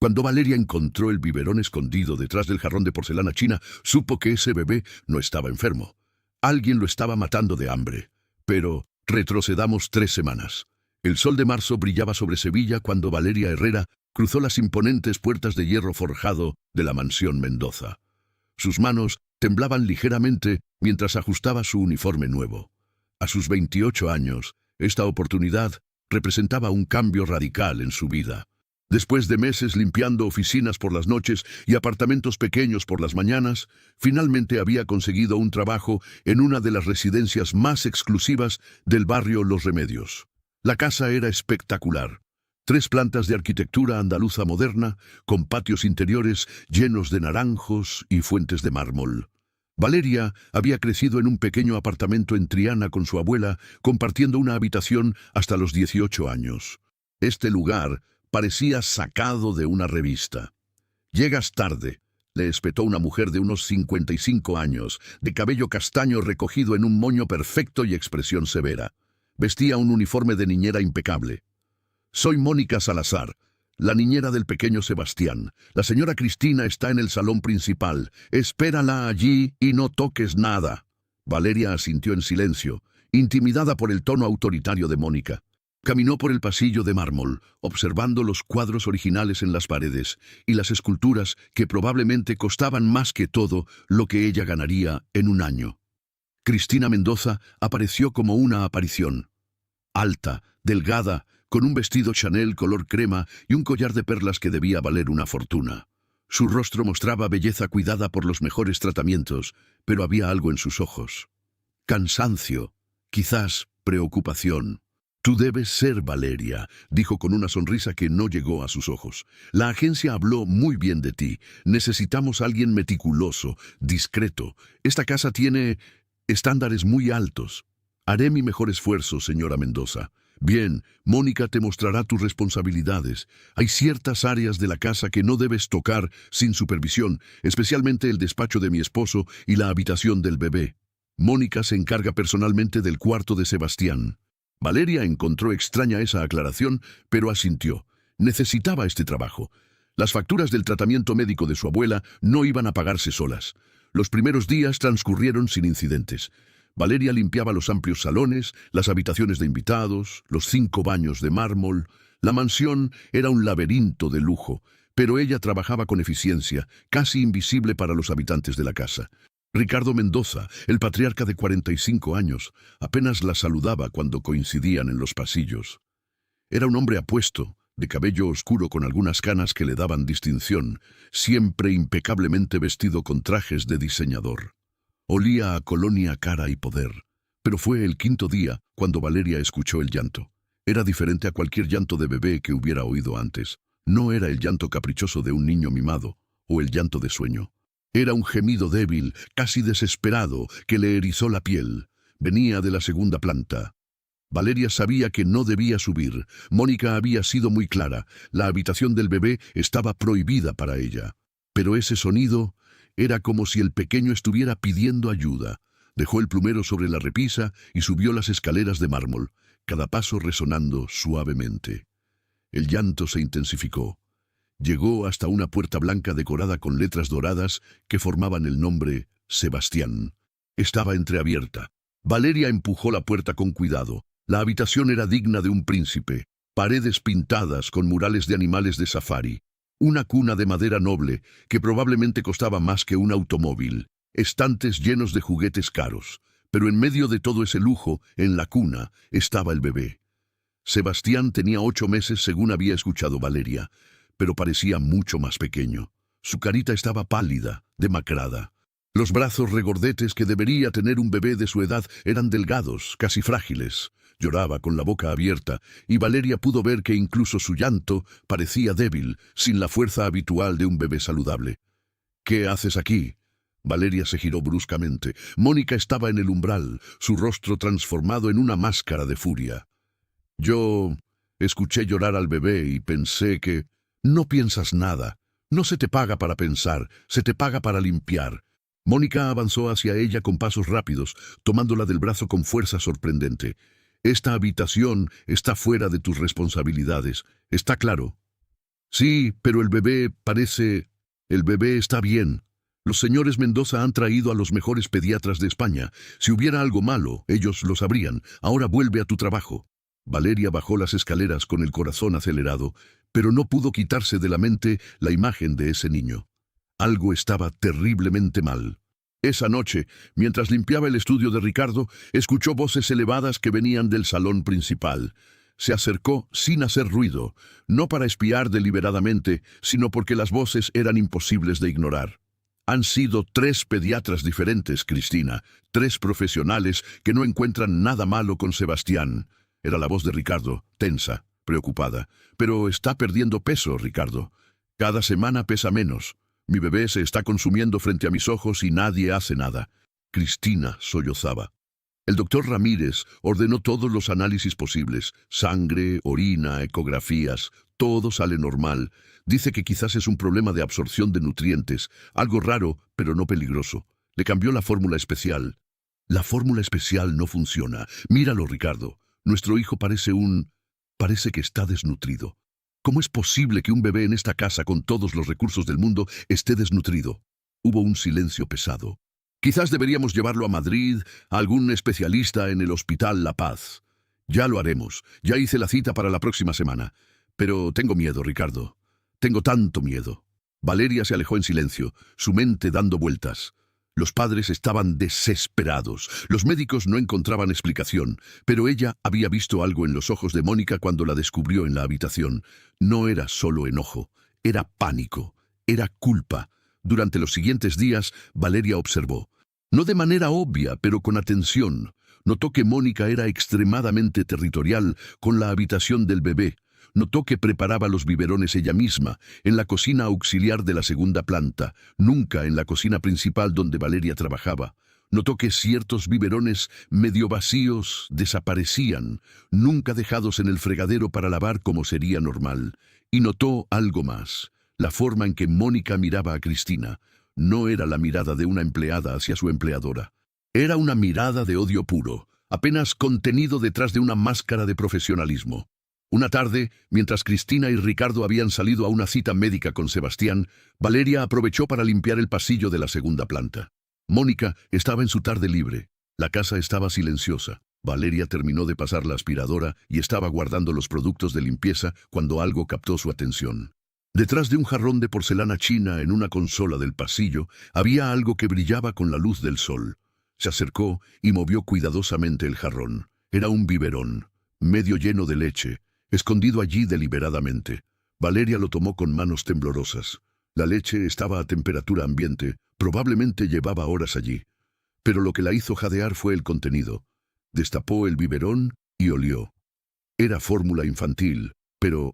Cuando Valeria encontró el biberón escondido detrás del jarrón de porcelana china, supo que ese bebé no estaba enfermo. Alguien lo estaba matando de hambre. Pero retrocedamos 3 semanas. El sol de marzo brillaba sobre Sevilla cuando Valeria Herrera cruzó las imponentes puertas de hierro forjado de la mansión Mendoza. Sus manos temblaban ligeramente mientras ajustaba su uniforme nuevo. A sus 28 años, esta oportunidad representaba un cambio radical en su vida. Después de meses limpiando oficinas por las noches y apartamentos pequeños por las mañanas, finalmente había conseguido un trabajo en una de las residencias más exclusivas del barrio Los Remedios. La casa era espectacular. 3 plantas de arquitectura andaluza moderna, con patios interiores llenos de naranjos y fuentes de mármol. Valeria había crecido en un pequeño apartamento en Triana con su abuela, compartiendo una habitación hasta los 18 años. Este lugar parecía sacado de una revista. «Llegas tarde», le espetó una mujer de unos 55 años, de cabello castaño recogido en un moño perfecto y expresión severa. Vestía un uniforme de niñera impecable. «Soy Mónica Salazar, la niñera del pequeño Sebastián. La señora Cristina está en el salón principal. Espérala allí y no toques nada». Valeria asintió en silencio, intimidada por el tono autoritario de Mónica. Caminó por el pasillo de mármol, observando los cuadros originales en las paredes y las esculturas que probablemente costaban más que todo lo que ella ganaría en un año. Cristina Mendoza apareció como una aparición. Alta, delgada, con un vestido Chanel color crema y un collar de perlas que debía valer una fortuna. Su rostro mostraba belleza cuidada por los mejores tratamientos, pero había algo en sus ojos. Cansancio, quizás preocupación. «Tú debes ser Valeria», dijo con una sonrisa que no llegó a sus ojos. «La agencia habló muy bien de ti. Necesitamos a alguien meticuloso, discreto. Esta casa tiene estándares muy altos. Haré mi mejor esfuerzo, señora Mendoza». «Bien, Mónica te mostrará tus responsabilidades. Hay ciertas áreas de la casa que no debes tocar sin supervisión, especialmente el despacho de mi esposo y la habitación del bebé. Mónica se encarga personalmente del cuarto de Sebastián». Valeria encontró extraña esa aclaración, pero asintió. Necesitaba este trabajo. Las facturas del tratamiento médico de su abuela no iban a pagarse solas. Los primeros días transcurrieron sin incidentes. Valeria limpiaba los amplios salones, las habitaciones de invitados, los 5 baños de mármol. La mansión era un laberinto de lujo, pero ella trabajaba con eficiencia, casi invisible para los habitantes de la casa. Ricardo Mendoza, el patriarca de 45 años, apenas la saludaba cuando coincidían en los pasillos. Era un hombre apuesto, de cabello oscuro con algunas canas que le daban distinción, siempre impecablemente vestido con trajes de diseñador. Olía a colonia cara y poder, pero fue el 5.º día cuando Valeria escuchó el llanto. Era diferente a cualquier llanto de bebé que hubiera oído antes. No era el llanto caprichoso de un niño mimado o el llanto de sueño. Era un gemido débil, casi desesperado, que le erizó la piel. Venía de la 2ª planta. Valeria sabía que no debía subir. Mónica había sido muy clara. La habitación del bebé estaba prohibida para ella. Pero ese sonido era como si el pequeño estuviera pidiendo ayuda. Dejó el plumero sobre la repisa y subió las escaleras de mármol, cada paso resonando suavemente. El llanto se intensificó. Llegó hasta una puerta blanca decorada con letras doradas que formaban el nombre Sebastián. Estaba entreabierta. Valeria empujó la puerta con cuidado. La habitación era digna de un príncipe. Paredes pintadas con murales de animales de safari. Una cuna de madera noble que probablemente costaba más que un automóvil. Estantes llenos de juguetes caros. Pero en medio de todo ese lujo, en la cuna, estaba el bebé. Sebastián tenía 8 meses según había escuchado Valeria, pero parecía mucho más pequeño. Su carita estaba pálida, demacrada. Los brazos regordetes que debería tener un bebé de su edad eran delgados, casi frágiles. Lloraba con la boca abierta, y Valeria pudo ver que incluso su llanto parecía débil, sin la fuerza habitual de un bebé saludable. «¿Qué haces aquí?». Valeria se giró bruscamente. Mónica estaba en el umbral, su rostro transformado en una máscara de furia. «Yo escuché llorar al bebé y pensé que...». «No piensas nada. No se te paga para pensar, se te paga para limpiar». Mónica avanzó hacia ella con pasos rápidos, tomándola del brazo con fuerza sorprendente. «Esta habitación está fuera de tus responsabilidades. ¿Está claro?». Sí, pero el bebé parece... El bebé está bien. Los señores Mendoza han traído a los mejores pediatras de España. Si hubiera algo malo, ellos lo sabrían. Ahora vuelve a tu trabajo. Valeria bajó las escaleras con el corazón acelerado, pero no pudo quitarse de la mente la imagen de ese niño. Algo estaba terriblemente mal. Esa noche, mientras limpiaba el estudio de Ricardo, escuchó voces elevadas que venían del salón principal. Se acercó sin hacer ruido, no para espiar deliberadamente, sino porque las voces eran imposibles de ignorar. Han sido 3 pediatras diferentes, Cristina, 3 profesionales que no encuentran nada malo con Sebastián. Era la voz de Ricardo, tensa, preocupada. Pero está perdiendo peso, Ricardo. Cada semana pesa menos. Mi bebé se está consumiendo frente a mis ojos y nadie hace nada. Cristina sollozaba. El doctor Ramírez ordenó todos los análisis posibles. Sangre, orina, ecografías, todo sale normal. Dice que quizás es un problema de absorción de nutrientes, algo raro, pero no peligroso. Le cambió la fórmula especial. La fórmula especial no funciona. Míralo, Ricardo. Nuestro hijo parece que está desnutrido. ¿Cómo es posible que un bebé en esta casa con todos los recursos del mundo esté desnutrido? Hubo un silencio pesado. Quizás deberíamos llevarlo a Madrid, a algún especialista en el Hospital La Paz. Ya lo haremos. Ya hice la cita para la próxima semana. Pero tengo miedo, Ricardo. Tengo tanto miedo. Valeria se alejó en silencio, su mente dando vueltas. Los padres estaban desesperados. Los médicos no encontraban explicación, pero ella había visto algo en los ojos de Mónica cuando la descubrió en la habitación. No era solo enojo, era pánico, era culpa. Durante los siguientes días, Valeria observó. No de manera obvia, pero con atención. Notó que Mónica era extremadamente territorial con la habitación del bebé. Notó que preparaba los biberones ella misma, en la cocina auxiliar de la segunda planta, nunca en la cocina principal donde Valeria trabajaba. Notó que ciertos biberones medio vacíos desaparecían, nunca dejados en el fregadero para lavar como sería normal. Y notó algo más, la forma en que Mónica miraba a Cristina. No era la mirada de una empleada hacia su empleadora. Era una mirada de odio puro, apenas contenido detrás de una máscara de profesionalismo. Una tarde, mientras Cristina y Ricardo habían salido a una cita médica con Sebastián, Valeria aprovechó para limpiar el pasillo de la segunda planta. Mónica estaba en su tarde libre. La casa estaba silenciosa. Valeria terminó de pasar la aspiradora y estaba guardando los productos de limpieza cuando algo captó su atención. Detrás de un jarrón de porcelana china en una consola del pasillo, había algo que brillaba con la luz del sol. Se acercó y movió cuidadosamente el jarrón. Era un biberón, medio lleno de leche, escondido allí deliberadamente. Valeria lo tomó con manos temblorosas. La leche estaba a temperatura ambiente, probablemente llevaba horas allí. Pero lo que la hizo jadear fue el contenido. Destapó el biberón y olió. Era fórmula infantil, pero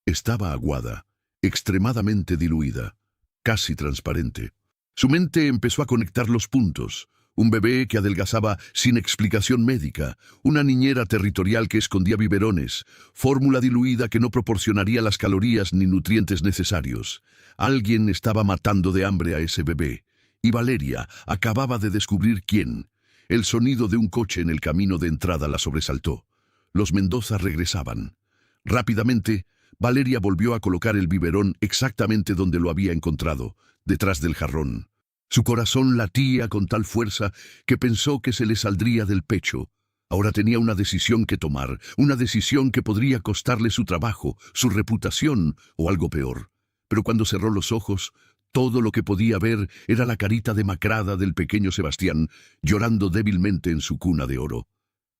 estaba aguada, extremadamente diluida, casi transparente. Su mente empezó a conectar los puntos. Un bebé que adelgazaba sin explicación médica, una niñera territorial que escondía biberones, fórmula diluida que no proporcionaría las calorías ni nutrientes necesarios. Alguien estaba matando de hambre a ese bebé, y Valeria acababa de descubrir quién. El sonido de un coche en el camino de entrada la sobresaltó. Los Mendoza regresaban. Rápidamente, Valeria volvió a colocar el biberón exactamente donde lo había encontrado, detrás del jarrón. Su corazón latía con tal fuerza que pensó que se le saldría del pecho. Ahora tenía una decisión que tomar, una decisión que podría costarle su trabajo, su reputación o algo peor. Pero cuando cerró los ojos, todo lo que podía ver era la carita demacrada del pequeño Sebastián, llorando débilmente en su cuna de oro.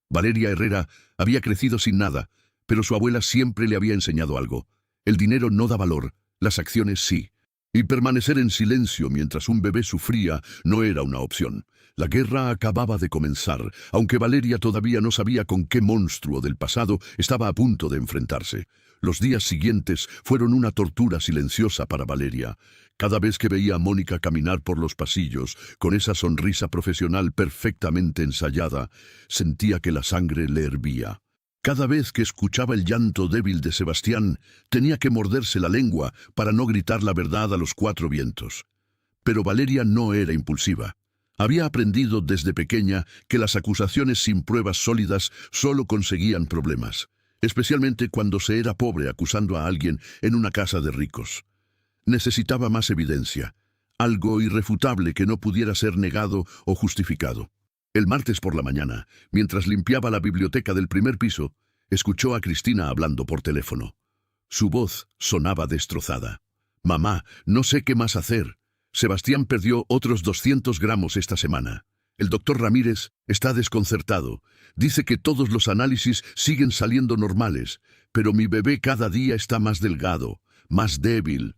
Valeria Herrera había crecido sin nada, pero su abuela siempre le había enseñado algo. El dinero no da valor, las acciones sí. Y permanecer en silencio mientras un bebé sufría no era una opción. La guerra acababa de comenzar, aunque Valeria todavía no sabía con qué monstruo del pasado estaba a punto de enfrentarse. Los días siguientes fueron una tortura silenciosa para Valeria. Cada vez que veía a Mónica caminar por los pasillos, con esa sonrisa profesional perfectamente ensayada, sentía que la sangre le hervía. Cada vez que escuchaba el llanto débil de Sebastián, tenía que morderse la lengua para no gritar la verdad a los 4 vientos. Pero Valeria no era impulsiva. Había aprendido desde pequeña que las acusaciones sin pruebas sólidas solo conseguían problemas. especialmente cuando se era pobre acusando a alguien en una casa de ricos. Necesitaba más evidencia, algo irrefutable que no pudiera ser negado o justificado. El martes por la mañana, mientras limpiaba la biblioteca del primer piso, escuchó a Cristina hablando por teléfono. Su voz sonaba destrozada. «Mamá, no sé qué más hacer. Sebastián perdió otros 200 gramos esta semana. El doctor Ramírez está desconcertado. Dice que todos los análisis siguen saliendo normales, pero mi bebé cada día está más delgado, más débil».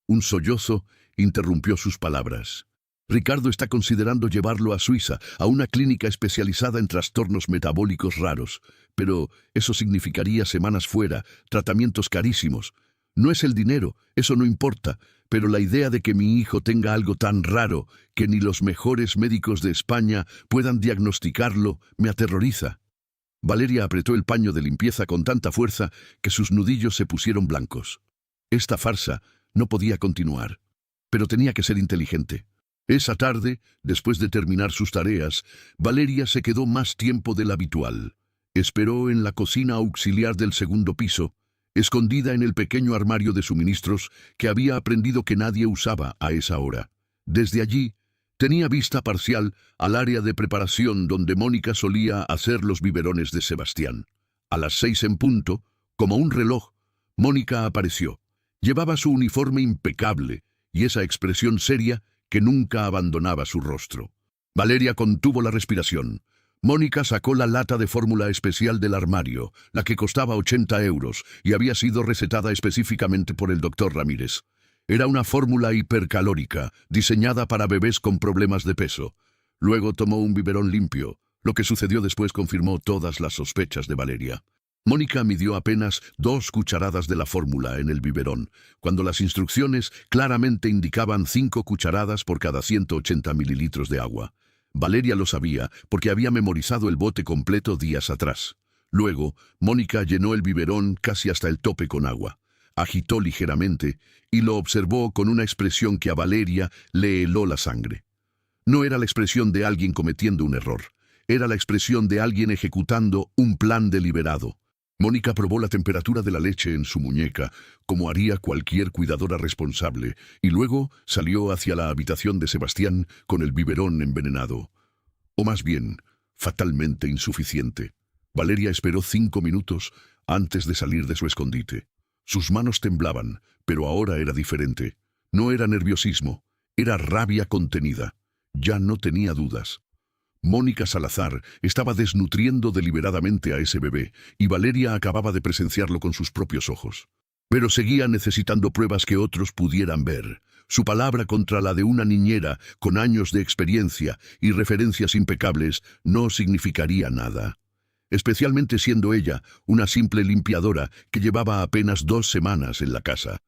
Un sollozo interrumpió sus palabras. Ricardo está considerando llevarlo a Suiza, a una clínica especializada en trastornos metabólicos raros, pero eso significaría semanas fuera, tratamientos carísimos. No es el dinero, eso no importa, pero la idea de que mi hijo tenga algo tan raro que ni los mejores médicos de España puedan diagnosticarlo me aterroriza. Valeria apretó el paño de limpieza con tanta fuerza que sus nudillos se pusieron blancos. Esta farsa no podía continuar, pero tenía que ser inteligente. Esa tarde, después de terminar sus tareas, Valeria se quedó más tiempo del habitual. Esperó en la cocina auxiliar del segundo piso, escondida en el pequeño armario de suministros que había aprendido que nadie usaba a esa hora. Desde allí, tenía vista parcial al área de preparación donde Mónica solía hacer los biberones de Sebastián. A las 6 en punto, como un reloj, Mónica apareció. Llevaba su uniforme impecable y esa expresión seria que nunca abandonaba su rostro. Valeria contuvo la respiración. Mónica sacó la lata de fórmula especial del armario, la que costaba 80 euros y había sido recetada específicamente por el doctor Ramírez. Era una fórmula hipercalórica, diseñada para bebés con problemas de peso. Luego tomó un biberón limpio. Lo que sucedió después confirmó todas las sospechas de Valeria. Mónica midió apenas 2 cucharadas de la fórmula en el biberón, cuando las instrucciones claramente indicaban 5 cucharadas por cada 180 mililitros de agua. Valeria lo sabía porque había memorizado el bote completo días atrás. Luego, Mónica llenó el biberón casi hasta el tope con agua. Agitó ligeramente y lo observó con una expresión que a Valeria le heló la sangre. No era la expresión de alguien cometiendo un error. Era la expresión de alguien ejecutando un plan deliberado. Mónica probó la temperatura de la leche en su muñeca, como haría cualquier cuidadora responsable, y luego salió hacia la habitación de Sebastián con el biberón envenenado. O más bien, fatalmente insuficiente. Valeria esperó 5 minutos antes de salir de su escondite. Sus manos temblaban, pero ahora era diferente. No era nerviosismo, era rabia contenida. Ya no tenía dudas. Mónica Salazar estaba desnutriendo deliberadamente a ese bebé, y Valeria acababa de presenciarlo con sus propios ojos. Pero seguía necesitando pruebas que otros pudieran ver. Su palabra contra la de una niñera con años de experiencia y referencias impecables no significaría nada. Especialmente siendo ella una simple limpiadora que llevaba apenas 2 semanas en la casa.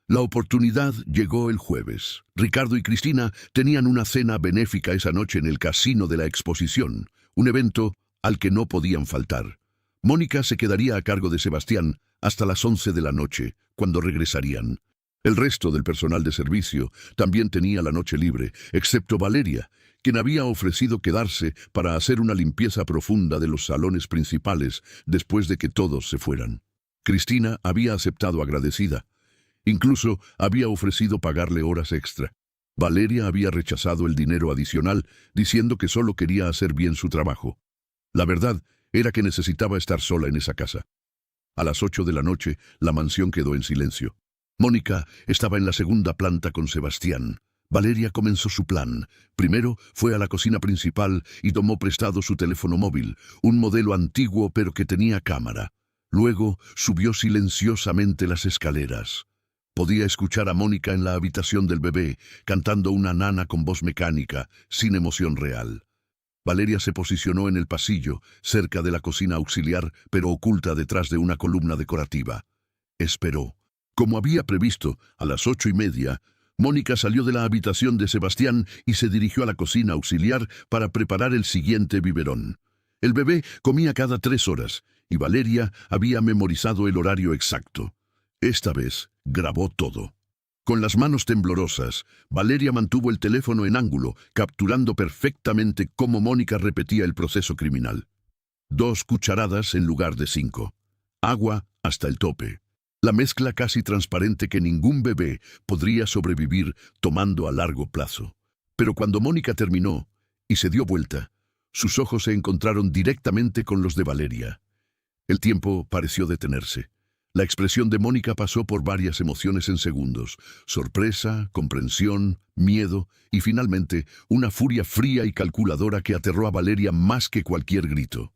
La oportunidad llegó el jueves. Ricardo y Cristina tenían una cena benéfica esa noche en el casino de la exposición, un evento al que no podían faltar. Mónica se quedaría a cargo de Sebastián hasta las 11 de la noche, cuando regresarían. El resto del personal de servicio también tenía la noche libre, excepto Valeria, quien había ofrecido quedarse para hacer una limpieza profunda de los salones principales después de que todos se fueran. Cristina había aceptado agradecida. Incluso había ofrecido pagarle horas extra. Valeria había rechazado el dinero adicional, diciendo que solo quería hacer bien su trabajo. La verdad era que necesitaba estar sola en esa casa. A las 8 de la noche, la mansión quedó en silencio. Mónica estaba en la segunda planta con Sebastián. Valeria comenzó su plan. Primero fue a la cocina principal y tomó prestado su teléfono móvil, un modelo antiguo pero que tenía cámara. Luego subió silenciosamente las escaleras. Podía escuchar a Mónica en la habitación del bebé, cantando una nana con voz mecánica, sin emoción real. Valeria se posicionó en el pasillo, cerca de la cocina auxiliar, pero oculta detrás de una columna decorativa. Esperó. Como había previsto, a las 8:30, Mónica salió de la habitación de Sebastián y se dirigió a la cocina auxiliar para preparar el siguiente biberón. El bebé comía cada 3 horas, y Valeria había memorizado el horario exacto. Esta vez grabó todo. Con las manos temblorosas, Valeria mantuvo el teléfono en ángulo, capturando perfectamente cómo Mónica repetía el proceso criminal. 2 cucharadas en lugar de 5. agua hasta el tope. La mezcla casi transparente que ningún bebé podría sobrevivir tomando a largo plazo. Pero cuando Mónica terminó y se dio vuelta, sus ojos se encontraron directamente con los de Valeria. El tiempo pareció detenerse. La expresión de Mónica pasó por varias emociones en segundos: sorpresa, comprensión, miedo y finalmente una furia fría y calculadora que aterró a Valeria más que cualquier grito.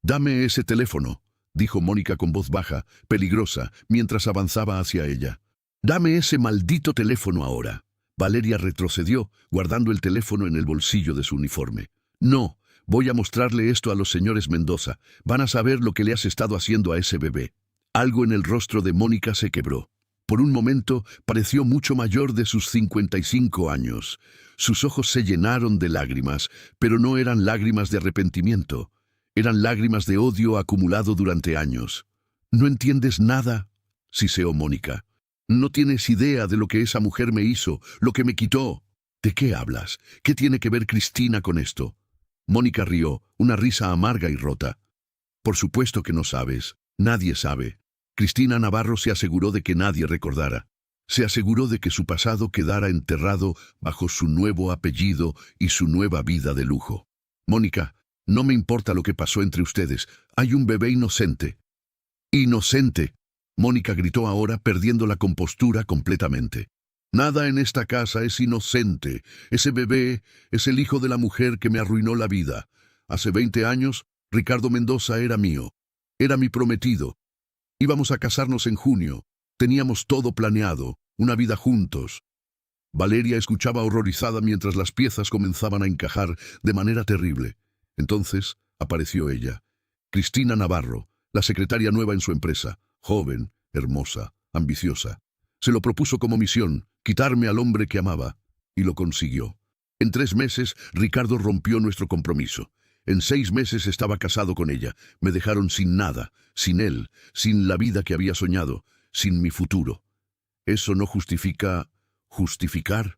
«Dame ese teléfono», dijo Mónica con voz baja, peligrosa, mientras avanzaba hacia ella. «Dame ese maldito teléfono ahora». Valeria retrocedió, guardando el teléfono en el bolsillo de su uniforme. «No, voy a mostrarle esto a los señores Mendoza. Van a saber lo que le has estado haciendo a ese bebé». Algo en el rostro de Mónica se quebró. Por un momento pareció mucho mayor de sus 55 años. Sus ojos se llenaron de lágrimas, pero no eran lágrimas de arrepentimiento. Eran lágrimas de odio acumulado durante años. «¿No entiendes nada?», siseó Mónica. «No tienes idea de lo que esa mujer me hizo, lo que me quitó». «¿De qué hablas? ¿Qué tiene que ver Cristina con esto?». Mónica rió, una risa amarga y rota. «Por supuesto que no sabes. Nadie sabe». Cristina Navarro se aseguró de que nadie recordara. Se aseguró de que su pasado quedara enterrado bajo su nuevo apellido y su nueva vida de lujo. «Mónica, no me importa lo que pasó entre ustedes. Hay un bebé inocente». «¡Inocente!», Mónica gritó ahora, perdiendo la compostura completamente. «Nada en esta casa es inocente. Ese bebé es el hijo de la mujer que me arruinó la vida. Hace 20 años, Ricardo Mendoza era mío. Era mi prometido. Íbamos a casarnos en junio. Teníamos todo planeado, una vida juntos». Valeria escuchaba horrorizada mientras las piezas comenzaban a encajar de manera terrible. Entonces apareció ella, Cristina Navarro, la secretaria nueva en su empresa, joven, hermosa, ambiciosa. Se lo propuso como misión, quitarme al hombre que amaba, y lo consiguió. En 3 meses, Ricardo rompió nuestro compromiso. En 6 meses estaba casado con ella. Me dejaron sin nada, sin él, sin la vida que había soñado, sin mi futuro. ¿Eso no justifica justificar?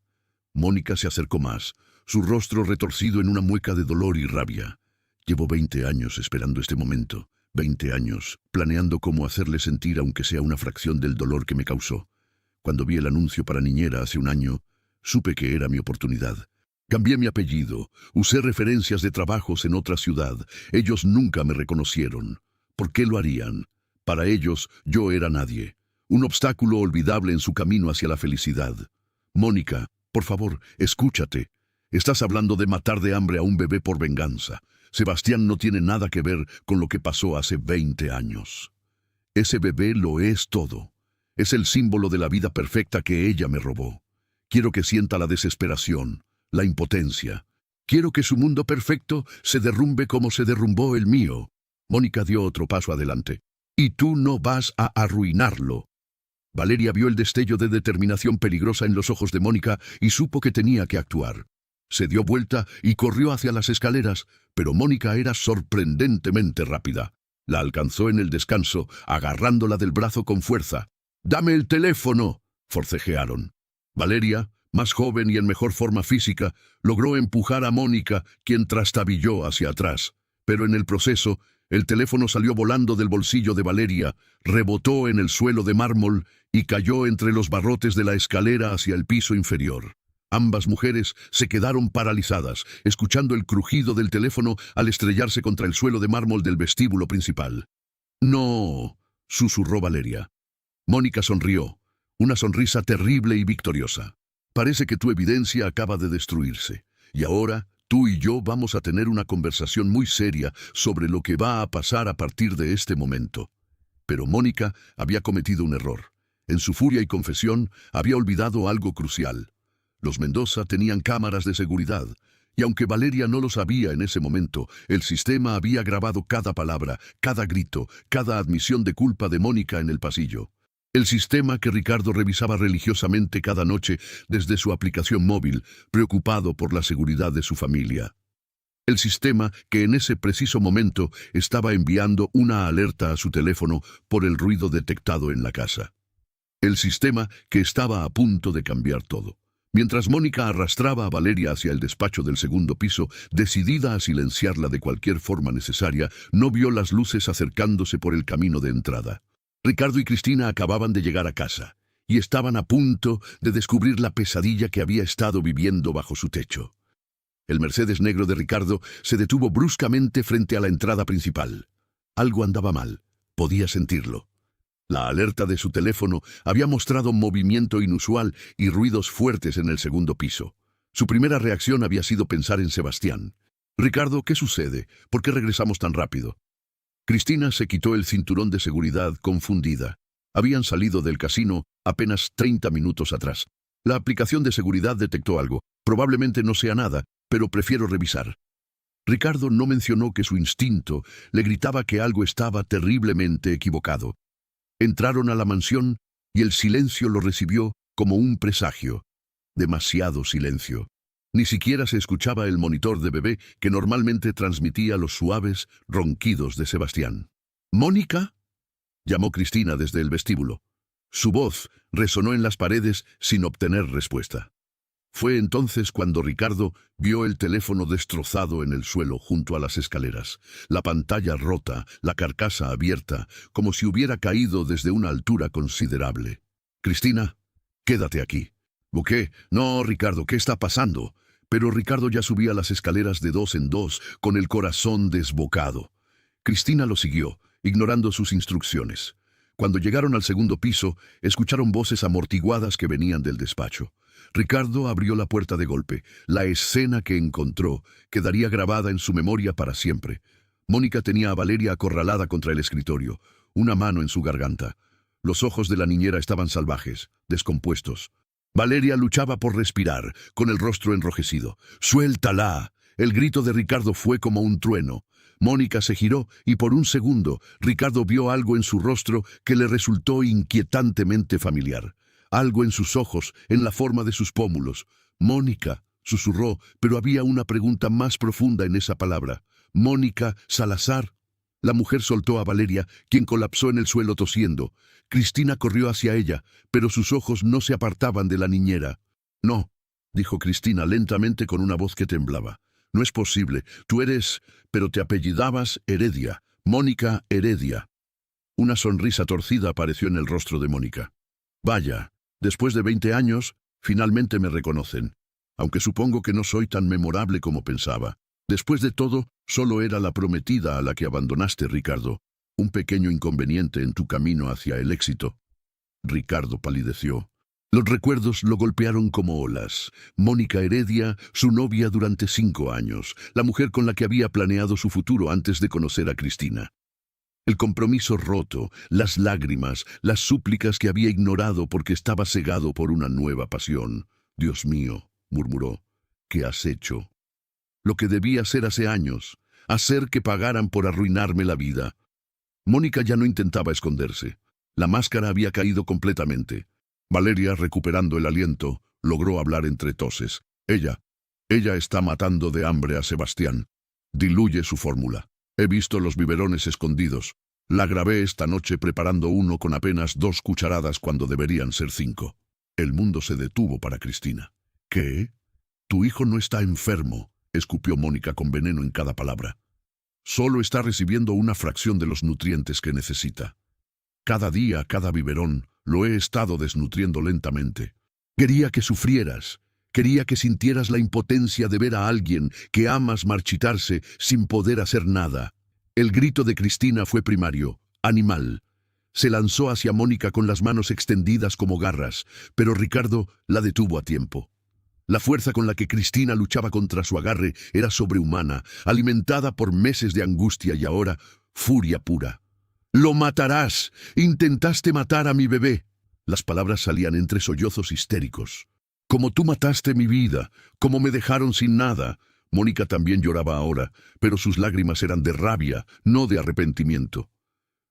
Mónica se acercó más, su rostro retorcido en una mueca de dolor y rabia. Llevo 20 años esperando este momento, 20 años, planeando cómo hacerle sentir aunque sea una fracción del dolor que me causó. Cuando vi el anuncio para niñera hace un año, supe que era mi oportunidad. Cambié mi apellido, usé referencias de trabajos en otra ciudad. Ellos nunca me reconocieron. ¿Por qué lo harían? Para ellos, yo era nadie. Un obstáculo olvidable en su camino hacia la felicidad. Mónica, por favor, escúchate. Estás hablando de matar de hambre a un bebé por venganza. Sebastián no tiene nada que ver con lo que pasó hace 20 años. Ese bebé lo es todo. Es el símbolo de la vida perfecta que ella me robó. Quiero que sienta la desesperación, la impotencia. Quiero que su mundo perfecto se derrumbe como se derrumbó el mío. Mónica dio otro paso adelante. Y tú no vas a arruinarlo. Valeria vio el destello de determinación peligrosa en los ojos de Mónica y supo que tenía que actuar. Se dio vuelta y corrió hacia las escaleras, pero Mónica era sorprendentemente rápida. La alcanzó en el descanso, agarrándola del brazo con fuerza. «¡Dame el teléfono!», forcejearon. Valeria, más joven y en mejor forma física, logró empujar a Mónica, quien trastabilló hacia atrás. Pero en el proceso, el teléfono salió volando del bolsillo de Valeria, rebotó en el suelo de mármol y cayó entre los barrotes de la escalera hacia el piso inferior. Ambas mujeres se quedaron paralizadas, escuchando el crujido del teléfono al estrellarse contra el suelo de mármol del vestíbulo principal. «No», susurró Valeria. Mónica sonrió, una sonrisa terrible y victoriosa. «Parece que tu evidencia acaba de destruirse, y ahora tú y yo vamos a tener una conversación muy seria sobre lo que va a pasar a partir de este momento». Pero Mónica había cometido un error. En su furia y confesión había olvidado algo crucial. Los Mendoza tenían cámaras de seguridad, y aunque Valeria no lo sabía en ese momento, el sistema había grabado cada palabra, cada grito, cada admisión de culpa de Mónica en el pasillo. El sistema que Ricardo revisaba religiosamente cada noche desde su aplicación móvil, preocupado por la seguridad de su familia. El sistema que en ese preciso momento estaba enviando una alerta a su teléfono por el ruido detectado en la casa. El sistema que estaba a punto de cambiar todo. Mientras Mónica arrastraba a Valeria hacia el despacho del segundo piso, decidida a silenciarla de cualquier forma necesaria, no vio las luces acercándose por el camino de entrada. Ricardo y Cristina acababan de llegar a casa, y estaban a punto de descubrir la pesadilla que había estado viviendo bajo su techo. El Mercedes negro de Ricardo se detuvo bruscamente frente a la entrada principal. Algo andaba mal, podía sentirlo. La alerta de su teléfono había mostrado movimiento inusual y ruidos fuertes en el segundo piso. Su primera reacción había sido pensar en Sebastián. «Ricardo, ¿qué sucede? ¿Por qué regresamos tan rápido?» Cristina se quitó el cinturón de seguridad confundida. Habían salido del casino apenas 30 minutos atrás. La aplicación de seguridad detectó algo. Probablemente no sea nada, pero prefiero revisar. Ricardo no mencionó que su instinto le gritaba que algo estaba terriblemente equivocado. Entraron a la mansión y el silencio lo recibió como un presagio. Demasiado silencio. Ni siquiera se escuchaba el monitor de bebé que normalmente transmitía los suaves ronquidos de Sebastián. «¿Mónica?», llamó Cristina desde el vestíbulo. Su voz resonó en las paredes sin obtener respuesta. Fue entonces cuando Ricardo vio el teléfono destrozado en el suelo junto a las escaleras, la pantalla rota, la carcasa abierta, como si hubiera caído desde una altura considerable. «Cristina, quédate aquí». «¿Qué? No, Ricardo, ¿qué está pasando?» Pero Ricardo ya subía las escaleras de dos en dos, con el corazón desbocado. Cristina lo siguió, ignorando sus instrucciones. Cuando llegaron al segundo piso, escucharon voces amortiguadas que venían del despacho. Ricardo abrió la puerta de golpe. La escena que encontró quedaría grabada en su memoria para siempre. Mónica tenía a Valeria acorralada contra el escritorio, una mano en su garganta. Los ojos de la niñera estaban salvajes, descompuestos. Valeria luchaba por respirar, con el rostro enrojecido. «¡Suéltala!». El grito de Ricardo fue como un trueno. Mónica se giró y por un segundo Ricardo vio algo en su rostro que le resultó inquietantemente familiar. Algo en sus ojos, en la forma de sus pómulos. «Mónica», susurró, pero había una pregunta más profunda en esa palabra. «¿Mónica Salazar?». La mujer soltó a Valeria, quien colapsó en el suelo tosiendo. Cristina corrió hacia ella, pero sus ojos no se apartaban de la niñera. «No», dijo Cristina lentamente con una voz que temblaba. «No es posible. Tú eres... pero te apellidabas Heredia. Mónica Heredia». Una sonrisa torcida apareció en el rostro de Mónica. «Vaya, después de 20 años, finalmente me reconocen. Aunque supongo que no soy tan memorable como pensaba. Después de todo, solo era la prometida a la que abandonaste, Ricardo. Un pequeño inconveniente en tu camino hacia el éxito». Ricardo palideció. Los recuerdos lo golpearon como olas. Mónica Heredia, su novia durante 5 años, la mujer con la que había planeado su futuro antes de conocer a Cristina. El compromiso roto, las lágrimas, las súplicas que había ignorado porque estaba cegado por una nueva pasión. «Dios mío», murmuró, «¿qué has hecho?». Lo que debía hacer hace años, hacer que pagaran por arruinarme la vida. Mónica ya no intentaba esconderse. La máscara había caído completamente. Valeria, recuperando el aliento, logró hablar entre toses. Ella está matando de hambre a Sebastián. Diluye su fórmula. He visto los biberones escondidos. La grabé esta noche preparando uno con apenas 2 cucharadas cuando deberían ser 5. El mundo se detuvo para Cristina. «¿Qué? Tu hijo no está enfermo», escupió Mónica con veneno en cada palabra. «Solo está recibiendo una fracción de los nutrientes que necesita. Cada día, cada biberón, lo he estado desnutriendo lentamente. Quería que sufrieras. Quería que sintieras la impotencia de ver a alguien que amas marchitarse sin poder hacer nada». El grito de Cristina fue primario, animal. Se lanzó hacia Mónica con las manos extendidas como garras, pero Ricardo la detuvo a tiempo. La fuerza con la que Cristina luchaba contra su agarre era sobrehumana, alimentada por meses de angustia y ahora furia pura. «¡Lo matarás! Intentaste matar a mi bebé». Las palabras salían entre sollozos histéricos. «Como tú mataste mi vida, como me dejaron sin nada». Mónica también lloraba ahora, pero sus lágrimas eran de rabia, no de arrepentimiento.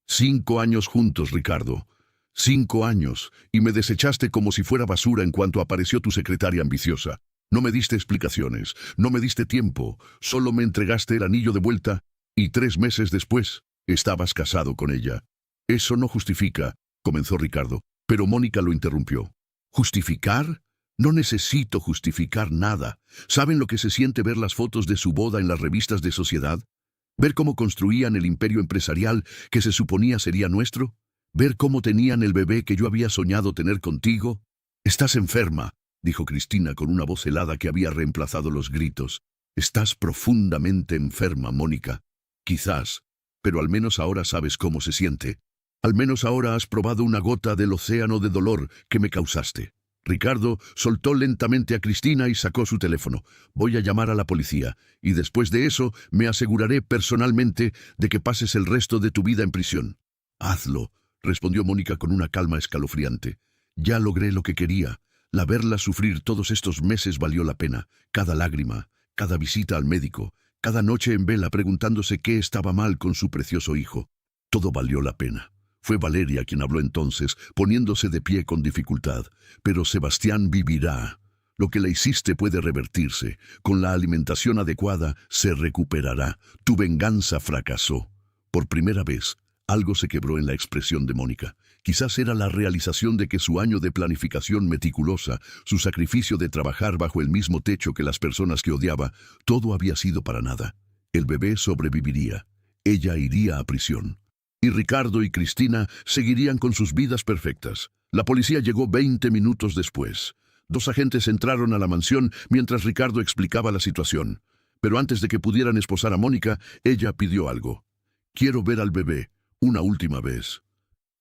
5 años juntos, Ricardo. 5 años, y me desechaste como si fuera basura en cuanto apareció tu secretaria ambiciosa. No me diste explicaciones, no me diste tiempo, solo me entregaste el anillo de vuelta, y 3 meses después estabas casado con ella. «Eso no justifica», comenzó Ricardo, pero Mónica lo interrumpió. «¿Justificar? No necesito justificar nada. ¿Saben lo que se siente ver las fotos de su boda en las revistas de sociedad? ¿Ver cómo construían el imperio empresarial que se suponía sería nuestro? ¿Ver cómo tenían el bebé que yo había soñado tener contigo? Estás enferma, dijo Cristina con una voz helada que había reemplazado los gritos. Estás profundamente enferma, Mónica. Quizás, pero al menos ahora sabes cómo se siente. Al menos ahora has probado una gota del océano de dolor que me causaste. Ricardo soltó lentamente a Cristina y sacó su teléfono. Voy a llamar a la policía, y después de eso me aseguraré personalmente de que pases el resto de tu vida en prisión. Hazlo, respondió Mónica con una calma escalofriante. Ya logré lo que quería. La verla sufrir todos estos meses valió la pena. Cada lágrima, cada visita al médico, cada noche en vela preguntándose qué estaba mal con su precioso hijo. Todo valió la pena. Fue Valeria quien habló entonces, poniéndose de pie con dificultad. Pero Sebastián vivirá. Lo que le hiciste puede revertirse. Con la alimentación adecuada se recuperará. Tu venganza fracasó. Por primera vez, algo se quebró en la expresión de Mónica. Quizás era la realización de que su año de planificación meticulosa, su sacrificio de trabajar bajo el mismo techo que las personas que odiaba, todo había sido para nada. El bebé sobreviviría. Ella iría a prisión. Y Ricardo y Cristina seguirían con sus vidas perfectas. La policía llegó 20 minutos después. 2 agentes entraron a la mansión mientras Ricardo explicaba la situación. Pero antes de que pudieran esposar a Mónica, ella pidió algo. Quiero ver al bebé, una última vez.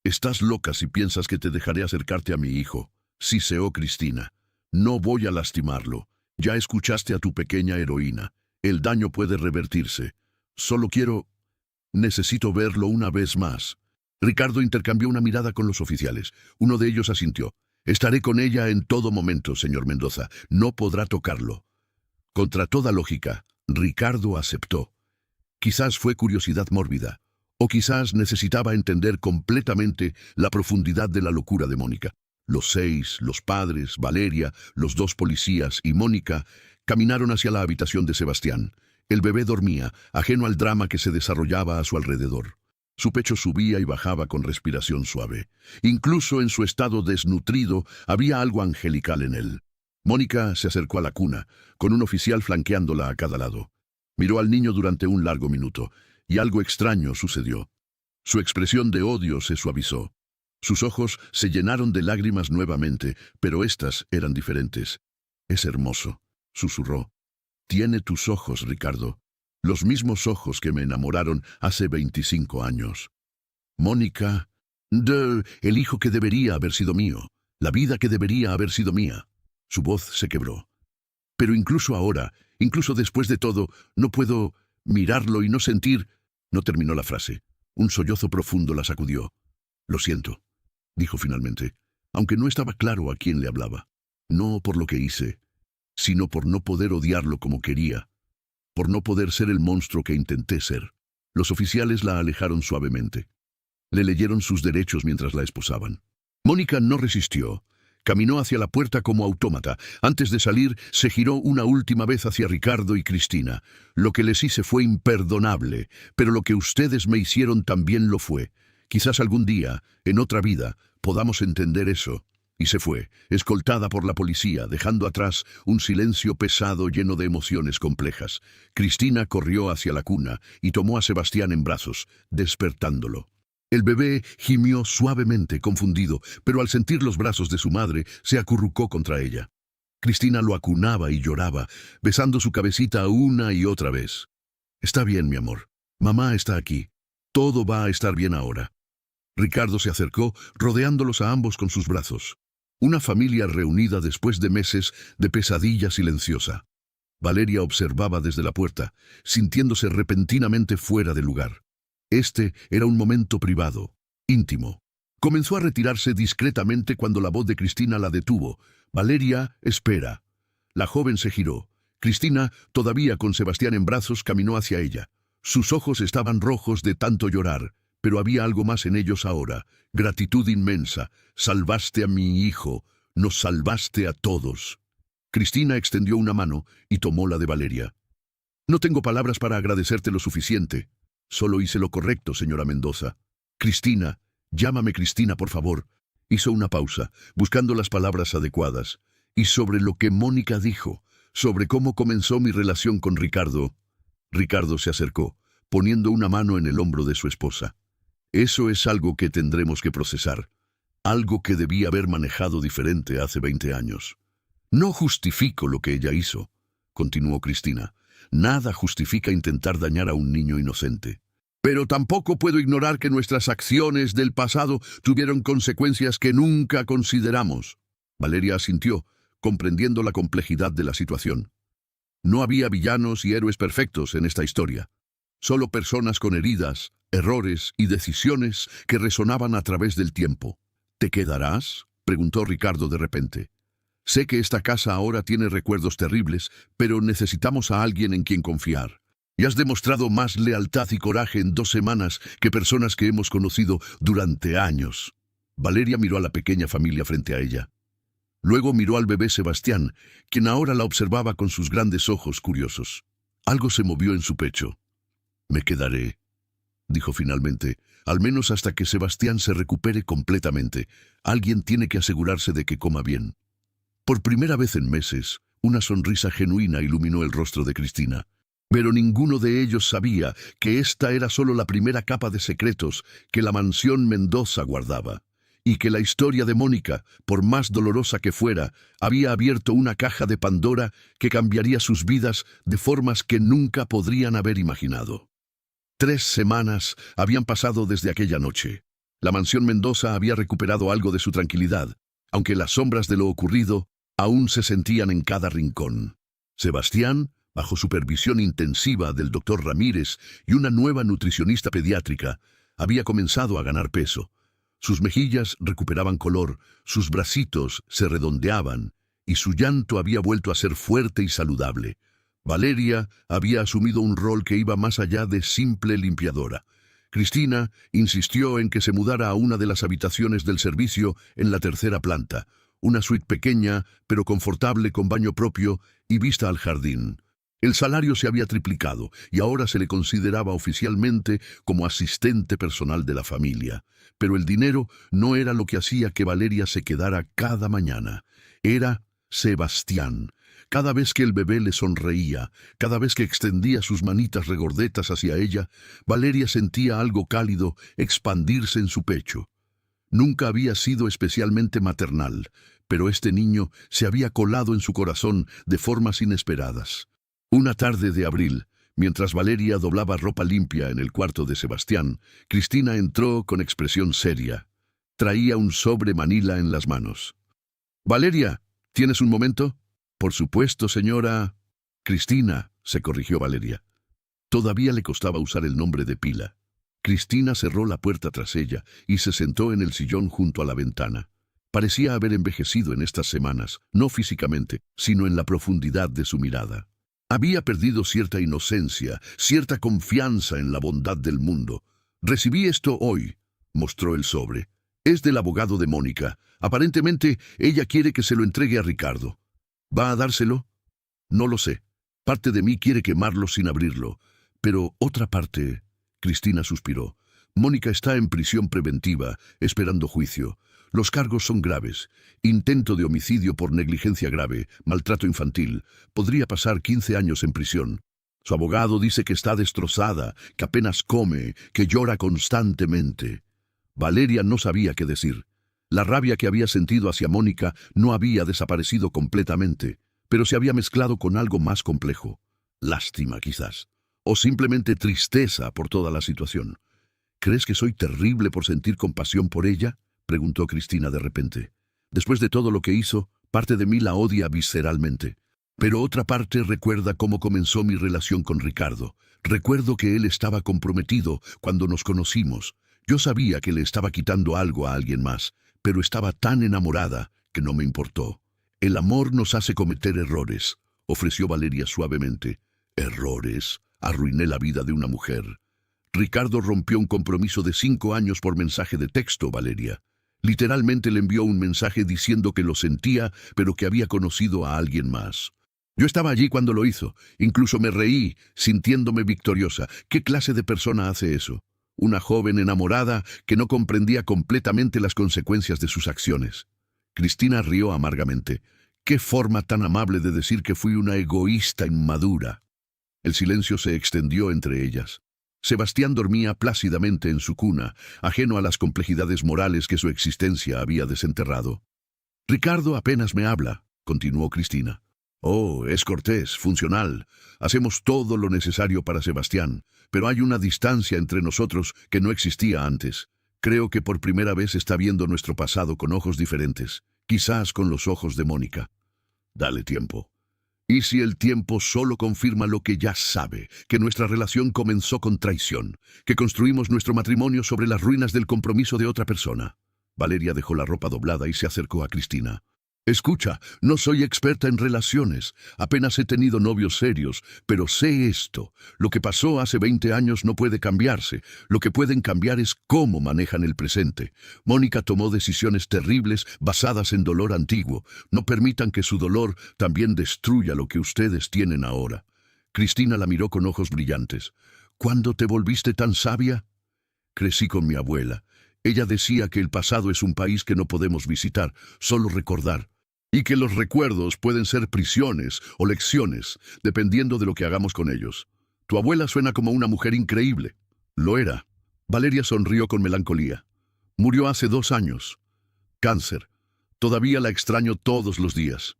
Estás loca si piensas que te dejaré acercarte a mi hijo, siseó Cristina. No voy a lastimarlo. Ya escuchaste a tu pequeña heroína. El daño puede revertirse. Solo necesito verlo una vez más. Ricardo intercambió una mirada con los oficiales. Uno de ellos asintió. Estaré con ella en todo momento, señor Mendoza. No podrá tocarlo. Contra toda lógica, Ricardo aceptó. Quizás fue curiosidad mórbida, o quizás necesitaba entender completamente la profundidad de la locura de Mónica. Los 6, los padres, Valeria, los 2 policías y Mónica caminaron hacia la habitación de Sebastián. El bebé dormía, ajeno al drama que se desarrollaba a su alrededor. Su pecho subía y bajaba con respiración suave. Incluso en su estado desnutrido había algo angelical en él. Mónica se acercó a la cuna, con un oficial flanqueándola a cada lado. Miró al niño durante un largo minuto, y algo extraño sucedió. Su expresión de odio se suavizó. Sus ojos se llenaron de lágrimas nuevamente, pero éstas eran diferentes. Es hermoso, susurró. Tiene tus ojos, Ricardo. Los mismos ojos que me enamoraron hace 25 años. Mónica, el hijo que debería haber sido mío. La vida que debería haber sido mía. Su voz se quebró. Pero incluso ahora, incluso después de todo, no puedo mirarlo y no sentir... No terminó la frase. Un sollozo profundo la sacudió. Lo siento, dijo finalmente, aunque no estaba claro a quién le hablaba. No por lo que hice, sino por no poder odiarlo como quería, por no poder ser el monstruo que intenté ser. Los oficiales la alejaron suavemente. Le leyeron sus derechos mientras la esposaban. Mónica no resistió. Caminó hacia la puerta como autómata. Antes de salir, se giró una última vez hacia Ricardo y Cristina. Lo que les hice fue imperdonable, pero lo que ustedes me hicieron también lo fue. Quizás algún día, en otra vida, podamos entender eso. Y se fue, escoltada por la policía, dejando atrás un silencio pesado lleno de emociones complejas. Cristina corrió hacia la cuna y tomó a Sebastián en brazos, despertándolo. El bebé gimió suavemente, confundido, pero al sentir los brazos de su madre, se acurrucó contra ella. Cristina lo acunaba y lloraba, besando su cabecita una y otra vez. Está bien, mi amor. Mamá está aquí. Todo va a estar bien ahora. Ricardo se acercó, rodeándolos a ambos con sus brazos. Una familia reunida después de meses de pesadilla silenciosa. Valeria observaba desde la puerta, sintiéndose repentinamente fuera de lugar. Este era un momento privado, íntimo. Comenzó a retirarse discretamente cuando la voz de Cristina la detuvo. Valeria, espera. La joven se giró. Cristina, todavía con Sebastián en brazos, caminó hacia ella. Sus ojos estaban rojos de tanto llorar, pero había algo más en ellos ahora. Gratitud inmensa. Salvaste a mi hijo. Nos salvaste a todos. Cristina extendió una mano y tomó la de Valeria. No tengo palabras para agradecerte lo suficiente. Solo hice lo correcto, señora Mendoza. Cristina, llámame Cristina, por favor. Hizo una pausa, buscando las palabras adecuadas. y sobre lo que Mónica dijo, sobre cómo comenzó mi relación con Ricardo. Ricardo se acercó, poniendo una mano en el hombro de su esposa. Eso es algo que tendremos que procesar, algo que debía haber manejado diferente hace 20 años. No justifico lo que ella hizo, continuó Cristina. Nada justifica intentar dañar a un niño inocente. Pero tampoco puedo ignorar que nuestras acciones del pasado tuvieron consecuencias que nunca consideramos. Valeria asintió, comprendiendo la complejidad de la situación. No había villanos y héroes perfectos en esta historia. Solo personas con heridas, errores y decisiones que resonaban a través del tiempo. ¿Te quedarás?, preguntó Ricardo de repente. Sé que esta casa ahora tiene recuerdos terribles, pero necesitamos a alguien en quien confiar. Y has demostrado más lealtad y coraje en 2 semanas que personas que hemos conocido durante años. Valeria miró a la pequeña familia frente a ella. Luego miró al bebé Sebastián, quien ahora la observaba con sus grandes ojos curiosos. Algo se movió en su pecho. Me quedaré, dijo finalmente, al menos hasta que Sebastián se recupere completamente. Alguien tiene que asegurarse de que coma bien. Por primera vez en meses, una sonrisa genuina iluminó el rostro de Cristina. Pero ninguno de ellos sabía que esta era solo la primera capa de secretos que la mansión Mendoza guardaba, y que la historia de Mónica, por más dolorosa que fuera, había abierto una caja de Pandora que cambiaría sus vidas de formas que nunca podrían haber imaginado. 3 semanas habían pasado desde aquella noche. La mansión Mendoza había recuperado algo de su tranquilidad, aunque las sombras de lo ocurrido aún se sentían en cada rincón. Sebastián, bajo supervisión intensiva del doctor Ramírez y una nueva nutricionista pediátrica, había comenzado a ganar peso. Sus mejillas recuperaban color, sus bracitos se redondeaban y su llanto había vuelto a ser fuerte y saludable. Valeria había asumido un rol que iba más allá de simple limpiadora. Cristina insistió en que se mudara a una de las habitaciones del servicio en la 3ª planta, una suite pequeña pero confortable con baño propio y vista al jardín. El salario se había triplicado y ahora se le consideraba oficialmente como asistente personal de la familia. Pero el dinero no era lo que hacía que Valeria se quedara cada mañana. Era Sebastián. Cada vez que el bebé le sonreía, cada vez que extendía sus manitas regordetas hacia ella, Valeria sentía algo cálido expandirse en su pecho. Nunca había sido especialmente maternal, pero este niño se había colado en su corazón de formas inesperadas. Una tarde de abril, mientras Valeria doblaba ropa limpia en el cuarto de Sebastián, Cristina entró con expresión seria. Traía un sobre manila en las manos. «Valeria, ¿tienes un momento?» «Por supuesto, señora...» «Cristina», se corrigió Valeria. Todavía le costaba usar el nombre de pila. Cristina cerró la puerta tras ella y se sentó en el sillón junto a la ventana. Parecía haber envejecido en estas semanas, no físicamente, sino en la profundidad de su mirada. Había perdido cierta inocencia, cierta confianza en la bondad del mundo. «Recibí esto hoy», mostró el sobre. «Es del abogado de Mónica. Aparentemente, ella quiere que se lo entregue a Ricardo. ¿Va a dárselo? No lo sé. Parte de mí quiere quemarlo sin abrirlo, pero otra parte...» Cristina suspiró. «Mónica está en prisión preventiva, esperando juicio. Los cargos son graves. Intento de homicidio por negligencia grave, maltrato infantil. Podría pasar 15 años en prisión. Su abogado dice que está destrozada, que apenas come, que llora constantemente». Valeria no sabía qué decir. La rabia que había sentido hacia Mónica no había desaparecido completamente, pero se había mezclado con algo más complejo. Lástima, quizás. O simplemente tristeza por toda la situación. «¿Crees que soy terrible por sentir compasión por ella?», preguntó Cristina de repente. «Después de todo lo que hizo, parte de mí la odia visceralmente. Pero otra parte recuerda cómo comenzó mi relación con Ricardo. Recuerdo que él estaba comprometido cuando nos conocimos. Yo sabía que le estaba quitando algo a alguien más, pero estaba tan enamorada que no me importó. El amor nos hace cometer errores», ofreció Valeria suavemente. «¿Errores? Arruiné la vida de una mujer». «Ricardo rompió un compromiso de 5 años por mensaje de texto, Valeria. Literalmente le envió un mensaje diciendo que lo sentía, pero que había conocido a alguien más. Yo estaba allí cuando lo hizo. Incluso me reí, sintiéndome victoriosa. ¿Qué clase de persona hace eso? Una joven enamorada que no comprendía completamente las consecuencias de sus acciones». Cristina rió amargamente. Qué forma tan amable de decir que fui una egoísta inmadura. El silencio se extendió entre ellas. Sebastián dormía plácidamente en su cuna, ajeno a las complejidades morales que su existencia había desenterrado. Ricardo apenas me habla, continuó Cristina. Oh, es cortés, funcional. Hacemos todo lo necesario para Sebastián, pero hay una distancia entre nosotros que no existía antes. Creo que por primera vez está viendo nuestro pasado con ojos diferentes, quizás con los ojos de Mónica. Dale tiempo. ¿Y si el tiempo solo confirma lo que ya sabe, que nuestra relación comenzó con traición, que construimos nuestro matrimonio sobre las ruinas del compromiso de otra persona? Valeria dejó la ropa doblada y se acercó a Cristina. Escucha, no soy experta en relaciones, apenas he tenido novios serios, pero sé esto. Lo que pasó hace 20 años no puede cambiarse. Lo que pueden cambiar es cómo manejan el presente. Mónica tomó decisiones terribles basadas en dolor antiguo. No permitan que su dolor también destruya lo que ustedes tienen ahora. Cristina la miró con ojos brillantes. ¿Cuándo te volviste tan sabia? Crecí con mi abuela. Ella decía que el pasado es un país que no podemos visitar, solo recordar. Y que los recuerdos pueden ser prisiones o lecciones, dependiendo de lo que hagamos con ellos. Tu abuela suena como una mujer increíble. Lo era. Valeria sonrió con melancolía. Murió hace 2 años. Cáncer. Todavía la extraño todos los días.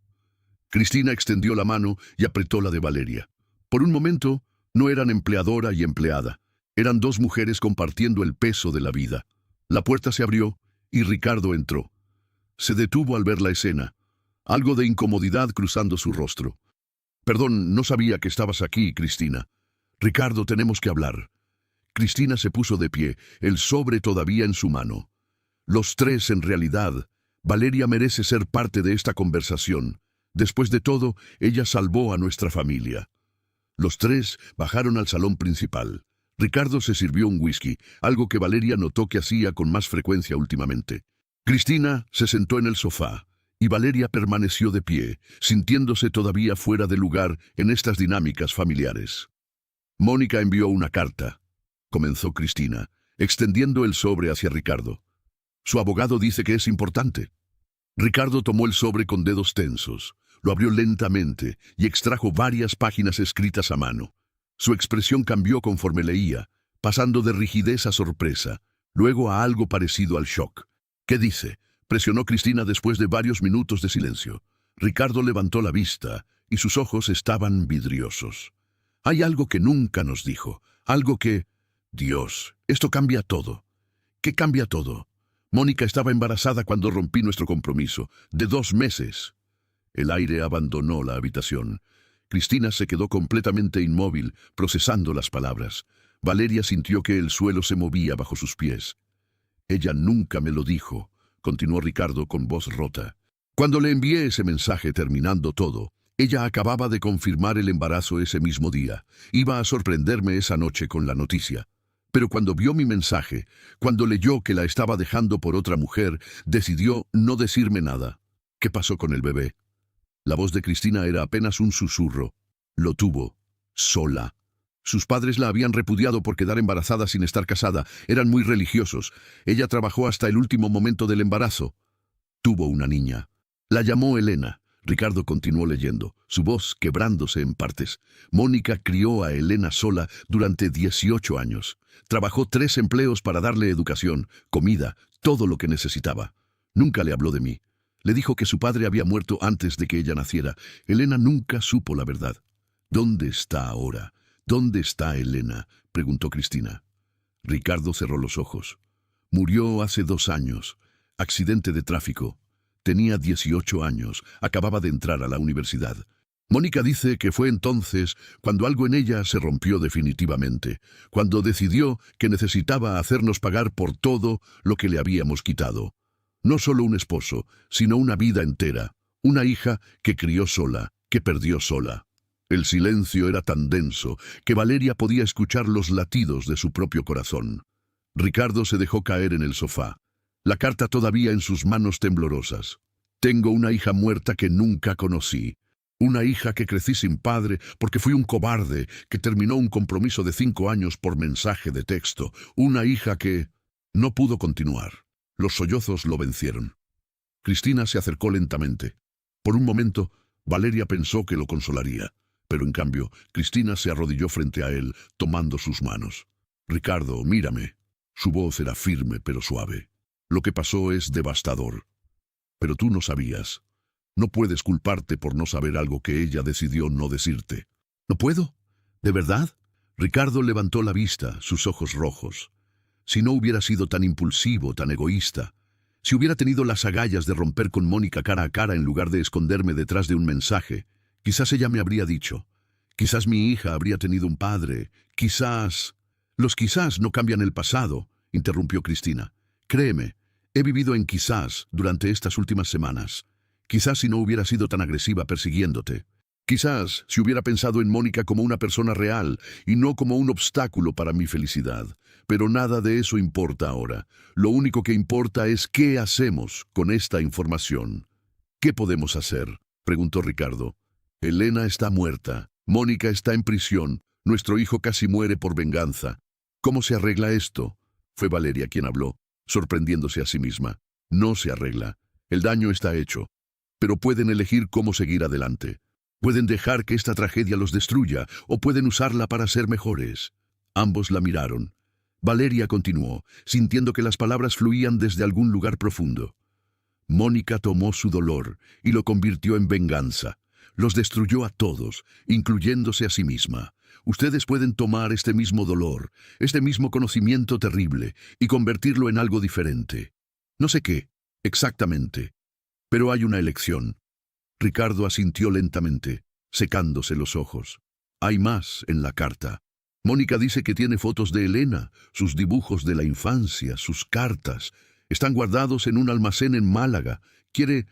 Cristina extendió la mano y apretó la de Valeria. Por un momento, no eran empleadora y empleada. Eran 2 mujeres compartiendo el peso de la vida. La puerta se abrió y Ricardo entró. Se detuvo al ver la escena. Algo de incomodidad cruzando su rostro. Perdón, no sabía que estabas aquí, Cristina. Ricardo, tenemos que hablar. Cristina se puso de pie, el sobre todavía en su mano. Los 3, en realidad. Valeria merece ser parte de esta conversación. Después de todo, ella salvó a nuestra familia. Los 3 bajaron al salón principal. Ricardo se sirvió un whisky, algo que Valeria notó que hacía con más frecuencia últimamente. Cristina se sentó en el sofá. Y Valeria permaneció de pie, sintiéndose todavía fuera de lugar en estas dinámicas familiares. Mónica envió una carta, comenzó Cristina, extendiendo el sobre hacia Ricardo. Su abogado dice que es importante. Ricardo tomó el sobre con dedos tensos, lo abrió lentamente y extrajo varias páginas escritas a mano. Su expresión cambió conforme leía, pasando de rigidez a sorpresa, luego a algo parecido al shock. ¿Qué dice?, presionó Cristina después de varios minutos de silencio. Ricardo levantó la vista y sus ojos estaban vidriosos. Hay algo que nunca nos dijo, algo que... Dios, esto cambia todo. ¿Qué cambia todo? Mónica estaba embarazada cuando rompí nuestro compromiso, de 2 meses. El aire abandonó la habitación. Cristina se quedó completamente inmóvil, procesando las palabras. Valeria sintió que el suelo se movía bajo sus pies. Ella nunca me lo dijo, continuó Ricardo con voz rota. Cuando le envié ese mensaje terminando todo, ella acababa de confirmar el embarazo ese mismo día. Iba a sorprenderme esa noche con la noticia. Pero cuando vio mi mensaje, cuando leyó que la estaba dejando por otra mujer, decidió no decirme nada. ¿Qué pasó con el bebé? La voz de Cristina era apenas un susurro. Lo tuvo, sola. Sus padres la habían repudiado por quedar embarazada sin estar casada. Eran muy religiosos. Ella trabajó hasta el último momento del embarazo. Tuvo una niña. La llamó Elena. Ricardo continuó leyendo, su voz quebrándose en partes. Mónica crió a Elena sola durante 18 años. Trabajó 3 empleos para darle educación, comida, todo lo que necesitaba. Nunca le habló de mí. Le dijo que su padre había muerto antes de que ella naciera. Elena nunca supo la verdad. ¿Dónde está ahora? ¿Dónde está Elena?, preguntó Cristina. Ricardo cerró los ojos. Murió hace 2 años. Accidente de tráfico. Tenía 18 años. Acababa de entrar a la universidad. Mónica dice que fue entonces cuando algo en ella se rompió definitivamente, cuando decidió que necesitaba hacernos pagar por todo lo que le habíamos quitado. No solo un esposo, sino una vida entera. Una hija que crió sola, que perdió sola. El silencio era tan denso que Valeria podía escuchar los latidos de su propio corazón. Ricardo se dejó caer en el sofá, la carta todavía en sus manos temblorosas. Tengo una hija muerta que nunca conocí. Una hija que crecí sin padre porque fui un cobarde que terminó un compromiso de 5 años por mensaje de texto. Una hija que... No pudo continuar. Los sollozos lo vencieron. Cristina se acercó lentamente. Por un momento, Valeria pensó que lo consolaría, pero en cambio, Cristina se arrodilló frente a él, tomando sus manos. «Ricardo, mírame». Su voz era firme pero suave. «Lo que pasó es devastador. Pero tú no sabías. No puedes culparte por no saber algo que ella decidió no decirte». «¿No puedo? ¿De verdad?» Ricardo levantó la vista, sus ojos rojos. Si no hubiera sido tan impulsivo, tan egoísta, si hubiera tenido las agallas de romper con Mónica cara a cara en lugar de esconderme detrás de un mensaje, quizás ella me habría dicho, quizás mi hija habría tenido un padre, quizás... Los quizás no cambian el pasado, interrumpió Cristina. Créeme, he vivido en quizás durante estas últimas semanas. Quizás si no hubiera sido tan agresiva persiguiéndote. Quizás si hubiera pensado en Mónica como una persona real y no como un obstáculo para mi felicidad. Pero nada de eso importa ahora. Lo único que importa es qué hacemos con esta información. ¿Qué podemos hacer?, preguntó Ricardo. Elena está muerta. Mónica está en prisión. Nuestro hijo casi muere por venganza. ¿Cómo se arregla esto? Fue Valeria quien habló, sorprendiéndose a sí misma. No se arregla. El daño está hecho. Pero pueden elegir cómo seguir adelante. Pueden dejar que esta tragedia los destruya o pueden usarla para ser mejores. Ambos la miraron. Valeria continuó, sintiendo que las palabras fluían desde algún lugar profundo. Mónica tomó su dolor y lo convirtió en venganza. Los destruyó a todos, incluyéndose a sí misma. Ustedes pueden tomar este mismo dolor, este mismo conocimiento terrible, y convertirlo en algo diferente. No sé qué, exactamente, pero hay una elección. Ricardo asintió lentamente, secándose los ojos. Hay más en la carta. Mónica dice que tiene fotos de Elena, sus dibujos de la infancia, sus cartas. Están guardados en un almacén en Málaga. Quiere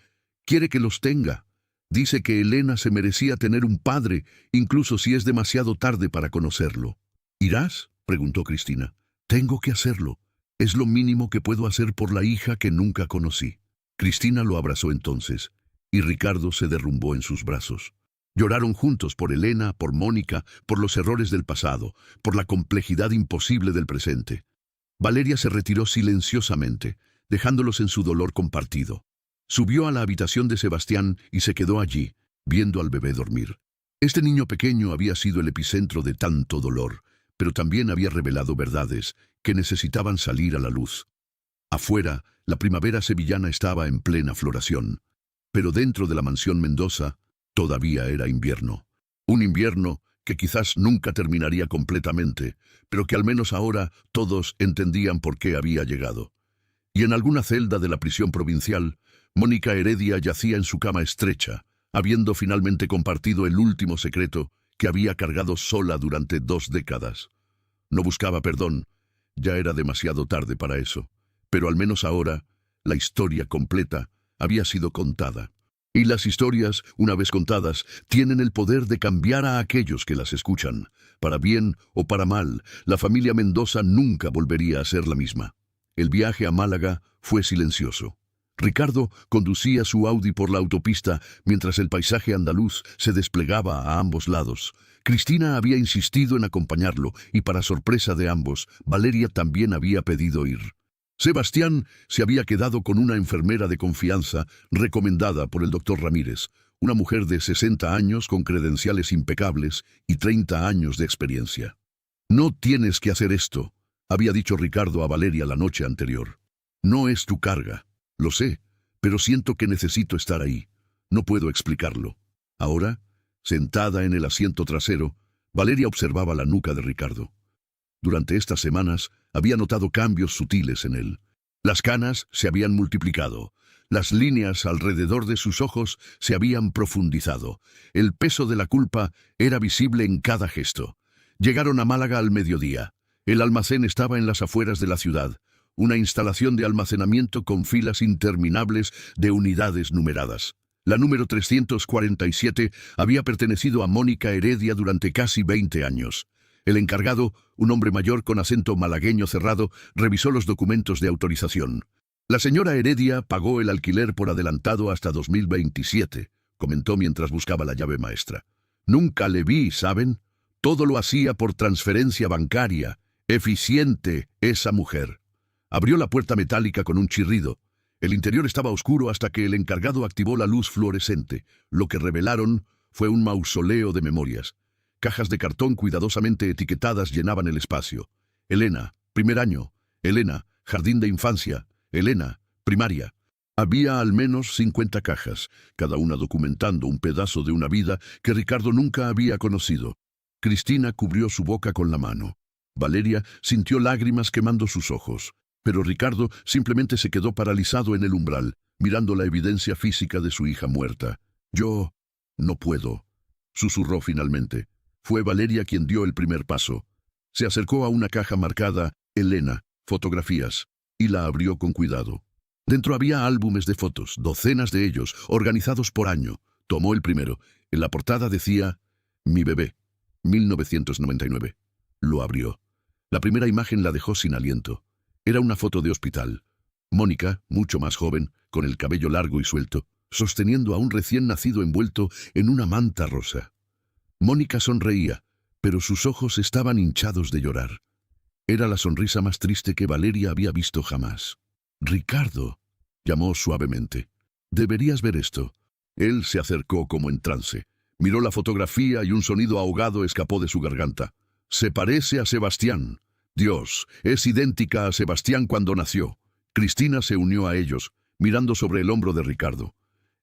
que los tenga. Dice que Elena se merecía tener un padre, incluso si es demasiado tarde para conocerlo. ¿Irás?, preguntó Cristina. Tengo que hacerlo. Es lo mínimo que puedo hacer por la hija que nunca conocí. Cristina lo abrazó entonces, y Ricardo se derrumbó en sus brazos. Lloraron juntos por Elena, por Mónica, por los errores del pasado, por la complejidad imposible del presente. Valeria se retiró silenciosamente, dejándolos en su dolor compartido. Subió a la habitación de Sebastián y se quedó allí, viendo al bebé dormir. Este niño pequeño había sido el epicentro de tanto dolor, pero también había revelado verdades que necesitaban salir a la luz. Afuera, la primavera sevillana estaba en plena floración, pero dentro de la mansión Mendoza todavía era invierno. Un invierno que quizás nunca terminaría completamente, pero que al menos ahora todos entendían por qué había llegado. Y en alguna celda de la prisión provincial, Mónica Heredia yacía en su cama estrecha, habiendo finalmente compartido el último secreto que había cargado sola durante 2 décadas. No buscaba perdón, ya era demasiado tarde para eso, pero al menos ahora, la historia completa había sido contada. Y las historias, una vez contadas, tienen el poder de cambiar a aquellos que las escuchan. Para bien o para mal, la familia Mendoza nunca volvería a ser la misma. El viaje a Málaga fue silencioso. Ricardo conducía su Audi por la autopista mientras el paisaje andaluz se desplegaba a ambos lados. Cristina había insistido en acompañarlo y, para sorpresa de ambos, Valeria también había pedido ir. Sebastián se había quedado con una enfermera de confianza recomendada por el doctor Ramírez, una mujer de 60 años con credenciales impecables y 30 años de experiencia. «No tienes que hacer esto», había dicho Ricardo a Valeria la noche anterior. «No es tu carga. Lo sé, pero siento que necesito estar ahí. No puedo explicarlo». Ahora, sentada en el asiento trasero, Valeria observaba la nuca de Ricardo. Durante estas semanas había notado cambios sutiles en él. Las canas se habían multiplicado. Las líneas alrededor de sus ojos se habían profundizado. El peso de la culpa era visible en cada gesto. Llegaron a Málaga al mediodía. El almacén estaba en las afueras de la ciudad, una instalación de almacenamiento con filas interminables de unidades numeradas. La número 347 había pertenecido a Mónica Heredia durante casi 20 años. El encargado, un hombre mayor con acento malagueño cerrado, revisó los documentos de autorización. «La señora Heredia pagó el alquiler por adelantado hasta 2027», comentó mientras buscaba la llave maestra. «Nunca le vi, ¿saben? Todo lo hacía por transferencia bancaria. Eficiente esa mujer». Abrió la puerta metálica con un chirrido. El interior estaba oscuro hasta que el encargado activó la luz fluorescente. Lo que revelaron fue un mausoleo de memorias. Cajas de cartón cuidadosamente etiquetadas llenaban el espacio. Elena, primer año. Elena, jardín de infancia. Elena, primaria. Había al menos 50 cajas, cada una documentando un pedazo de una vida que Ricardo nunca había conocido. Cristina cubrió su boca con la mano. Valeria sintió lágrimas quemando sus ojos, pero Ricardo simplemente se quedó paralizado en el umbral, mirando la evidencia física de su hija muerta. «Yo no puedo», susurró finalmente. Fue Valeria quien dio el primer paso. Se acercó a una caja marcada «Elena, fotografías», y la abrió con cuidado. Dentro había álbumes de fotos, docenas de ellos, organizados por año. Tomó el primero. En la portada decía «Mi bebé, 1999». Lo abrió. La primera imagen la dejó sin aliento. Era una foto de hospital. Mónica, mucho más joven, con el cabello largo y suelto, sosteniendo a un recién nacido envuelto en una manta rosa. Mónica sonreía, pero sus ojos estaban hinchados de llorar. Era la sonrisa más triste que Valeria había visto jamás. «Ricardo», llamó suavemente. «Deberías ver esto». Él se acercó como en trance. Miró la fotografía y un sonido ahogado escapó de su garganta. «Se parece a Sebastián. Dios, es idéntica a Sebastián cuando nació». Cristina se unió a ellos, mirando sobre el hombro de Ricardo.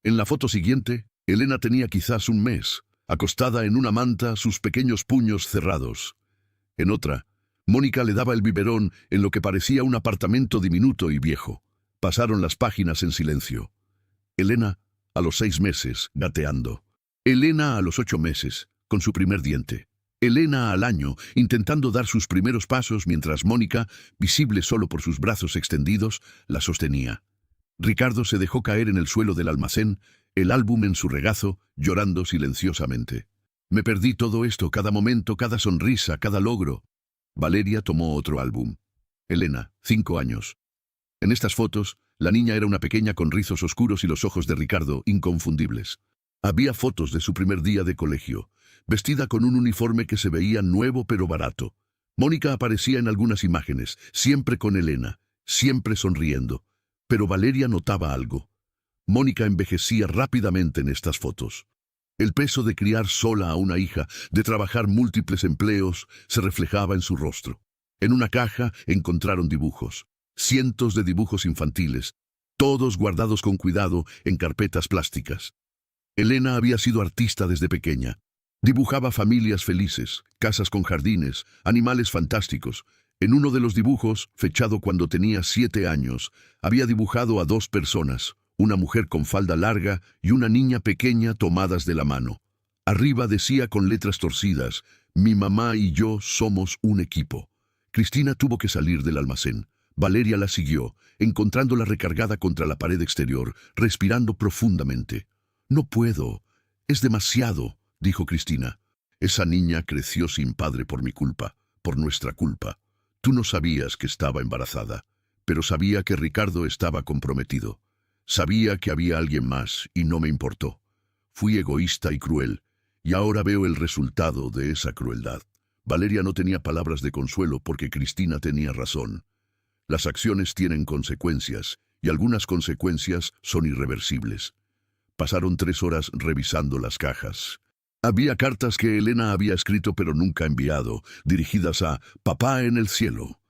En la foto siguiente, Elena tenía quizás un mes, acostada en una manta, sus pequeños puños cerrados. En otra, Mónica le daba el biberón en lo que parecía un apartamento diminuto y viejo. Pasaron las páginas en silencio. Elena, a los 6 meses, gateando. Elena a los 8 meses, con su primer diente. Elena al año, intentando dar sus primeros pasos mientras Mónica, visible solo por sus brazos extendidos, la sostenía. Ricardo se dejó caer en el suelo del almacén, el álbum en su regazo, llorando silenciosamente. «Me perdí todo esto, cada momento, cada sonrisa, cada logro». Valeria tomó otro álbum. Elena, 5 años. En estas fotos, la niña era una pequeña con rizos oscuros y los ojos de Ricardo inconfundibles. Había fotos de su primer día de colegio, vestida con un uniforme que se veía nuevo pero barato. Mónica aparecía en algunas imágenes, siempre con Elena, siempre sonriendo. Pero Valeria notaba algo. Mónica envejecía rápidamente en estas fotos. El peso de criar sola a una hija, de trabajar múltiples empleos, se reflejaba en su rostro. En una caja encontraron dibujos. Cientos de dibujos infantiles, todos guardados con cuidado en carpetas plásticas. Elena había sido artista desde pequeña. Dibujaba familias felices, casas con jardines, animales fantásticos. En uno de los dibujos, fechado cuando tenía 7 años, había dibujado a 2 personas, una mujer con falda larga y una niña pequeña tomadas de la mano. Arriba decía con letras torcidas: «Mi mamá y yo somos un equipo». Cristina tuvo que salir del almacén. Valeria la siguió, encontrándola recargada contra la pared exterior, respirando profundamente. «No puedo. Es demasiado», dijo Cristina. «Esa niña creció sin padre por mi culpa, por nuestra culpa. Tú no sabías que estaba embarazada, pero sabía que Ricardo estaba comprometido. Sabía que había alguien más y no me importó. Fui egoísta y cruel, y ahora veo el resultado de esa crueldad». Valeria no tenía palabras de consuelo porque Cristina tenía razón. Las acciones tienen consecuencias, y algunas consecuencias son irreversibles. Pasaron 3 horas revisando las cajas. Había cartas que Elena había escrito pero nunca enviado, dirigidas a «Papá en el cielo».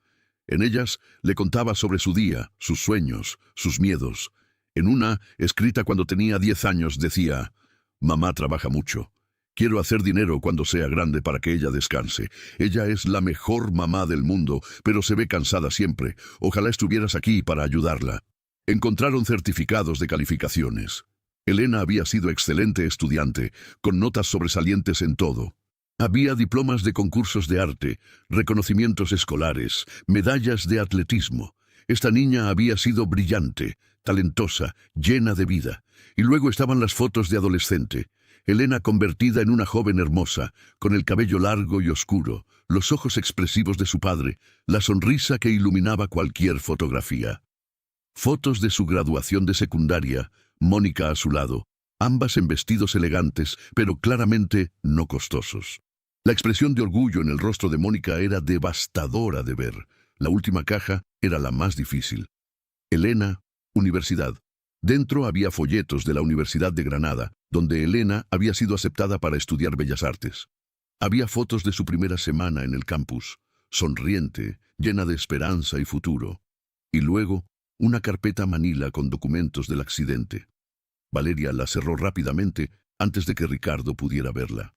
En ellas le contaba sobre su día, sus sueños, sus miedos. En una, escrita cuando tenía 10 años, decía: «Mamá trabaja mucho. Quiero hacer dinero cuando sea grande para que ella descanse. Ella es la mejor mamá del mundo, pero se ve cansada siempre. Ojalá estuvieras aquí para ayudarla». Encontraron certificados de calificaciones. Elena había sido excelente estudiante, con notas sobresalientes en todo. Había diplomas de concursos de arte, reconocimientos escolares, medallas de atletismo. Esta niña había sido brillante, talentosa, llena de vida. Y luego estaban las fotos de adolescente. Elena convertida en una joven hermosa, con el cabello largo y oscuro, los ojos expresivos de su padre, la sonrisa que iluminaba cualquier fotografía. Fotos de su graduación de secundaria, Mónica a su lado, ambas en vestidos elegantes, pero claramente no costosos. La expresión de orgullo en el rostro de Mónica era devastadora de ver. La última caja era la más difícil. Elena, Universidad. Dentro había folletos de la Universidad de Granada, donde Elena había sido aceptada para estudiar Bellas Artes. Había fotos de su primera semana en el campus, sonriente, llena de esperanza y futuro. Y luego, una carpeta manila con documentos del accidente. Valeria la cerró rápidamente antes de que Ricardo pudiera verla.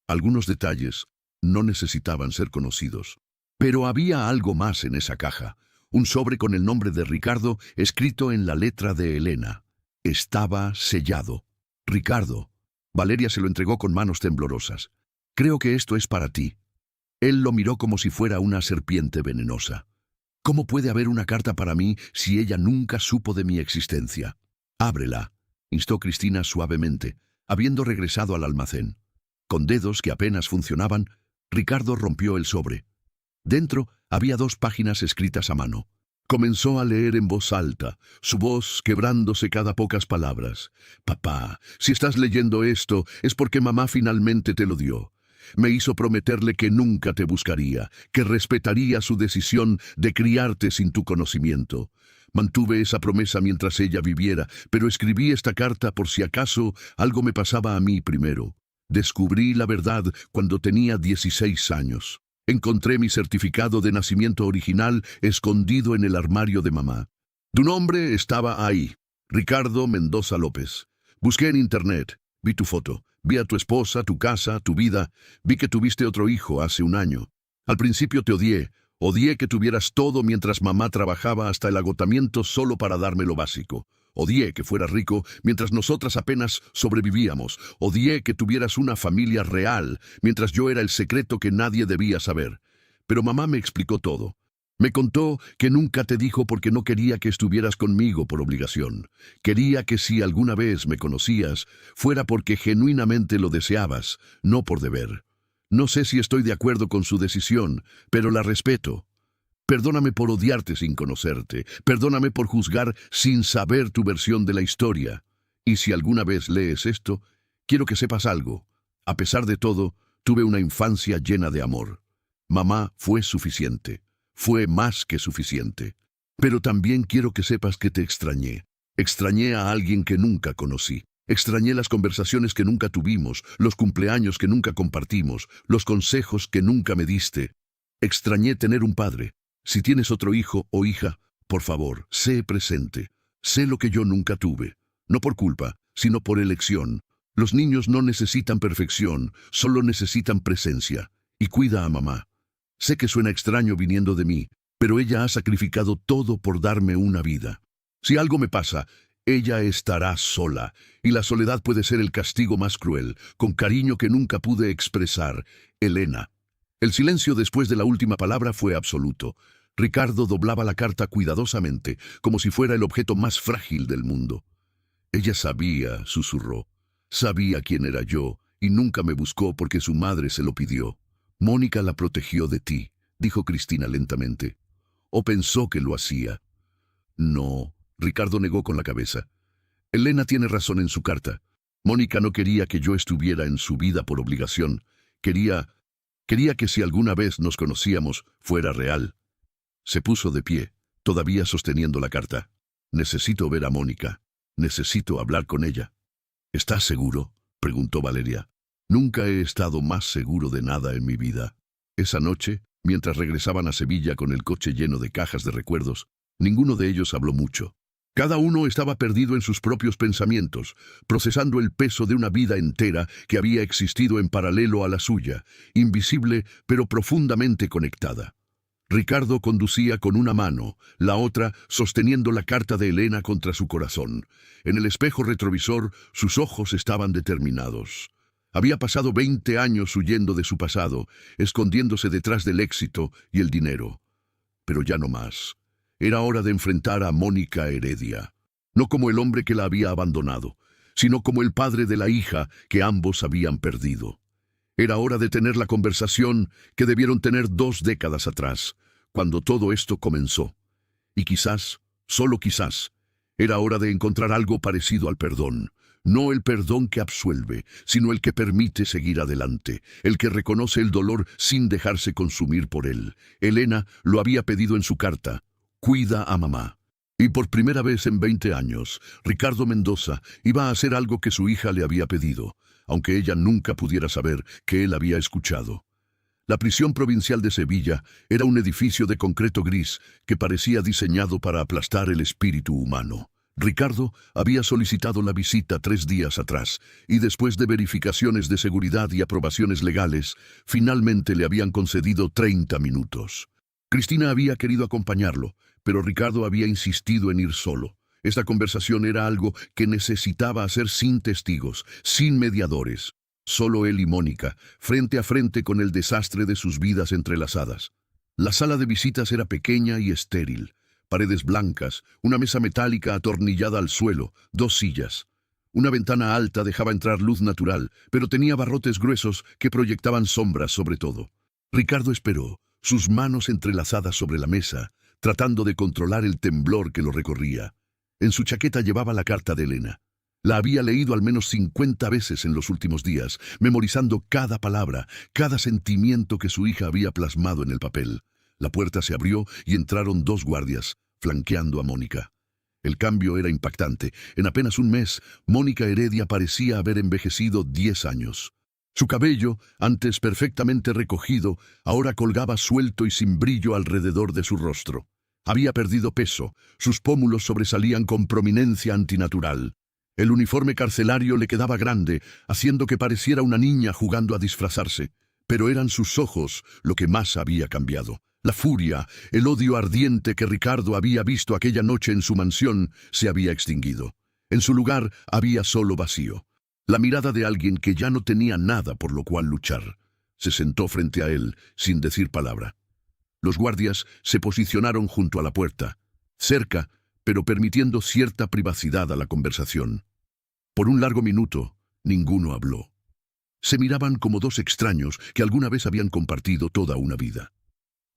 Algunos detalles no necesitaban ser conocidos. Pero había algo más en esa caja. Un sobre con el nombre de Ricardo escrito en la letra de Elena. Estaba sellado. Ricardo. Valeria se lo entregó con manos temblorosas. Creo que esto es para ti. Él lo miró como si fuera una serpiente venenosa. ¿Cómo puede haber una carta para mí si ella nunca supo de mi existencia? Ábrela, instó Cristina suavemente, habiendo regresado al almacén. Con dedos que apenas funcionaban, Ricardo rompió el sobre. Dentro había 2 páginas escritas a mano. Comenzó a leer en voz alta, su voz quebrándose cada pocas palabras. Papá, si estás leyendo esto es porque mamá finalmente te lo dio. Me hizo prometerle que nunca te buscaría, que respetaría su decisión de criarte sin tu conocimiento. Mantuve esa promesa mientras ella viviera, pero escribí esta carta por si acaso algo me pasaba a mí primero. Descubrí la verdad cuando tenía 16 años. Encontré mi certificado de nacimiento original escondido en el armario de mamá. Tu nombre estaba ahí, Ricardo Mendoza López. Busqué en internet, vi tu foto, vi a tu esposa, tu casa, tu vida, vi que tuviste otro hijo hace un año. Al principio te odié que tuvieras todo mientras mamá trabajaba hasta el agotamiento solo para darme lo básico. Odié que fueras rico mientras nosotras apenas sobrevivíamos. Odié que tuvieras una familia real mientras yo era el secreto que nadie debía saber. Pero mamá me explicó todo. Me contó que nunca te dijo porque no quería que estuvieras conmigo por obligación. Quería que si alguna vez me conocías, fuera porque genuinamente lo deseabas, no por deber. No sé si estoy de acuerdo con su decisión, pero la respeto. Perdóname por odiarte sin conocerte. Perdóname por juzgar sin saber tu versión de la historia. Y si alguna vez lees esto, quiero que sepas algo. A pesar de todo, tuve una infancia llena de amor. Mamá fue suficiente. Fue más que suficiente. Pero también quiero que sepas que te extrañé. Extrañé a alguien que nunca conocí. Extrañé las conversaciones que nunca tuvimos, los cumpleaños que nunca compartimos, los consejos que nunca me diste. Extrañé tener un padre. Si tienes otro hijo o hija, por favor, sé presente. Sé lo que yo nunca tuve. No por culpa, sino por elección. Los niños no necesitan perfección, solo necesitan presencia. Y cuida a mamá. Sé que suena extraño viniendo de mí, pero ella ha sacrificado todo por darme una vida. Si algo me pasa, ella estará sola, y la soledad puede ser el castigo más cruel, con cariño que nunca pude expresar. Elena. El silencio después de la última palabra fue absoluto. Ricardo doblaba la carta cuidadosamente, como si fuera el objeto más frágil del mundo. Ella sabía, susurró. Sabía quién era yo, y nunca me buscó porque su madre se lo pidió. Mónica la protegió de ti, dijo Cristina lentamente. ¿O pensó que lo hacía? No, Ricardo negó con la cabeza. Elena tiene razón en su carta. Mónica no quería que yo estuviera en su vida por obligación. Quería que si alguna vez nos conocíamos, fuera real. Se puso de pie, todavía sosteniendo la carta. Necesito ver a Mónica. Necesito hablar con ella. ¿Estás seguro?, preguntó Valeria. Nunca he estado más seguro de nada en mi vida. Esa noche, mientras regresaban a Sevilla con el coche lleno de cajas de recuerdos, ninguno de ellos habló mucho. Cada uno estaba perdido en sus propios pensamientos, procesando el peso de una vida entera que había existido en paralelo a la suya, invisible pero profundamente conectada. Ricardo conducía con una mano, la otra sosteniendo la carta de Elena contra su corazón. En el espejo retrovisor, sus ojos estaban determinados. Había pasado 20 años huyendo de su pasado, escondiéndose detrás del éxito y el dinero. Pero ya no más. Era hora de enfrentar a Mónica Heredia, no como el hombre que la había abandonado, sino como el padre de la hija que ambos habían perdido. Era hora de tener la conversación que debieron tener 2 décadas atrás, cuando todo esto comenzó. Y quizás, solo quizás, era hora de encontrar algo parecido al perdón. No el perdón que absuelve, sino el que permite seguir adelante, el que reconoce el dolor sin dejarse consumir por él. Elena lo había pedido en su carta. Cuida a mamá. Y por primera vez en 20 años, Ricardo Mendoza iba a hacer algo que su hija le había pedido, aunque ella nunca pudiera saber que él había escuchado. La prisión provincial de Sevilla era un edificio de concreto gris que parecía diseñado para aplastar el espíritu humano. Ricardo había solicitado la visita 3 días atrás, y después de verificaciones de seguridad y aprobaciones legales, finalmente le habían concedido 30 minutos. Cristina había querido acompañarlo, pero Ricardo había insistido en ir solo. Esta conversación era algo que necesitaba hacer sin testigos, sin mediadores. Solo él y Mónica, frente a frente con el desastre de sus vidas entrelazadas. La sala de visitas era pequeña y estéril. Paredes blancas, una mesa metálica atornillada al suelo, 2 sillas. Una ventana alta dejaba entrar luz natural, pero tenía barrotes gruesos que proyectaban sombras sobre todo. Ricardo esperó, sus manos entrelazadas sobre la mesa, tratando de controlar el temblor que lo recorría. En su chaqueta llevaba la carta de Elena. La había leído al menos 50 veces en los últimos días, memorizando cada palabra, cada sentimiento que su hija había plasmado en el papel. La puerta se abrió y entraron 2 guardias, flanqueando a Mónica. El cambio era impactante. En apenas un mes, Mónica Heredia parecía haber envejecido 10 años. Su cabello, antes perfectamente recogido, ahora colgaba suelto y sin brillo alrededor de su rostro. Había perdido peso, sus pómulos sobresalían con prominencia antinatural. El uniforme carcelario le quedaba grande, haciendo que pareciera una niña jugando a disfrazarse. Pero eran sus ojos lo que más había cambiado. La furia, el odio ardiente que Ricardo había visto aquella noche en su mansión, se había extinguido. En su lugar había solo vacío. La mirada de alguien que ya no tenía nada por lo cual luchar. Se sentó frente a él, sin decir palabra. Los guardias se posicionaron junto a la puerta, cerca, pero permitiendo cierta privacidad a la conversación. Por un largo minuto, ninguno habló. Se miraban como 2 extraños que alguna vez habían compartido toda una vida.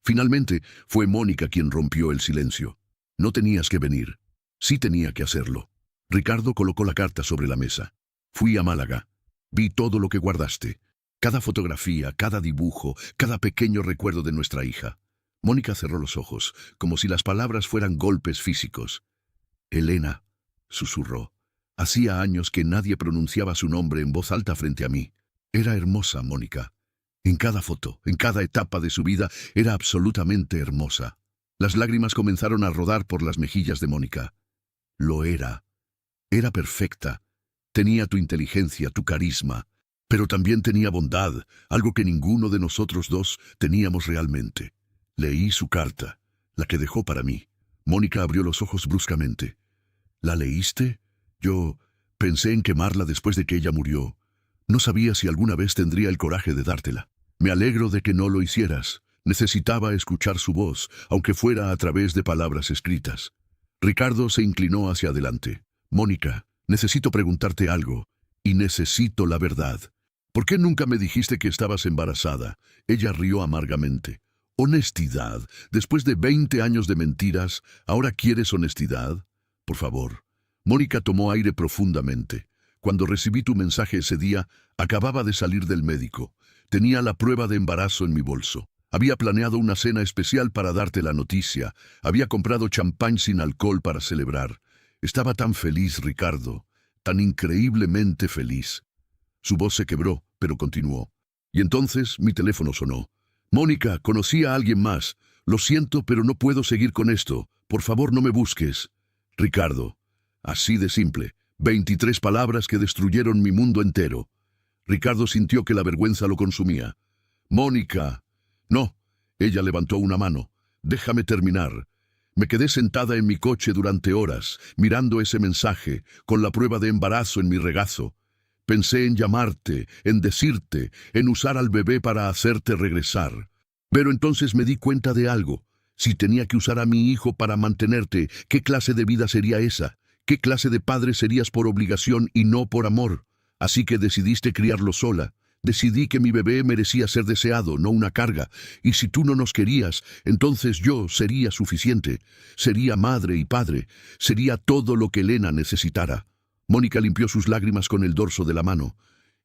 Finalmente, fue Mónica quien rompió el silencio. No tenías que venir. Sí tenía que hacerlo. Ricardo colocó la carta sobre la mesa. Fui a Málaga. Vi todo lo que guardaste. Cada fotografía, cada dibujo, cada pequeño recuerdo de nuestra hija. Mónica cerró los ojos, como si las palabras fueran golpes físicos. Elena, susurró. Hacía años que nadie pronunciaba su nombre en voz alta frente a mí. Era hermosa, Mónica. En cada foto, en cada etapa de su vida, era absolutamente hermosa. Las lágrimas comenzaron a rodar por las mejillas de Mónica. Lo era. Era perfecta. Tenía tu inteligencia, tu carisma, pero también tenía bondad, algo que ninguno de nosotros 2 teníamos realmente. Leí su carta, la que dejó para mí. Mónica abrió los ojos bruscamente. ¿La leíste? Yo pensé en quemarla después de que ella murió. No sabía si alguna vez tendría el coraje de dártela. Me alegro de que no lo hicieras. Necesitaba escuchar su voz, aunque fuera a través de palabras escritas. Ricardo se inclinó hacia adelante. Mónica, necesito preguntarte algo, y necesito la verdad. ¿Por qué nunca me dijiste que estabas embarazada? Ella rió amargamente. Honestidad. Después de 20 años de mentiras, ¿ahora quieres honestidad? Por favor. Mónica tomó aire profundamente. Cuando recibí tu mensaje ese día, acababa de salir del médico. Tenía la prueba de embarazo en mi bolso. Había planeado una cena especial para darte la noticia. Había comprado champán sin alcohol para celebrar. Estaba tan feliz, Ricardo. Tan increíblemente feliz. Su voz se quebró, pero continuó. Y entonces mi teléfono sonó. Mónica, conocí a alguien más. Lo siento, pero no puedo seguir con esto. Por favor, no me busques. Ricardo. Así de simple. 23 palabras que destruyeron mi mundo entero. Ricardo sintió que la vergüenza lo consumía. Mónica. No. Ella levantó una mano. Déjame terminar. Me quedé sentada en mi coche durante horas, mirando ese mensaje, con la prueba de embarazo en mi regazo. Pensé en llamarte, en decirte, en usar al bebé para hacerte regresar. Pero entonces me di cuenta de algo. Si tenía que usar a mi hijo para mantenerte, ¿qué clase de vida sería esa? ¿Qué clase de padre serías por obligación y no por amor? Así que decidiste criarlo sola. Decidí que mi bebé merecía ser deseado, no una carga. Y si tú no nos querías, entonces yo sería suficiente. Sería madre y padre. Sería todo lo que Elena necesitara. Mónica limpió sus lágrimas con el dorso de la mano.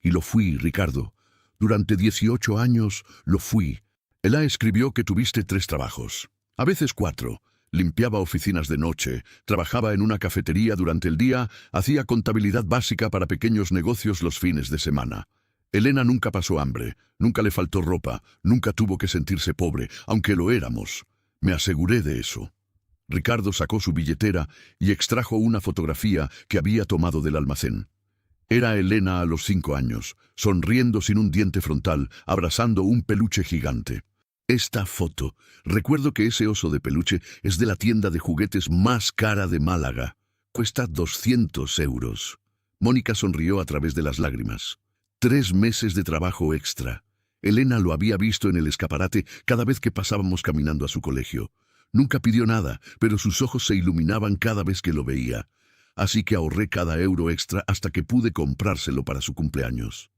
Y lo fui, Ricardo. Durante 18 años lo fui. Ella escribió que tuviste 3 trabajos. A veces 4. Limpiaba oficinas de noche, trabajaba en una cafetería durante el día, hacía contabilidad básica para pequeños negocios los fines de semana. Elena nunca pasó hambre, nunca le faltó ropa, nunca tuvo que sentirse pobre, aunque lo éramos. Me aseguré de eso. Ricardo sacó su billetera y extrajo una fotografía que había tomado del almacén. Era Elena a los 5 años, sonriendo sin un diente frontal, abrazando un peluche gigante. Esta foto, recuerdo que ese oso de peluche es de la tienda de juguetes más cara de Málaga. Cuesta 200 euros. Mónica sonrió a través de las lágrimas. 3 meses de trabajo extra. Elena lo había visto en el escaparate cada vez que pasábamos caminando a su colegio. Nunca pidió nada, pero sus ojos se iluminaban cada vez que lo veía. Así que ahorré cada euro extra hasta que pude comprárselo para su cumpleaños.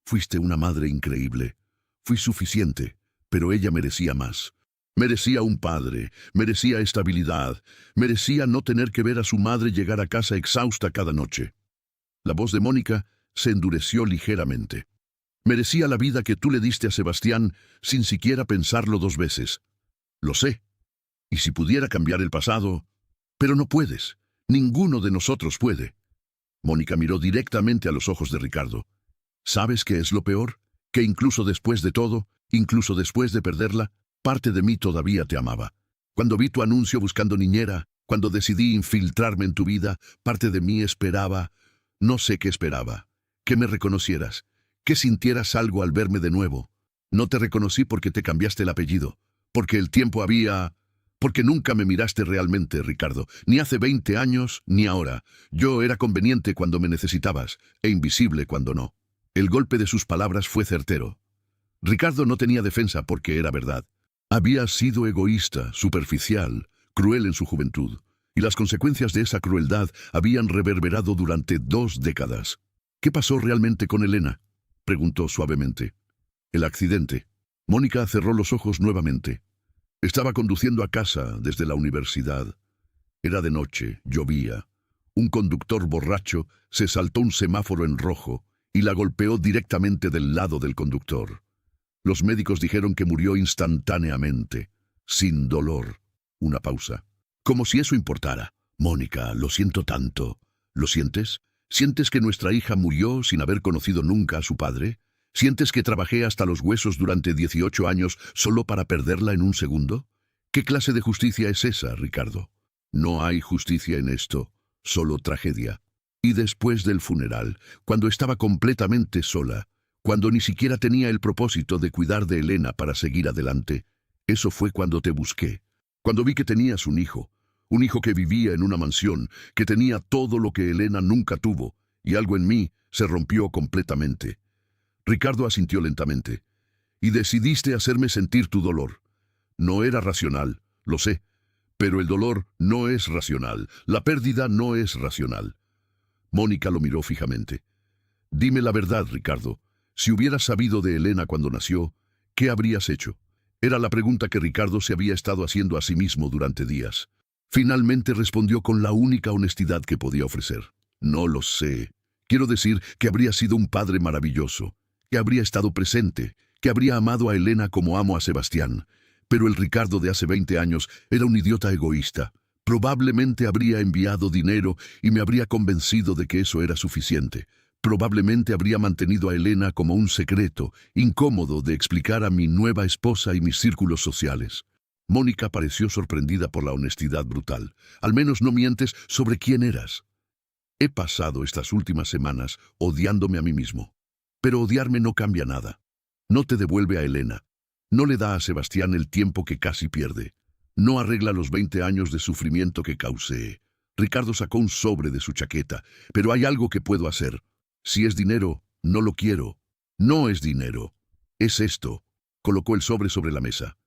Fuiste una madre increíble. Fui suficiente, pero ella merecía más. Merecía un padre, merecía estabilidad, merecía no tener que ver a su madre llegar a casa exhausta cada noche. La voz de Mónica se endureció ligeramente. Merecía la vida que tú le diste a Sebastián sin siquiera pensarlo 2 veces. Lo sé. Y si pudiera cambiar el pasado... Pero no puedes. Ninguno de nosotros puede. Mónica miró directamente a los ojos de Ricardo. ¿Sabes qué es lo peor? Que incluso después de todo, incluso después de perderla, parte de mí todavía te amaba. Cuando vi tu anuncio buscando niñera, cuando decidí infiltrarme en tu vida, parte de mí esperaba, no sé qué esperaba, que me reconocieras, que sintieras algo al verme de nuevo. No te reconocí porque te cambiaste el apellido, porque el tiempo había... Porque nunca me miraste realmente, Ricardo, ni hace 20 años, ni ahora. Yo era conveniente cuando me necesitabas, e invisible cuando no. El golpe de sus palabras fue certero. Ricardo no tenía defensa porque era verdad. Había sido egoísta, superficial, cruel en su juventud, y las consecuencias de esa crueldad habían reverberado durante 2 décadas. ¿Qué pasó realmente con Elena?, preguntó suavemente. El accidente. Mónica cerró los ojos nuevamente. Estaba conduciendo a casa desde la universidad. Era de noche, llovía. Un conductor borracho se saltó un semáforo en rojo y la golpeó directamente del lado del conductor. Los médicos dijeron que murió instantáneamente, sin dolor. Una pausa. Como si eso importara. Mónica, lo siento tanto. ¿Lo sientes? ¿Sientes que nuestra hija murió sin haber conocido nunca a su padre? ¿Sientes que trabajé hasta los huesos durante 18 años solo para perderla en un segundo? ¿Qué clase de justicia es esa, Ricardo? No hay justicia en esto, solo tragedia. Y después del funeral, cuando estaba completamente sola, cuando ni siquiera tenía el propósito de cuidar de Elena para seguir adelante, eso fue cuando te busqué. Cuando vi que tenías un hijo que vivía en una mansión, que tenía todo lo que Elena nunca tuvo, y algo en mí se rompió completamente. Ricardo asintió lentamente. Y decidiste hacerme sentir tu dolor. No era racional, lo sé, pero el dolor no es racional, la pérdida no es racional. Mónica lo miró fijamente. Dime la verdad, Ricardo. Si hubieras sabido de Elena cuando nació, ¿qué habrías hecho? Era la pregunta que Ricardo se había estado haciendo a sí mismo durante días. Finalmente respondió con la única honestidad que podía ofrecer. No lo sé. Quiero decir que habría sido un padre maravilloso, que habría estado presente, que habría amado a Elena como amo a Sebastián. Pero el Ricardo de hace 20 años era un idiota egoísta. Probablemente habría enviado dinero y me habría convencido de que eso era suficiente. Probablemente habría mantenido a Elena como un secreto, incómodo de explicar a mi nueva esposa y mis círculos sociales. Mónica pareció sorprendida por la honestidad brutal. Al menos no mientes sobre quién eras. He pasado estas últimas semanas odiándome a mí mismo. Pero odiarme no cambia nada. No te devuelve a Elena. No le da a Sebastián el tiempo que casi pierde. No arregla los 20 años de sufrimiento que causé. Ricardo sacó un sobre de su chaqueta. Pero hay algo que puedo hacer. Si es dinero, no lo quiero. No es dinero. Es esto. Colocó el sobre la mesa.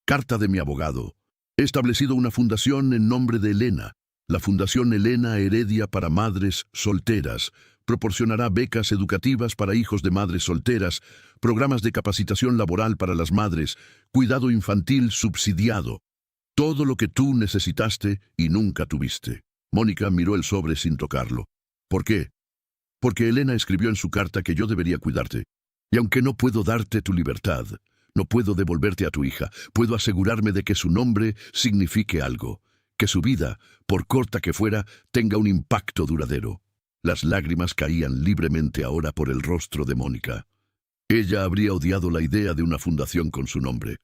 Carta de mi abogado. He establecido una fundación en nombre de Elena. La Fundación Elena Heredia para Madres Solteras. Proporcionará becas educativas para hijos de madres solteras, programas de capacitación laboral para las madres, cuidado infantil subsidiado. Todo lo que tú necesitaste y nunca tuviste. Mónica miró el sobre sin tocarlo. ¿Por qué? Porque Elena escribió en su carta que yo debería cuidarte. Y aunque no puedo darte tu libertad, No puedo devolverte a tu hija. Puedo asegurarme de que su nombre signifique algo, que su vida, por corta que fuera, tenga un impacto duradero. Las lágrimas caían libremente ahora por el rostro de Mónica. Ella habría odiado la idea de una fundación con su nombre.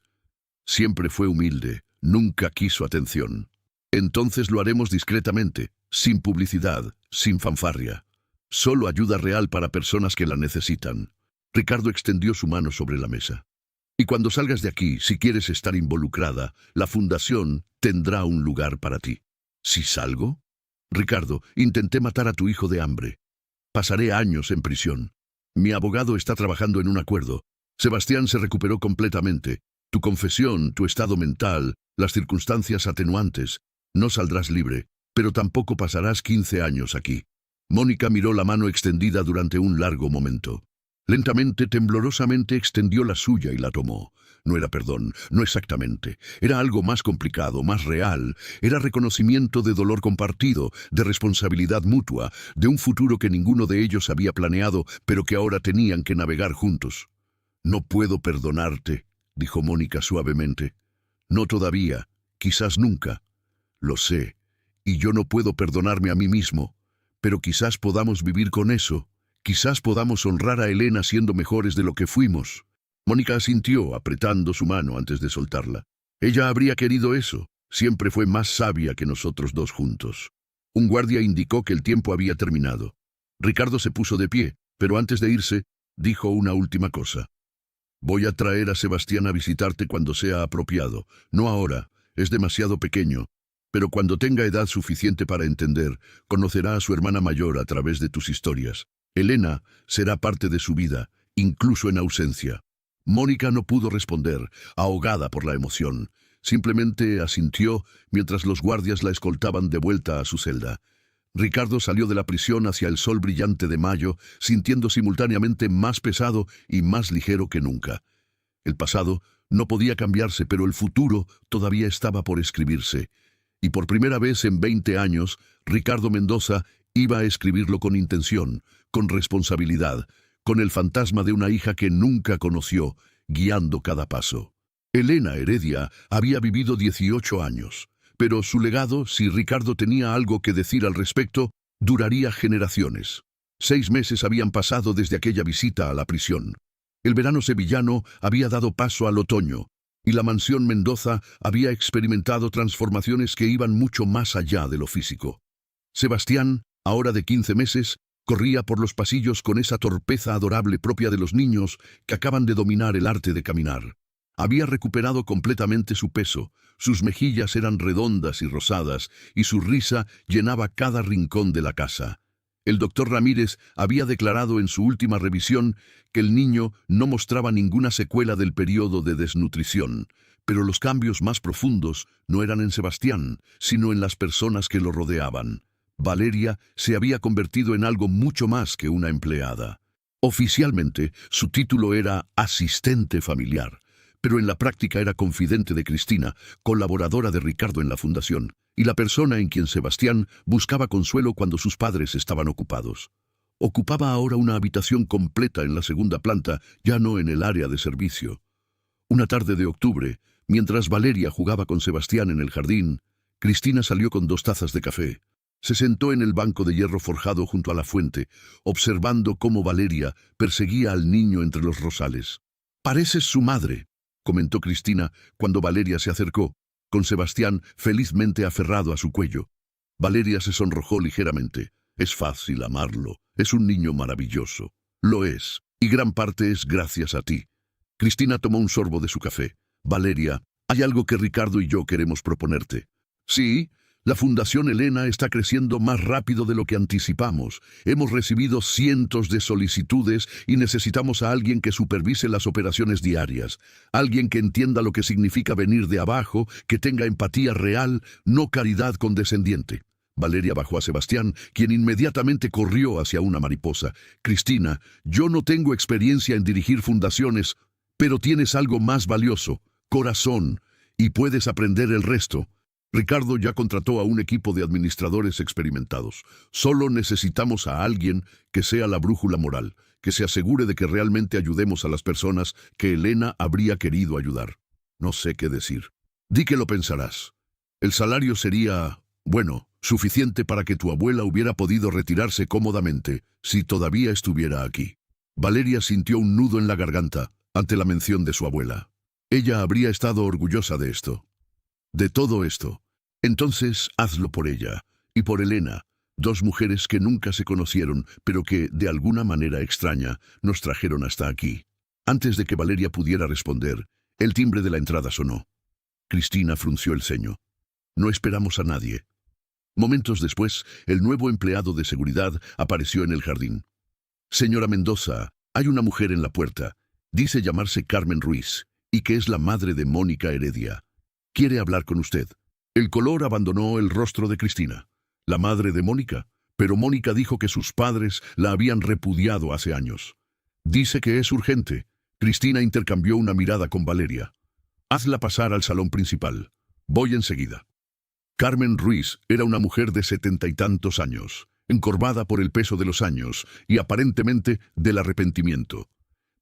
Siempre fue humilde, nunca quiso atención. Entonces lo haremos discretamente, sin publicidad, sin fanfarria. Solo ayuda real para personas que la necesitan. Ricardo extendió su mano sobre la mesa. Y cuando salgas de aquí, si quieres estar involucrada, la fundación tendrá un lugar para ti. ¿Si salgo? Ricardo, intenté matar a tu hijo de hambre. Pasaré años en prisión. Mi abogado está trabajando en un acuerdo. Sebastián se recuperó completamente. Tu confesión, tu estado mental, las circunstancias atenuantes. No saldrás libre, pero tampoco pasarás 15 años aquí. Mónica miró la mano extendida durante un largo momento. Lentamente, temblorosamente extendió la suya y la tomó. No era perdón, no exactamente. Era algo más complicado, más real. Era reconocimiento de dolor compartido, de responsabilidad mutua, de un futuro que ninguno de ellos había planeado, pero que ahora tenían que navegar juntos. No puedo perdonarte, dijo Mónica suavemente. No todavía, quizás nunca. Lo sé, y yo no puedo perdonarme a mí mismo, pero quizás podamos vivir con eso. Quizás podamos honrar a Elena siendo mejores de lo que fuimos. Mónica asintió, apretando su mano antes de soltarla. Ella habría querido eso. Siempre fue más sabia que nosotros dos juntos. Un guardia indicó que el tiempo había terminado. Ricardo se puso de pie, pero antes de irse, dijo una última cosa. Voy a traer a Sebastián a visitarte cuando sea apropiado. No ahora, es demasiado pequeño. Pero cuando tenga edad suficiente para entender, conocerá a su hermana mayor a través de tus historias. Elena será parte de su vida, incluso en ausencia. Mónica no pudo responder, ahogada por la emoción. Simplemente asintió mientras los guardias la escoltaban de vuelta a su celda. Ricardo salió de la prisión hacia el sol brillante de mayo, sintiendo simultáneamente más pesado y más ligero que nunca. El pasado no podía cambiarse, pero el futuro todavía estaba por escribirse. Y por primera vez en 20 años, Ricardo Mendoza iba a escribirlo con intención, con responsabilidad, con el fantasma de una hija que nunca conoció, guiando cada paso. Elena Heredia había vivido 18 años, pero su legado, si Ricardo tenía algo que decir al respecto, duraría generaciones. 6 meses habían pasado desde aquella visita a la prisión. El verano sevillano había dado paso al otoño, y la mansión Mendoza había experimentado transformaciones que iban mucho más allá de lo físico. Sebastián, ahora de 15 meses, corría por los pasillos con esa torpeza adorable propia de los niños que acaban de dominar el arte de caminar. Había recuperado completamente su peso, sus mejillas eran redondas y rosadas, y su risa llenaba cada rincón de la casa. El doctor Ramírez había declarado en su última revisión que el niño no mostraba ninguna secuela del periodo de desnutrición, pero los cambios más profundos no eran en Sebastián, sino en las personas que lo rodeaban. Valeria se había convertido en algo mucho más que una empleada. Oficialmente, su título era asistente familiar, pero en la práctica era confidente de Cristina, colaboradora de Ricardo en la fundación, y la persona en quien Sebastián buscaba consuelo cuando sus padres estaban ocupados. Ocupaba ahora una habitación completa en la segunda planta, ya no en el área de servicio. Una tarde de octubre, mientras Valeria jugaba con Sebastián en el jardín, Cristina salió con 2 tazas de café. Se sentó en el banco de hierro forjado junto a la fuente, observando cómo Valeria perseguía al niño entre los rosales. «Pareces su madre», comentó Cristina cuando Valeria se acercó, con Sebastián felizmente aferrado a su cuello. Valeria se sonrojó ligeramente. «Es fácil amarlo. Es un niño maravilloso». «Lo es, y gran parte es gracias a ti». Cristina tomó un sorbo de su café. «Valeria, hay algo que Ricardo y yo queremos proponerte». «Sí». La Fundación Elena está creciendo más rápido de lo que anticipamos. Hemos recibido cientos de solicitudes y necesitamos a alguien que supervise las operaciones diarias. Alguien que entienda lo que significa venir de abajo, que tenga empatía real, no caridad condescendiente. Valeria bajó a Sebastián, quien inmediatamente corrió hacia una mariposa. «Cristina, yo no tengo experiencia en dirigir fundaciones, pero tienes algo más valioso, corazón, y puedes aprender el resto». Ricardo ya contrató a un equipo de administradores experimentados. Solo necesitamos a alguien que sea la brújula moral, que se asegure de que realmente ayudemos a las personas que Elena habría querido ayudar. No sé qué decir. Di que lo pensarás. El salario sería, bueno, suficiente para que tu abuela hubiera podido retirarse cómodamente si todavía estuviera aquí. Valeria sintió un nudo en la garganta ante la mención de su abuela. Ella habría estado orgullosa de esto. De todo esto. Entonces hazlo por ella y por Elena, dos mujeres que nunca se conocieron, pero que, de alguna manera extraña, nos trajeron hasta aquí. Antes de que Valeria pudiera responder, el timbre de la entrada sonó. Cristina frunció el ceño. No esperamos a nadie. Momentos después, el nuevo empleado de seguridad apareció en el jardín. Señora Mendoza, hay una mujer en la puerta. Dice llamarse Carmen Ruiz, y que es la madre de Mónica Heredia. Quiere hablar con usted. El color abandonó el rostro de Cristina. La madre de Mónica, pero Mónica dijo que sus padres la habían repudiado hace años. Dice que es urgente. Cristina intercambió una mirada con Valeria. Hazla pasar al salón principal. Voy enseguida. Carmen Ruiz era una mujer de 70 y tantos años, encorvada por el peso de los años y aparentemente del arrepentimiento.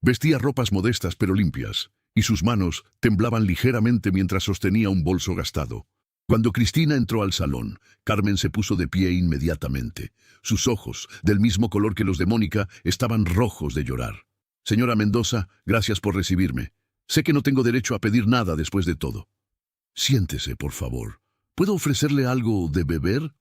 Vestía ropas modestas pero limpias, y sus manos temblaban ligeramente mientras sostenía un bolso gastado. Cuando Cristina entró al salón, Carmen se puso de pie inmediatamente. Sus ojos, del mismo color que los de Mónica, estaban rojos de llorar. Señora Mendoza, gracias por recibirme. Sé que no tengo derecho a pedir nada después de todo. Siéntese, por favor. ¿Puedo ofrecerle algo de beber?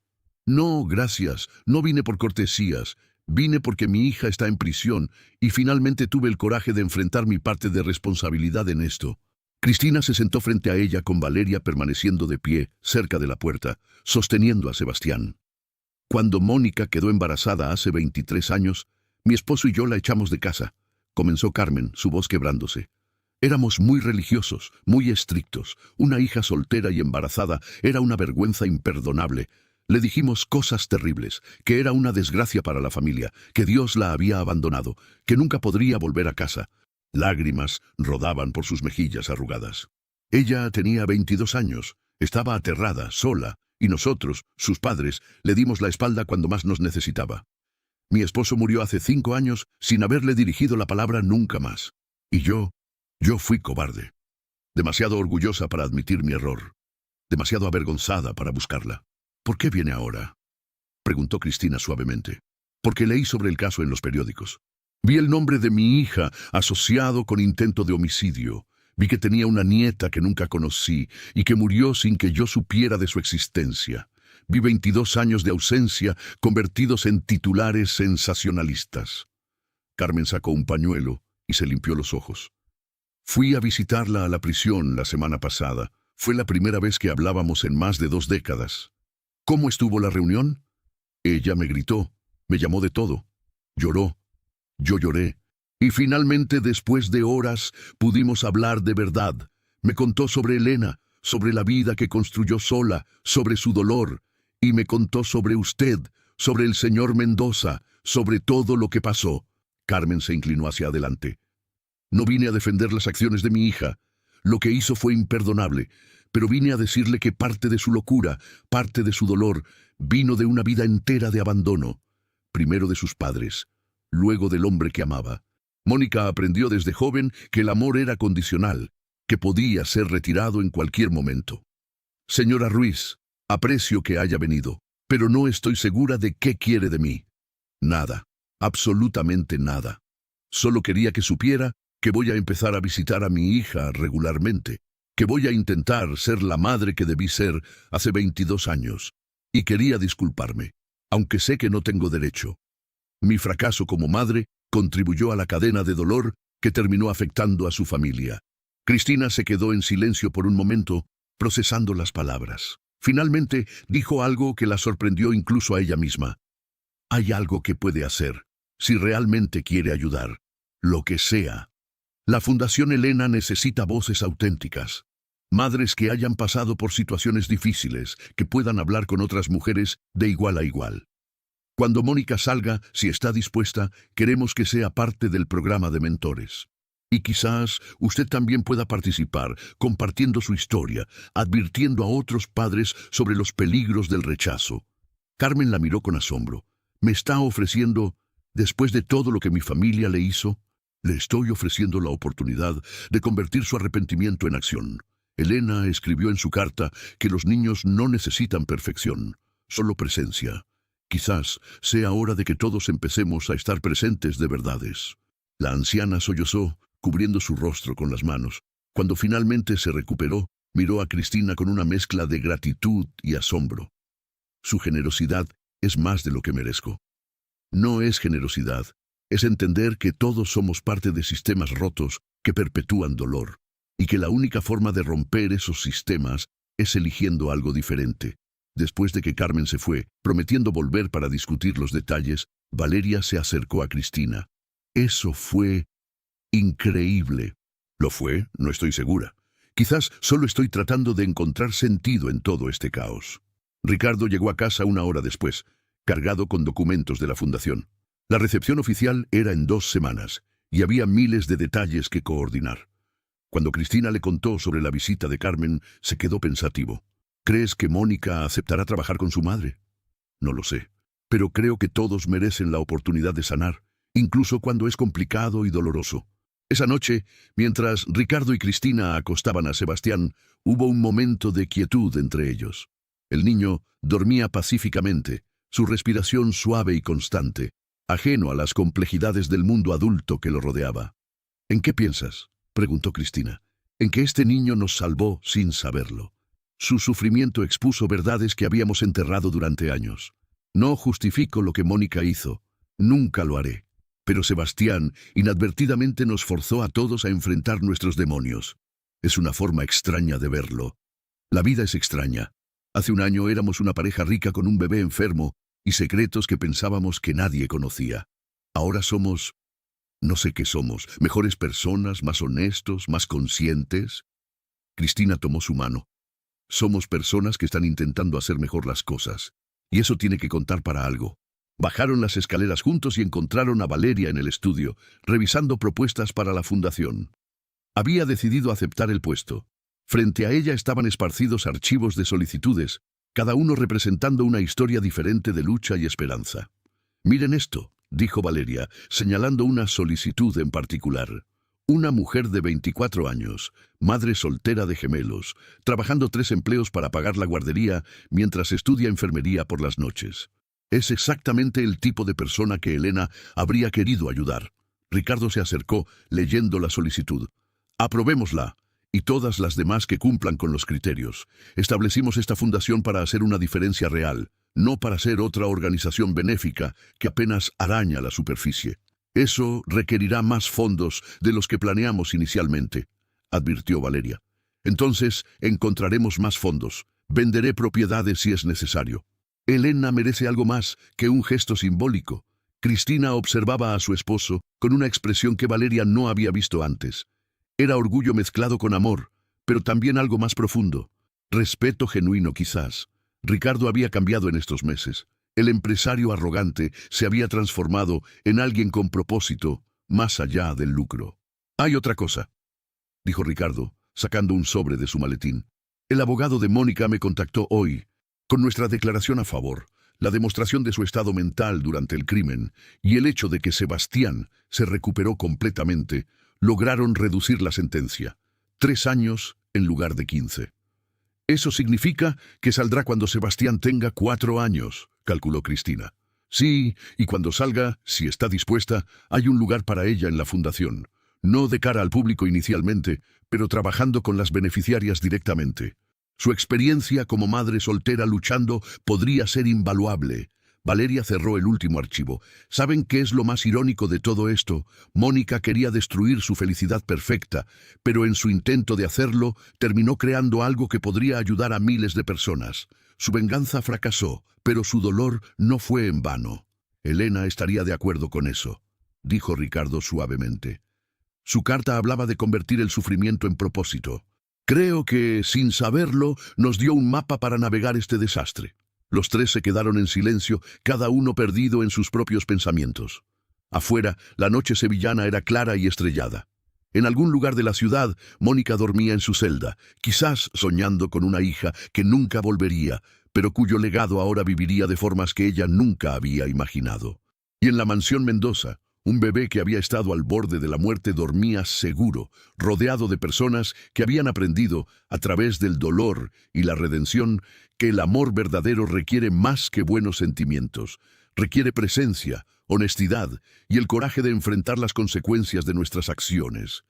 No, gracias. No vine por cortesías. Vine porque mi hija está en prisión y finalmente tuve el coraje de enfrentar mi parte de responsabilidad en esto. Cristina se sentó frente a ella con Valeria permaneciendo de pie, cerca de la puerta, sosteniendo a Sebastián. Cuando Mónica quedó embarazada hace 23 años, mi esposo y yo la echamos de casa, comenzó Carmen, su voz quebrándose. Éramos muy religiosos, muy estrictos. Una hija soltera y embarazada era una vergüenza imperdonable. Le dijimos cosas terribles, que era una desgracia para la familia, que Dios la había abandonado, que nunca podría volver a casa. Lágrimas rodaban por sus mejillas arrugadas. Ella tenía 22 años, estaba aterrada, sola, y nosotros, sus padres, le dimos la espalda cuando más nos necesitaba. Mi esposo murió hace 5 años sin haberle dirigido la palabra nunca más. Y yo fui cobarde. Demasiado orgullosa para admitir mi error. Demasiado avergonzada para buscarla. ¿Por qué viene ahora?, preguntó Cristina suavemente. Porque leí sobre el caso en los periódicos. Vi el nombre de mi hija asociado con intento de homicidio. Vi que tenía una nieta que nunca conocí y que murió sin que yo supiera de su existencia. Vi 22 años de ausencia convertidos en titulares sensacionalistas. Carmen sacó un pañuelo y se limpió los ojos. Fui a visitarla a la prisión la semana pasada. Fue la primera vez que hablábamos en más de 2 décadas. ¿Cómo estuvo la reunión? Ella me gritó, me llamó de todo. Lloró. Yo lloré. Y finalmente, después de horas, pudimos hablar de verdad. Me contó sobre Elena, sobre la vida que construyó sola, sobre su dolor. Y me contó sobre usted, sobre el señor Mendoza, sobre todo lo que pasó. Carmen se inclinó hacia adelante. No vine a defender las acciones de mi hija. Lo que hizo fue imperdonable, pero vine a decirle que parte de su locura, parte de su dolor, vino de una vida entera de abandono. Primero de sus padres, luego del hombre que amaba. Mónica aprendió desde joven que el amor era condicional, que podía ser retirado en cualquier momento. Señora Ruiz, aprecio que haya venido, pero no estoy segura de qué quiere de mí. Nada, absolutamente nada. Solo quería que supiera que voy a empezar a visitar a mi hija regularmente, que voy a intentar ser la madre que debí ser hace 22 años, y quería disculparme, aunque sé que no tengo derecho. Mi fracaso como madre contribuyó a la cadena de dolor que terminó afectando a su familia. Cristina se quedó en silencio por un momento, procesando las palabras. Finalmente dijo algo que la sorprendió incluso a ella misma. Hay algo que puede hacer, si realmente quiere ayudar, lo que sea. La Fundación Elena necesita voces auténticas. Madres que hayan pasado por situaciones difíciles, que puedan hablar con otras mujeres de igual a igual. Cuando Mónica salga, si está dispuesta, queremos que sea parte del programa de mentores. Y quizás usted también pueda participar, compartiendo su historia, advirtiendo a otros padres sobre los peligros del rechazo. Carmen la miró con asombro. ¿Me está ofreciendo? Después de todo lo que mi familia le hizo, le estoy ofreciendo la oportunidad de convertir su arrepentimiento en acción. Elena escribió en su carta que los niños no necesitan perfección, solo presencia. Quizás sea hora de que todos empecemos a estar presentes de verdades. La anciana sollozó, cubriendo su rostro con las manos. Cuando finalmente se recuperó, miró a Cristina con una mezcla de gratitud y asombro. Su generosidad es más de lo que merezco. No es generosidad, es entender que todos somos parte de sistemas rotos que perpetúan dolor, y que la única forma de romper esos sistemas es eligiendo algo diferente. Después de que Carmen se fue, prometiendo volver para discutir los detalles, Valeria se acercó a Cristina. Eso fue increíble. ¿Lo fue? No estoy segura. Quizás solo estoy tratando de encontrar sentido en todo este caos. Ricardo llegó a casa una hora después, cargado con documentos de la fundación. La recepción oficial era en 2 semanas, y había miles de detalles que coordinar. Cuando Cristina le contó sobre la visita de Carmen, se quedó pensativo. ¿Crees que Mónica aceptará trabajar con su madre? No lo sé, pero creo que todos merecen la oportunidad de sanar, incluso cuando es complicado y doloroso. Esa noche, mientras Ricardo y Cristina acostaban a Sebastián, hubo un momento de quietud entre ellos. El niño dormía pacíficamente, su respiración suave y constante, ajeno a las complejidades del mundo adulto que lo rodeaba. ¿En qué piensas?, preguntó Cristina. En que este niño nos salvó sin saberlo. Su sufrimiento expuso verdades que habíamos enterrado durante años. No justifico lo que Mónica hizo, nunca lo haré. Pero Sebastián inadvertidamente nos forzó a todos a enfrentar nuestros demonios. Es una forma extraña de verlo. La vida es extraña. Hace un año éramos una pareja rica con un bebé enfermo y secretos que pensábamos que nadie conocía. Ahora somos, no sé qué somos, mejores personas, más honestos, más conscientes. Cristina tomó su mano. Somos personas que están intentando hacer mejor las cosas. Y eso tiene que contar para algo. Bajaron las escaleras juntos y encontraron a Valeria en el estudio, revisando propuestas para la fundación. Había decidido aceptar el puesto. Frente a ella estaban esparcidos archivos de solicitudes, cada uno representando una historia diferente de lucha y esperanza. «Miren esto», dijo Valeria, señalando una solicitud en particular. Una mujer de 24 años, madre soltera de gemelos, trabajando 3 empleos para pagar la guardería mientras estudia enfermería por las noches. Es exactamente el tipo de persona que Elena habría querido ayudar. Ricardo se acercó, leyendo la solicitud. «Aprobémosla, y todas las demás que cumplan con los criterios. Establecimos esta fundación para hacer una diferencia real, no para ser otra organización benéfica que apenas araña la superficie. Eso requerirá más fondos de los que planeamos inicialmente», advirtió Valeria. «Entonces encontraremos más fondos. Venderé propiedades si es necesario». Elena merece algo más que un gesto simbólico. Cristina observaba a su esposo con una expresión que Valeria no había visto antes. Era orgullo mezclado con amor, pero también algo más profundo. Respeto genuino quizás. Ricardo había cambiado en estos meses. El empresario arrogante se había transformado en alguien con propósito, más allá del lucro. «Hay otra cosa», dijo Ricardo, sacando un sobre de su maletín. «El abogado de Mónica me contactó hoy, con nuestra declaración a favor, la demostración de su estado mental durante el crimen y el hecho de que Sebastián se recuperó completamente, lograron reducir la sentencia. 3 años en lugar de 15. «Eso significa que saldrá cuando Sebastián tenga 4 años», calculó Cristina. «Sí, y cuando salga, si está dispuesta, hay un lugar para ella en la fundación. No de cara al público inicialmente, pero trabajando con las beneficiarias directamente. Su experiencia como madre soltera luchando podría ser invaluable». Valeria cerró el último archivo. ¿Saben qué es lo más irónico de todo esto? Mónica quería destruir su felicidad perfecta, pero en su intento de hacerlo, terminó creando algo que podría ayudar a miles de personas. Su venganza fracasó, pero su dolor no fue en vano. Elena estaría de acuerdo con eso, dijo Ricardo suavemente. Su carta hablaba de convertir el sufrimiento en propósito. Creo que, sin saberlo, nos dio un mapa para navegar este desastre. Los 3 se quedaron en silencio, cada uno perdido en sus propios pensamientos. Afuera, la noche sevillana era clara y estrellada. En algún lugar de la ciudad, Mónica dormía en su celda, quizás soñando con una hija que nunca volvería, pero cuyo legado ahora viviría de formas que ella nunca había imaginado. Y en la mansión Mendoza, un bebé que había estado al borde de la muerte dormía seguro, rodeado de personas que habían aprendido, a través del dolor y la redención, que el amor verdadero requiere más que buenos sentimientos. Requiere presencia, honestidad y el coraje de enfrentar las consecuencias de nuestras acciones.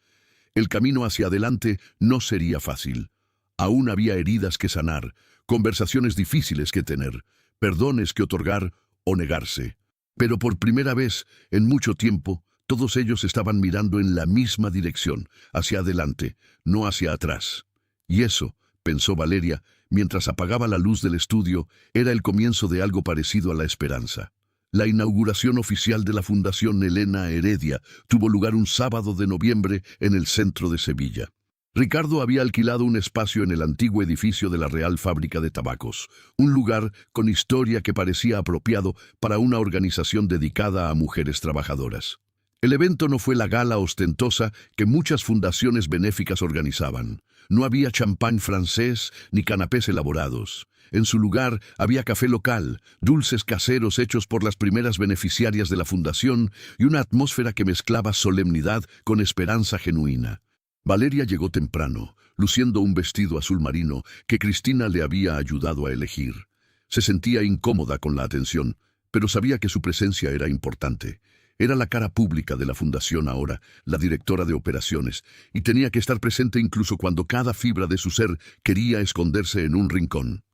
El camino hacia adelante no sería fácil. Aún había heridas que sanar, conversaciones difíciles que tener, perdones que otorgar o negarse. Pero por primera vez en mucho tiempo, todos ellos estaban mirando en la misma dirección, hacia adelante, no hacia atrás. Y eso, pensó Valeria, mientras apagaba la luz del estudio, era el comienzo de algo parecido a la esperanza. La inauguración oficial de la Fundación Elena Heredia tuvo lugar un sábado de noviembre en el centro de Sevilla. Ricardo había alquilado un espacio en el antiguo edificio de la Real Fábrica de Tabacos, un lugar con historia que parecía apropiado para una organización dedicada a mujeres trabajadoras. El evento no fue la gala ostentosa que muchas fundaciones benéficas organizaban. No había champán francés ni canapés elaborados. En su lugar había café local, dulces caseros hechos por las primeras beneficiarias de la fundación y una atmósfera que mezclaba solemnidad con esperanza genuina. Valeria llegó temprano, luciendo un vestido azul marino que Cristina le había ayudado a elegir. Se sentía incómoda con la atención, pero sabía que su presencia era importante. Era la cara pública de la fundación ahora, la directora de operaciones, y tenía que estar presente incluso cuando cada fibra de su ser quería esconderse en un rincón.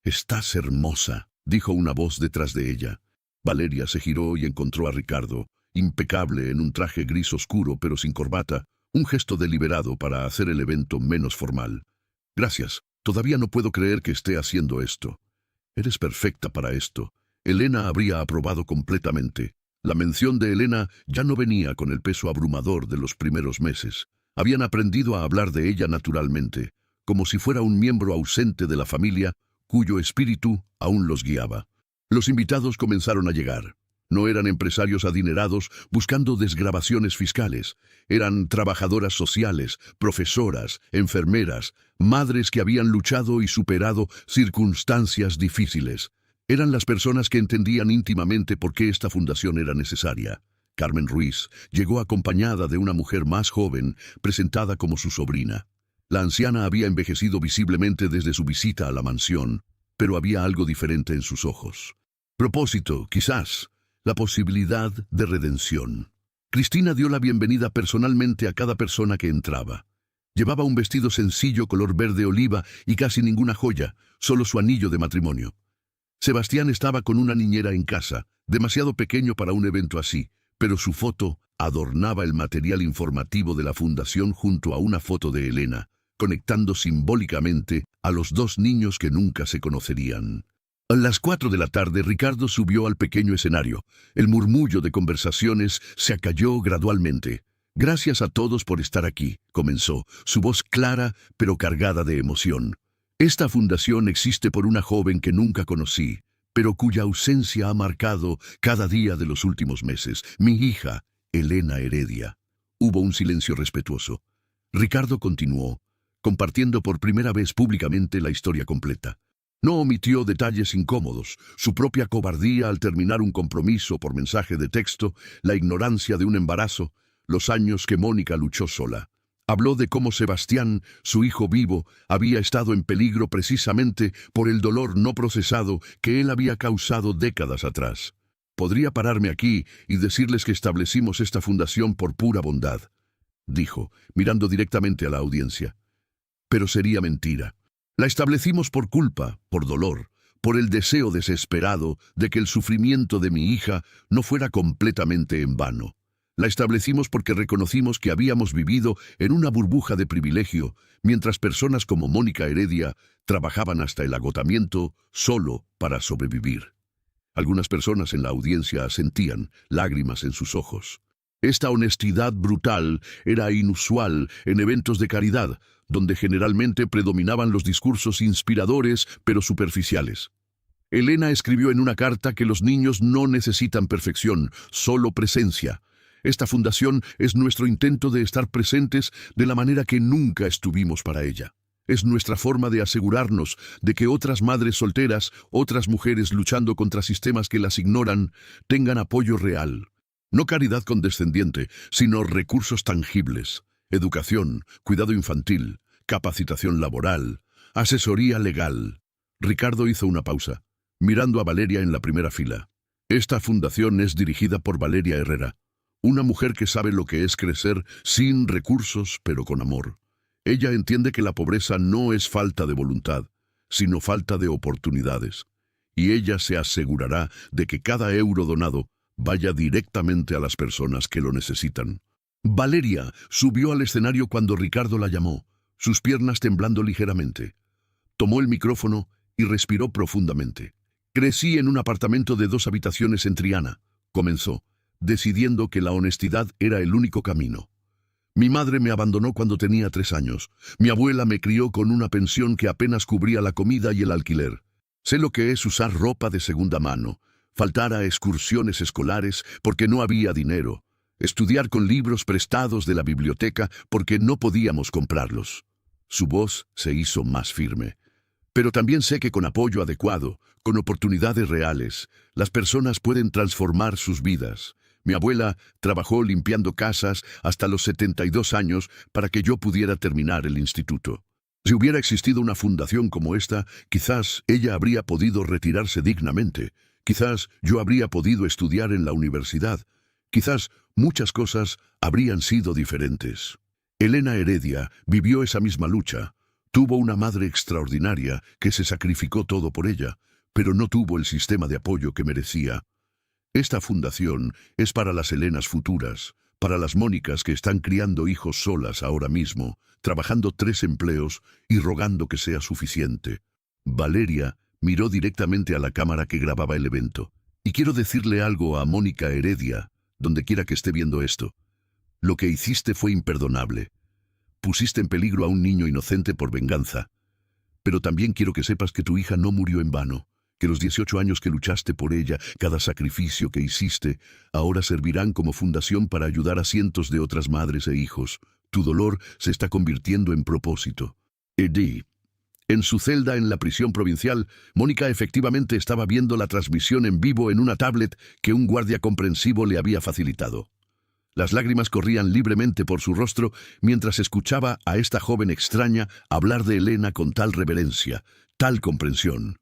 «Estás hermosa», dijo una voz detrás de ella. Valeria se giró y encontró a Ricardo, impecable en un traje gris oscuro pero sin corbata, un gesto deliberado para hacer el evento menos formal. «Gracias, todavía no puedo creer que esté haciendo esto». «Eres perfecta para esto». Elena habría aprobado completamente. La mención de Elena ya no venía con el peso abrumador de los primeros meses. Habían aprendido a hablar de ella naturalmente, como si fuera un miembro ausente de la familia cuyo espíritu aún los guiaba. Los invitados comenzaron a llegar. No eran empresarios adinerados buscando desgravaciones fiscales. Eran trabajadoras sociales, profesoras, enfermeras, madres que habían luchado y superado circunstancias difíciles. Eran las personas que entendían íntimamente por qué esta fundación era necesaria. Carmen Ruiz llegó acompañada de una mujer más joven, presentada como su sobrina. La anciana había envejecido visiblemente desde su visita a la mansión, pero había algo diferente en sus ojos. Propósito, quizás, la posibilidad de redención. Cristina dio la bienvenida personalmente a cada persona que entraba. Llevaba un vestido sencillo color verde oliva y casi ninguna joya, solo su anillo de matrimonio. Sebastián estaba con una niñera en casa, demasiado pequeño para un evento así, pero su foto adornaba el material informativo de la fundación junto a una foto de Elena, conectando simbólicamente a los dos niños que nunca se conocerían. A las 4 de la tarde, Ricardo subió al pequeño escenario. El murmullo de conversaciones se acalló gradualmente. «Gracias a todos por estar aquí», comenzó, su voz clara pero cargada de emoción. «Esta fundación existe por una joven que nunca conocí, pero cuya ausencia ha marcado cada día de los últimos meses, mi hija, Elena Heredia». Hubo un silencio respetuoso. Ricardo continuó, compartiendo por primera vez públicamente la historia completa. No omitió detalles incómodos, su propia cobardía al terminar un compromiso por mensaje de texto, la ignorancia de un embarazo, los años que Mónica luchó sola. Habló de cómo Sebastián, su hijo vivo, había estado en peligro precisamente por el dolor no procesado que él había causado décadas atrás. «Podría pararme aquí y decirles que establecimos esta fundación por pura bondad», dijo, mirando directamente a la audiencia. «Pero sería mentira. La establecimos por culpa, por dolor, por el deseo desesperado de que el sufrimiento de mi hija no fuera completamente en vano. La establecimos porque reconocimos que habíamos vivido en una burbuja de privilegio, mientras personas como Mónica Heredia trabajaban hasta el agotamiento solo para sobrevivir». Algunas personas en la audiencia sentían lágrimas en sus ojos. Esta honestidad brutal era inusual en eventos de caridad, donde generalmente predominaban los discursos inspiradores pero superficiales. Elena escribió en una carta que los niños no necesitan perfección, solo presencia. Esta fundación es nuestro intento de estar presentes de la manera que nunca estuvimos para ella. Es nuestra forma de asegurarnos de que otras madres solteras, otras mujeres luchando contra sistemas que las ignoran, tengan apoyo real. No caridad condescendiente, sino recursos tangibles. Educación, cuidado infantil, capacitación laboral, asesoría legal. Ricardo hizo una pausa, mirando a Valeria en la primera fila. Esta fundación es dirigida por Valeria Herrera, una mujer que sabe lo que es crecer sin recursos, pero con amor. Ella entiende que la pobreza no es falta de voluntad, sino falta de oportunidades. Y ella se asegurará de que cada euro donado vaya directamente a las personas que lo necesitan. Valeria subió al escenario cuando Ricardo la llamó, sus piernas temblando ligeramente. Tomó el micrófono y respiró profundamente. Crecí en un apartamento de 2 habitaciones en Triana, comenzó, decidiendo que la honestidad era el único camino. Mi madre me abandonó cuando tenía 3 años. Mi abuela me crió con una pensión que apenas cubría la comida y el alquiler. Sé lo que es usar ropa de segunda mano, faltar a excursiones escolares porque no había dinero, estudiar con libros prestados de la biblioteca porque no podíamos comprarlos. Su voz se hizo más firme. Pero también sé que con apoyo adecuado, con oportunidades reales, las personas pueden transformar sus vidas. Mi abuela trabajó limpiando casas hasta los 72 años para que yo pudiera terminar el instituto. Si hubiera existido una fundación como esta, quizás ella habría podido retirarse dignamente. Quizás yo habría podido estudiar en la universidad. Quizás muchas cosas habrían sido diferentes. Elena Heredia vivió esa misma lucha. Tuvo una madre extraordinaria que se sacrificó todo por ella, pero no tuvo el sistema de apoyo que merecía. Esta fundación es para las Elenas futuras, para las Mónicas que están criando hijos solas ahora mismo, trabajando 3 empleos y rogando que sea suficiente. Valeria miró directamente a la cámara que grababa el evento. Y quiero decirle algo a Mónica Heredia, donde quiera que esté viendo esto. Lo que hiciste fue imperdonable. Pusiste en peligro a un niño inocente por venganza. Pero también quiero que sepas que tu hija no murió en vano, que los 18 años que luchaste por ella, cada sacrificio que hiciste, ahora servirán como fundación para ayudar a cientos de otras madres e hijos. Tu dolor se está convirtiendo en propósito. Eddie. En su celda en la prisión provincial, Mónica efectivamente estaba viendo la transmisión en vivo en una tablet que un guardia comprensivo le había facilitado. Las lágrimas corrían libremente por su rostro mientras escuchaba a esta joven extraña hablar de Elena con tal reverencia, tal comprensión.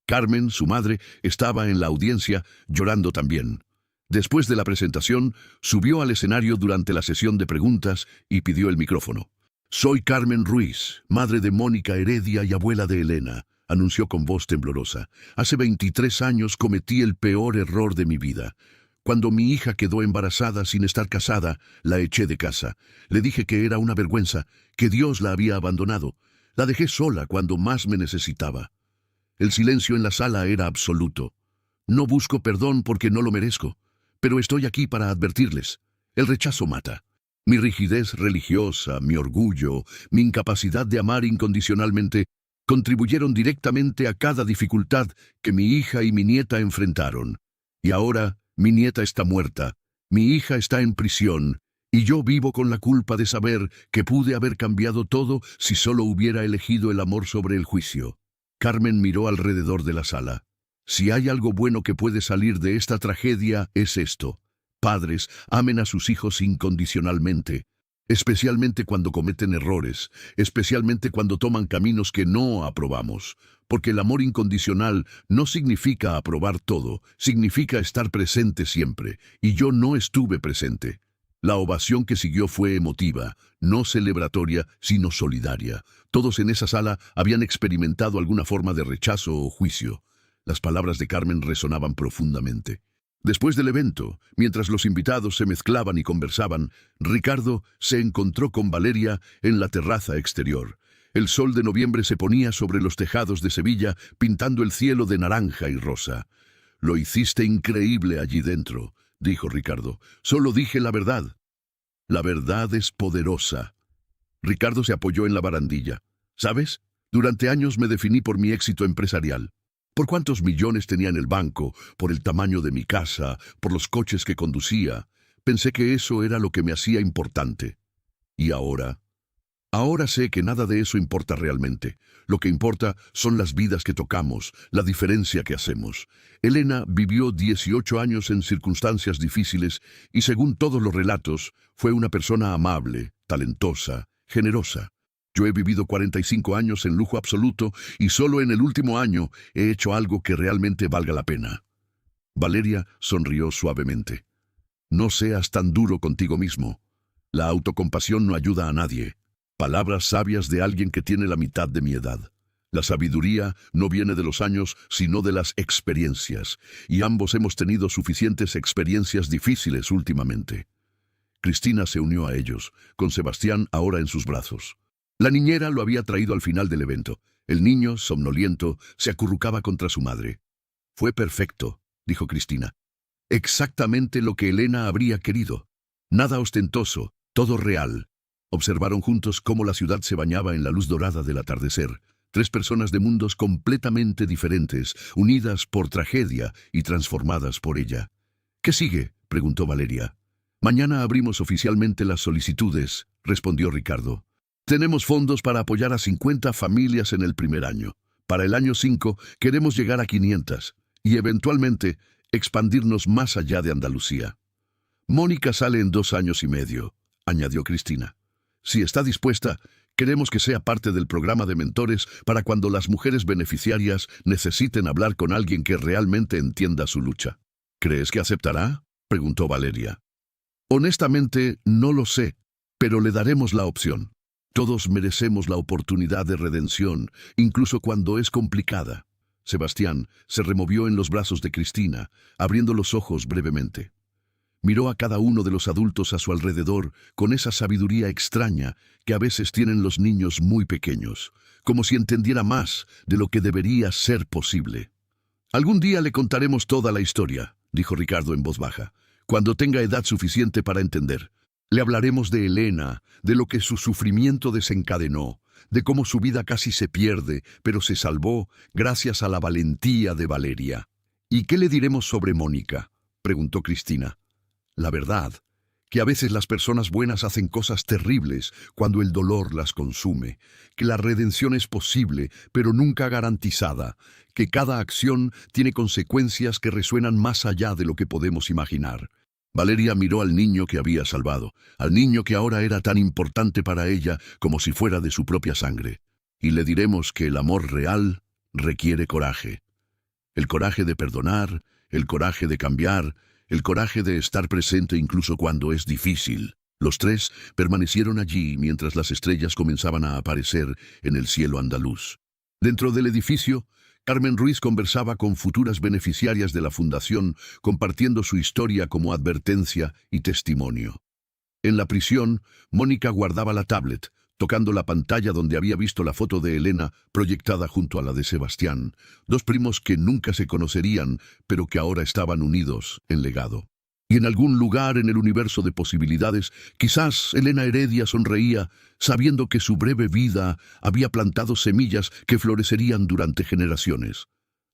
Carmen, su madre, estaba en la audiencia, llorando también. Después de la presentación, subió al escenario durante la sesión de preguntas y pidió el micrófono. «Soy Carmen Ruiz, madre de Mónica Heredia y abuela de Elena», anunció con voz temblorosa. «Hace 23 años cometí el peor error de mi vida. Cuando mi hija quedó embarazada sin estar casada, la eché de casa. Le dije que era una vergüenza, que Dios la había abandonado. La dejé sola cuando más me necesitaba». El silencio en la sala era absoluto. No busco perdón porque no lo merezco, pero estoy aquí para advertirles. El rechazo mata. Mi rigidez religiosa, mi orgullo, mi incapacidad de amar incondicionalmente contribuyeron directamente a cada dificultad que mi hija y mi nieta enfrentaron. Y ahora mi nieta está muerta, mi hija está en prisión, y yo vivo con la culpa de saber que pude haber cambiado todo si solo hubiera elegido el amor sobre el juicio. Carmen miró alrededor de la sala. Si hay algo bueno que puede salir de esta tragedia, es esto. Padres, amen a sus hijos incondicionalmente, especialmente cuando cometen errores, especialmente cuando toman caminos que no aprobamos, porque el amor incondicional no significa aprobar todo, significa estar presente siempre, y yo no estuve presente. La ovación que siguió fue emotiva, no celebratoria, sino solidaria. Todos en esa sala habían experimentado alguna forma de rechazo o juicio. Las palabras de Carmen resonaban profundamente. Después del evento, mientras los invitados se mezclaban y conversaban, Ricardo se encontró con Valeria en la terraza exterior. El sol de noviembre se ponía sobre los tejados de Sevilla, pintando el cielo de naranja y rosa. «Lo hiciste increíble allí dentro», dijo Ricardo. «Solo dije la verdad». «La verdad es poderosa». Ricardo se apoyó en la barandilla. «¿Sabes? Durante años me definí por mi éxito empresarial. Por cuántos millones tenía en el banco, por el tamaño de mi casa, por los coches que conducía. Pensé que eso era lo que me hacía importante. Y ahora Ahora sé que nada de eso importa realmente. Lo que importa son las vidas que tocamos, la diferencia que hacemos. Elena vivió 18 años en circunstancias difíciles y, según todos los relatos, fue una persona amable, talentosa, generosa. Yo he vivido 45 años en lujo absoluto y solo en el último año he hecho algo que realmente valga la pena. Valeria sonrió suavemente. No seas tan duro contigo mismo. La autocompasión no ayuda a nadie. Palabras sabias de alguien que tiene la mitad de mi edad. La sabiduría no viene de los años, sino de las experiencias, y ambos hemos tenido suficientes experiencias difíciles últimamente. Cristina se unió a ellos, con Sebastián ahora en sus brazos. La niñera lo había traído al final del evento. El niño, somnoliento, se acurrucaba contra su madre. Fue perfecto, dijo Cristina. Exactamente lo que Elena habría querido. Nada ostentoso, todo real. Observaron juntos cómo la ciudad se bañaba en la luz dorada del atardecer. 3 personas de mundos completamente diferentes, unidas por tragedia y transformadas por ella. ¿Qué sigue?, preguntó Valeria. Mañana abrimos oficialmente las solicitudes, respondió Ricardo. Tenemos fondos para apoyar a 50 familias en el primer año. Para el año 5 queremos llegar a 500 y eventualmente expandirnos más allá de Andalucía. Mónica sale en 2 años y medio, añadió Cristina. Si está dispuesta, queremos que sea parte del programa de mentores para cuando las mujeres beneficiarias necesiten hablar con alguien que realmente entienda su lucha. ¿Crees que aceptará?, preguntó Valeria. Honestamente, no lo sé, pero le daremos la opción. Todos merecemos la oportunidad de redención, incluso cuando es complicada. Sebastián se removió en los brazos de Cristina, abriendo los ojos brevemente. Miró a cada uno de los adultos a su alrededor con esa sabiduría extraña que a veces tienen los niños muy pequeños, como si entendiera más de lo que debería ser posible. Algún día le contaremos toda la historia, dijo Ricardo en voz baja, cuando tenga edad suficiente para entender. Le hablaremos de Elena, de lo que su sufrimiento desencadenó, de cómo su vida casi se pierde, pero se salvó gracias a la valentía de Valeria. ¿Y qué le diremos sobre Mónica?, preguntó Cristina. La verdad, que a veces las personas buenas hacen cosas terribles cuando el dolor las consume, que la redención es posible, pero nunca garantizada, que cada acción tiene consecuencias que resuenan más allá de lo que podemos imaginar. Valeria miró al niño que había salvado, al niño que ahora era tan importante para ella como si fuera de su propia sangre. Y le diremos que el amor real requiere coraje. El coraje de perdonar, el coraje de cambiar, el coraje de estar presente incluso cuando es difícil. Los 3 permanecieron allí mientras las estrellas comenzaban a aparecer en el cielo andaluz. Dentro del edificio, Carmen Ruiz conversaba con futuras beneficiarias de la fundación, compartiendo su historia como advertencia y testimonio. En la prisión, Mónica guardaba la tablet, tocando la pantalla donde había visto la foto de Elena proyectada junto a la de Sebastián, 2 primos que nunca se conocerían, pero que ahora estaban unidos en legado. Y en algún lugar en el universo de posibilidades, quizás Elena Heredia sonreía, sabiendo que su breve vida había plantado semillas que florecerían durante generaciones.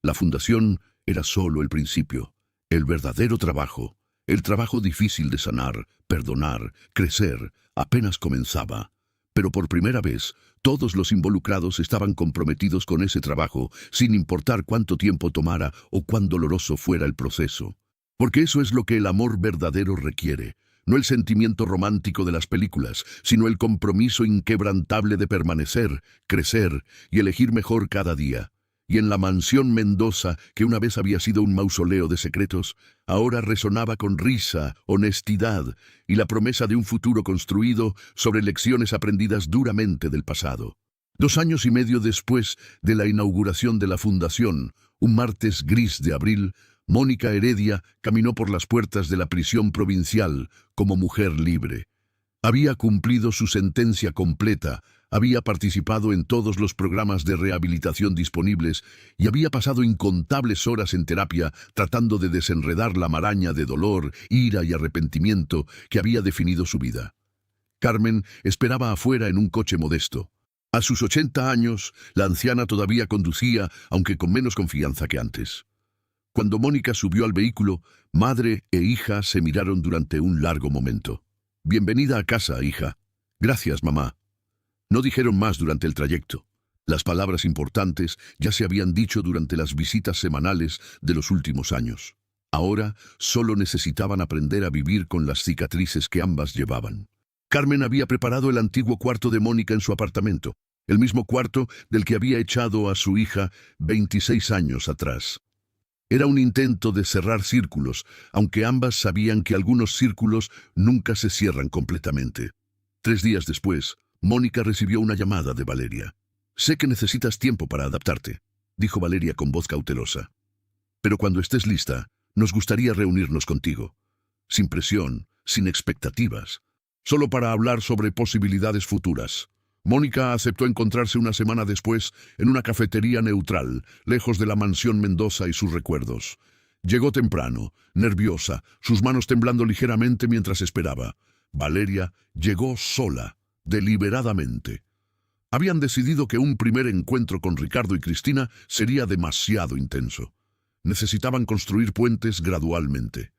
La fundación era solo el principio, el verdadero trabajo, el trabajo difícil de sanar, perdonar, crecer, apenas comenzaba. Pero por primera vez, todos los involucrados estaban comprometidos con ese trabajo, sin importar cuánto tiempo tomara o cuán doloroso fuera el proceso. Porque eso es lo que el amor verdadero requiere, no el sentimiento romántico de las películas, sino el compromiso inquebrantable de permanecer, crecer y elegir mejor cada día. Y en la mansión Mendoza, que una vez había sido un mausoleo de secretos, ahora resonaba con risa, honestidad y la promesa de un futuro construido sobre lecciones aprendidas duramente del pasado. 2 años y medio después de la inauguración de la fundación, un martes gris de abril, Mónica Heredia caminó por las puertas de la prisión provincial como mujer libre. Había cumplido su sentencia completa, había participado en todos los programas de rehabilitación disponibles y había pasado incontables horas en terapia tratando de desenredar la maraña de dolor, ira y arrepentimiento que había definido su vida. Carmen esperaba afuera en un coche modesto. A sus 80 años, la anciana todavía conducía, aunque con menos confianza que antes. Cuando Mónica subió al vehículo, madre e hija se miraron durante un largo momento. «Bienvenida a casa, hija». «Gracias, mamá». No dijeron más durante el trayecto. Las palabras importantes ya se habían dicho durante las visitas semanales de los últimos años. Ahora solo necesitaban aprender a vivir con las cicatrices que ambas llevaban. Carmen había preparado el antiguo cuarto de Mónica en su apartamento, el mismo cuarto del que había echado a su hija 26 años atrás. Era un intento de cerrar círculos, aunque ambas sabían que algunos círculos nunca se cierran completamente. 3 días después, Mónica recibió una llamada de Valeria. «Sé que necesitas tiempo para adaptarte», dijo Valeria con voz cautelosa. «Pero cuando estés lista, nos gustaría reunirnos contigo. Sin presión, sin expectativas. Solo para hablar sobre posibilidades futuras». Mónica aceptó encontrarse una semana después en una cafetería neutral, lejos de la mansión Mendoza y sus recuerdos. Llegó temprano, nerviosa, sus manos temblando ligeramente mientras esperaba. Valeria llegó sola, deliberadamente. Habían decidido que un primer encuentro con Ricardo y Cristina sería demasiado intenso. Necesitaban construir puentes gradualmente.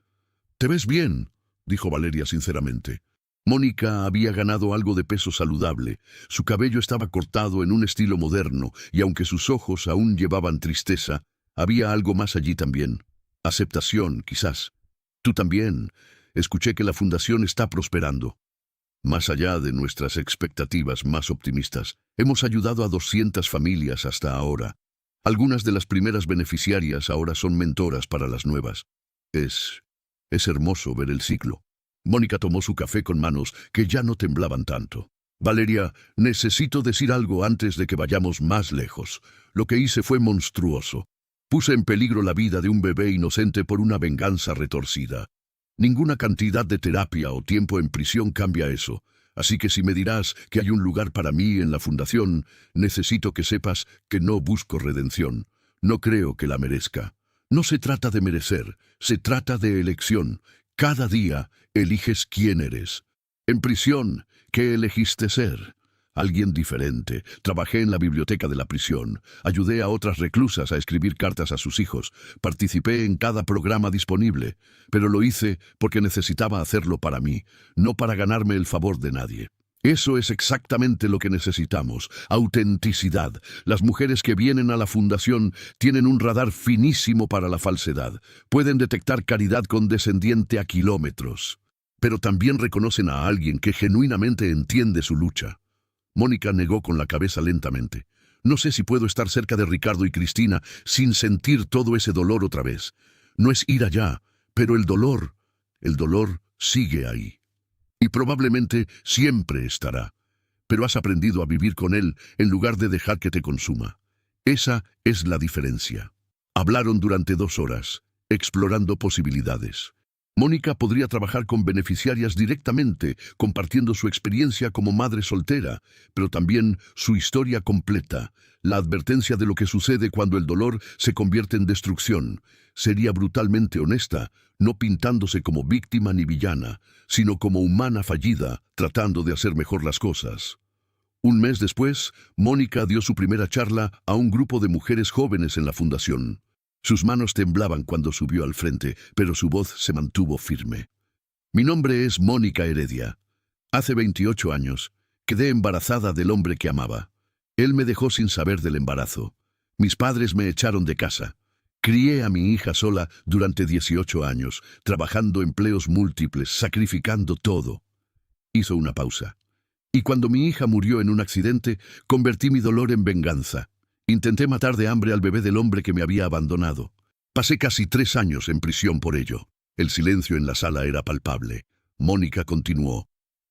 «Te ves bien», dijo Valeria sinceramente. Mónica había ganado algo de peso saludable. Su cabello estaba cortado en un estilo moderno, y aunque sus ojos aún llevaban tristeza, había algo más allí también. Aceptación, quizás. «Tú también. Escuché que la fundación está prosperando. Más allá de nuestras expectativas más optimistas, hemos ayudado a 200 familias hasta ahora. Algunas de las primeras beneficiarias ahora son mentoras para las nuevas. Es hermoso ver el ciclo». Mónica tomó su café con manos que ya no temblaban tanto. «Valeria, necesito decir algo antes de que vayamos más lejos. Lo que hice fue monstruoso. Puse en peligro la vida de un bebé inocente por una venganza retorcida. Ninguna cantidad de terapia o tiempo en prisión cambia eso. Así que si me dirás que hay un lugar para mí en la fundación, necesito que sepas que no busco redención. No creo que la merezca. No se trata de merecer, se trata de elección. Cada día eliges quién eres. En prisión, ¿qué elegiste ser? Alguien diferente. Trabajé en la biblioteca de la prisión. Ayudé a otras reclusas a escribir cartas a sus hijos. Participé en cada programa disponible. Pero lo hice porque necesitaba hacerlo para mí, no para ganarme el favor de nadie. Eso es exactamente lo que necesitamos, autenticidad. Las mujeres que vienen a la fundación tienen un radar finísimo para la falsedad. Pueden detectar caridad condescendiente a kilómetros. Pero también reconocen a alguien que genuinamente entiende su lucha. Mónica negó con la cabeza lentamente. «No sé si puedo estar cerca de Ricardo y Cristina sin sentir todo ese dolor otra vez. No es ir allá, pero el dolor sigue ahí. Y probablemente siempre estará. Pero has aprendido a vivir con él en lugar de dejar que te consuma. Esa es la diferencia». Hablaron durante 2 horas, explorando posibilidades. Mónica podría trabajar con beneficiarias directamente, compartiendo su experiencia como madre soltera, pero también su historia completa, la advertencia de lo que sucede cuando el dolor se convierte en destrucción. Sería brutalmente honesta, no pintándose como víctima ni villana, sino como humana fallida, tratando de hacer mejor las cosas. Un mes después, Mónica dio su primera charla a un grupo de mujeres jóvenes en la fundación. Sus manos temblaban cuando subió al frente, pero su voz se mantuvo firme. «Mi nombre es Mónica Heredia. Hace 28 años, quedé embarazada del hombre que amaba. Él me dejó sin saber del embarazo. Mis padres me echaron de casa. Crié a mi hija sola durante 18 años, trabajando empleos múltiples, sacrificando todo». Hizo una pausa. «Y cuando mi hija murió en un accidente, convertí mi dolor en venganza. Intenté matar de hambre al bebé del hombre que me había abandonado. Pasé casi 3 años en prisión por ello». El silencio en la sala era palpable. Mónica continuó.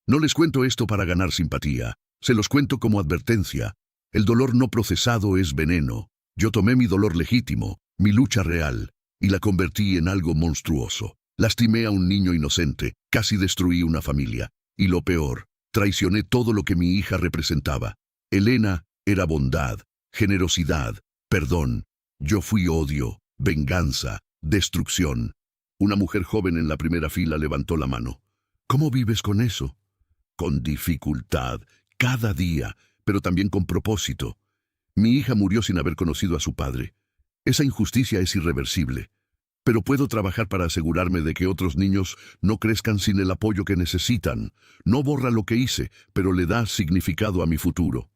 «No les cuento esto para ganar simpatía. Se los cuento como advertencia. El dolor no procesado es veneno. Yo tomé mi dolor legítimo, mi lucha real, y la convertí en algo monstruoso. Lastimé a un niño inocente, casi destruí una familia. Y lo peor, traicioné todo lo que mi hija representaba. Elena era bondad, generosidad, perdón. Yo fui odio, venganza, destrucción». Una mujer joven en la primera fila levantó la mano. «¿Cómo vives con eso?» «Con dificultad, cada día, pero también con propósito. Mi hija murió sin haber conocido a su padre. Esa injusticia es irreversible. pero puedo trabajar para asegurarme de que otros niños no crezcan sin el apoyo que necesitan. No borra lo que hice, pero le da significado a mi futuro.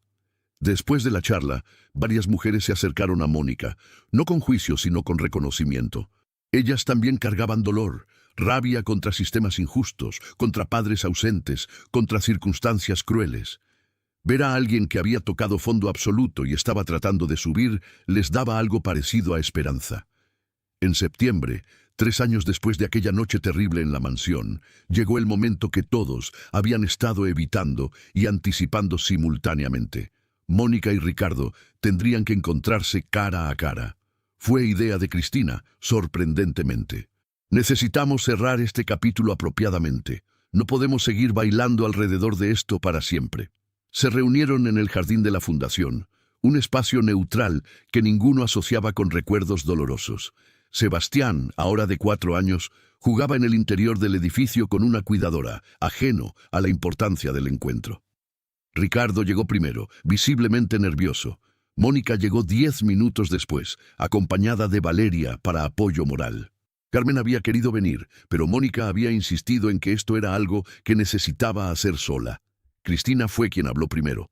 Después de la charla, varias mujeres se acercaron a Mónica, no con juicio, sino con reconocimiento. Ellas también cargaban dolor, rabia contra sistemas injustos, contra padres ausentes, contra circunstancias crueles. Ver a alguien que había tocado fondo absoluto y estaba tratando de subir les daba algo parecido a esperanza. En septiembre, 3 años después de aquella noche terrible en la mansión, llegó el momento que todos habían estado evitando y anticipando simultáneamente. Mónica y Ricardo tendrían que encontrarse cara a cara. Fue idea de Cristina, sorprendentemente. Necesitamos cerrar este capítulo apropiadamente. No podemos seguir bailando alrededor de esto para siempre. Se reunieron en el jardín de la fundación, un espacio neutral que ninguno asociaba con recuerdos dolorosos. Sebastián, ahora de 4 años, jugaba en el interior del edificio con una cuidadora, ajeno a la importancia del encuentro. Ricardo llegó primero, visiblemente nervioso. Mónica llegó 10 minutos después, acompañada de Valeria para apoyo moral. Carmen había querido venir, pero Mónica había insistido en que esto era algo que necesitaba hacer sola. Cristina fue quien habló primero.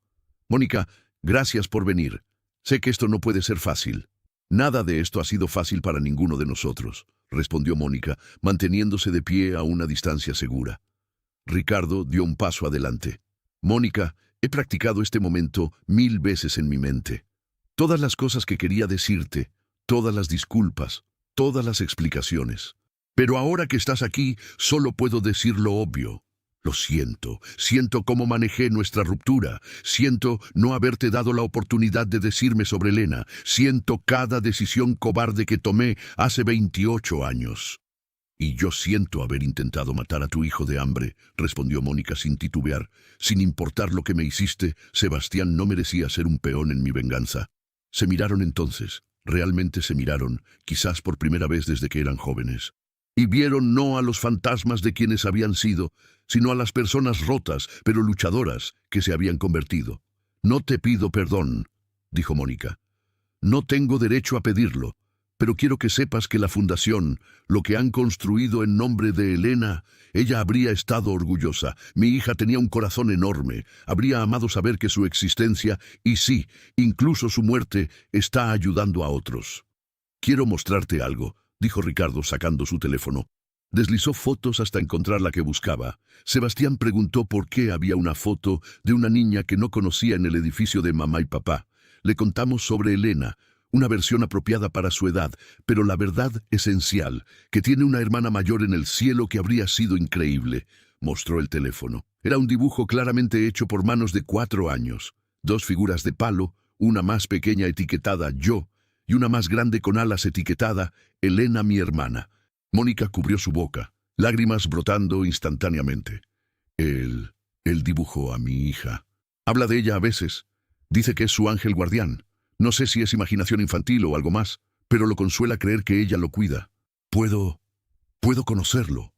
Mónica, gracias por venir. Sé que esto no puede ser fácil. Nada de esto ha sido fácil para ninguno de nosotros, respondió Mónica, manteniéndose de pie a una distancia segura. Ricardo dio un paso adelante. Mónica, he practicado este momento 1000 veces en mi mente. Todas las cosas que quería decirte, todas las disculpas, todas las explicaciones. Pero ahora que estás aquí, solo puedo decir lo obvio. Lo siento cómo manejé nuestra ruptura, siento no haberte dado la oportunidad de decirme sobre Elena, siento cada decisión cobarde que tomé hace 28 años. Y yo siento haber intentado matar a tu hijo de hambre, respondió Mónica sin titubear. Sin importar lo que me hiciste, Sebastián no merecía ser un peón en mi venganza. Se miraron entonces, realmente se miraron, quizás por primera vez desde que eran jóvenes. Y vieron no a los fantasmas de quienes habían sido, sino a las personas rotas, pero luchadoras, que se habían convertido. No te pido perdón, dijo Mónica. No tengo derecho a pedirlo, pero quiero que sepas que la fundación, lo que han construido en nombre de Elena, ella habría estado orgullosa. Mi hija tenía un corazón enorme, habría amado saber que su existencia, y sí, incluso su muerte, está ayudando a otros. Quiero mostrarte algo, dijo Ricardo sacando su teléfono. Deslizó fotos hasta encontrar la que buscaba. Sebastián preguntó por qué había una foto de una niña que no conocía en el edificio de mamá y papá. Le contamos sobre Elena, una versión apropiada para su edad, pero la verdad esencial, que tiene una hermana mayor en el cielo que habría sido increíble. Mostró el teléfono. Era un dibujo claramente hecho por manos de 4 años. 2 figuras de palo, una más pequeña etiquetada yo, y una más grande con alas etiquetada Elena, mi hermana. Mónica cubrió su boca, lágrimas brotando instantáneamente. Él dibujó a mi hija. Habla de ella a veces. Dice que es su ángel guardián. No sé si es imaginación infantil o algo más, pero lo consuela creer que ella lo cuida. Puedo conocerlo.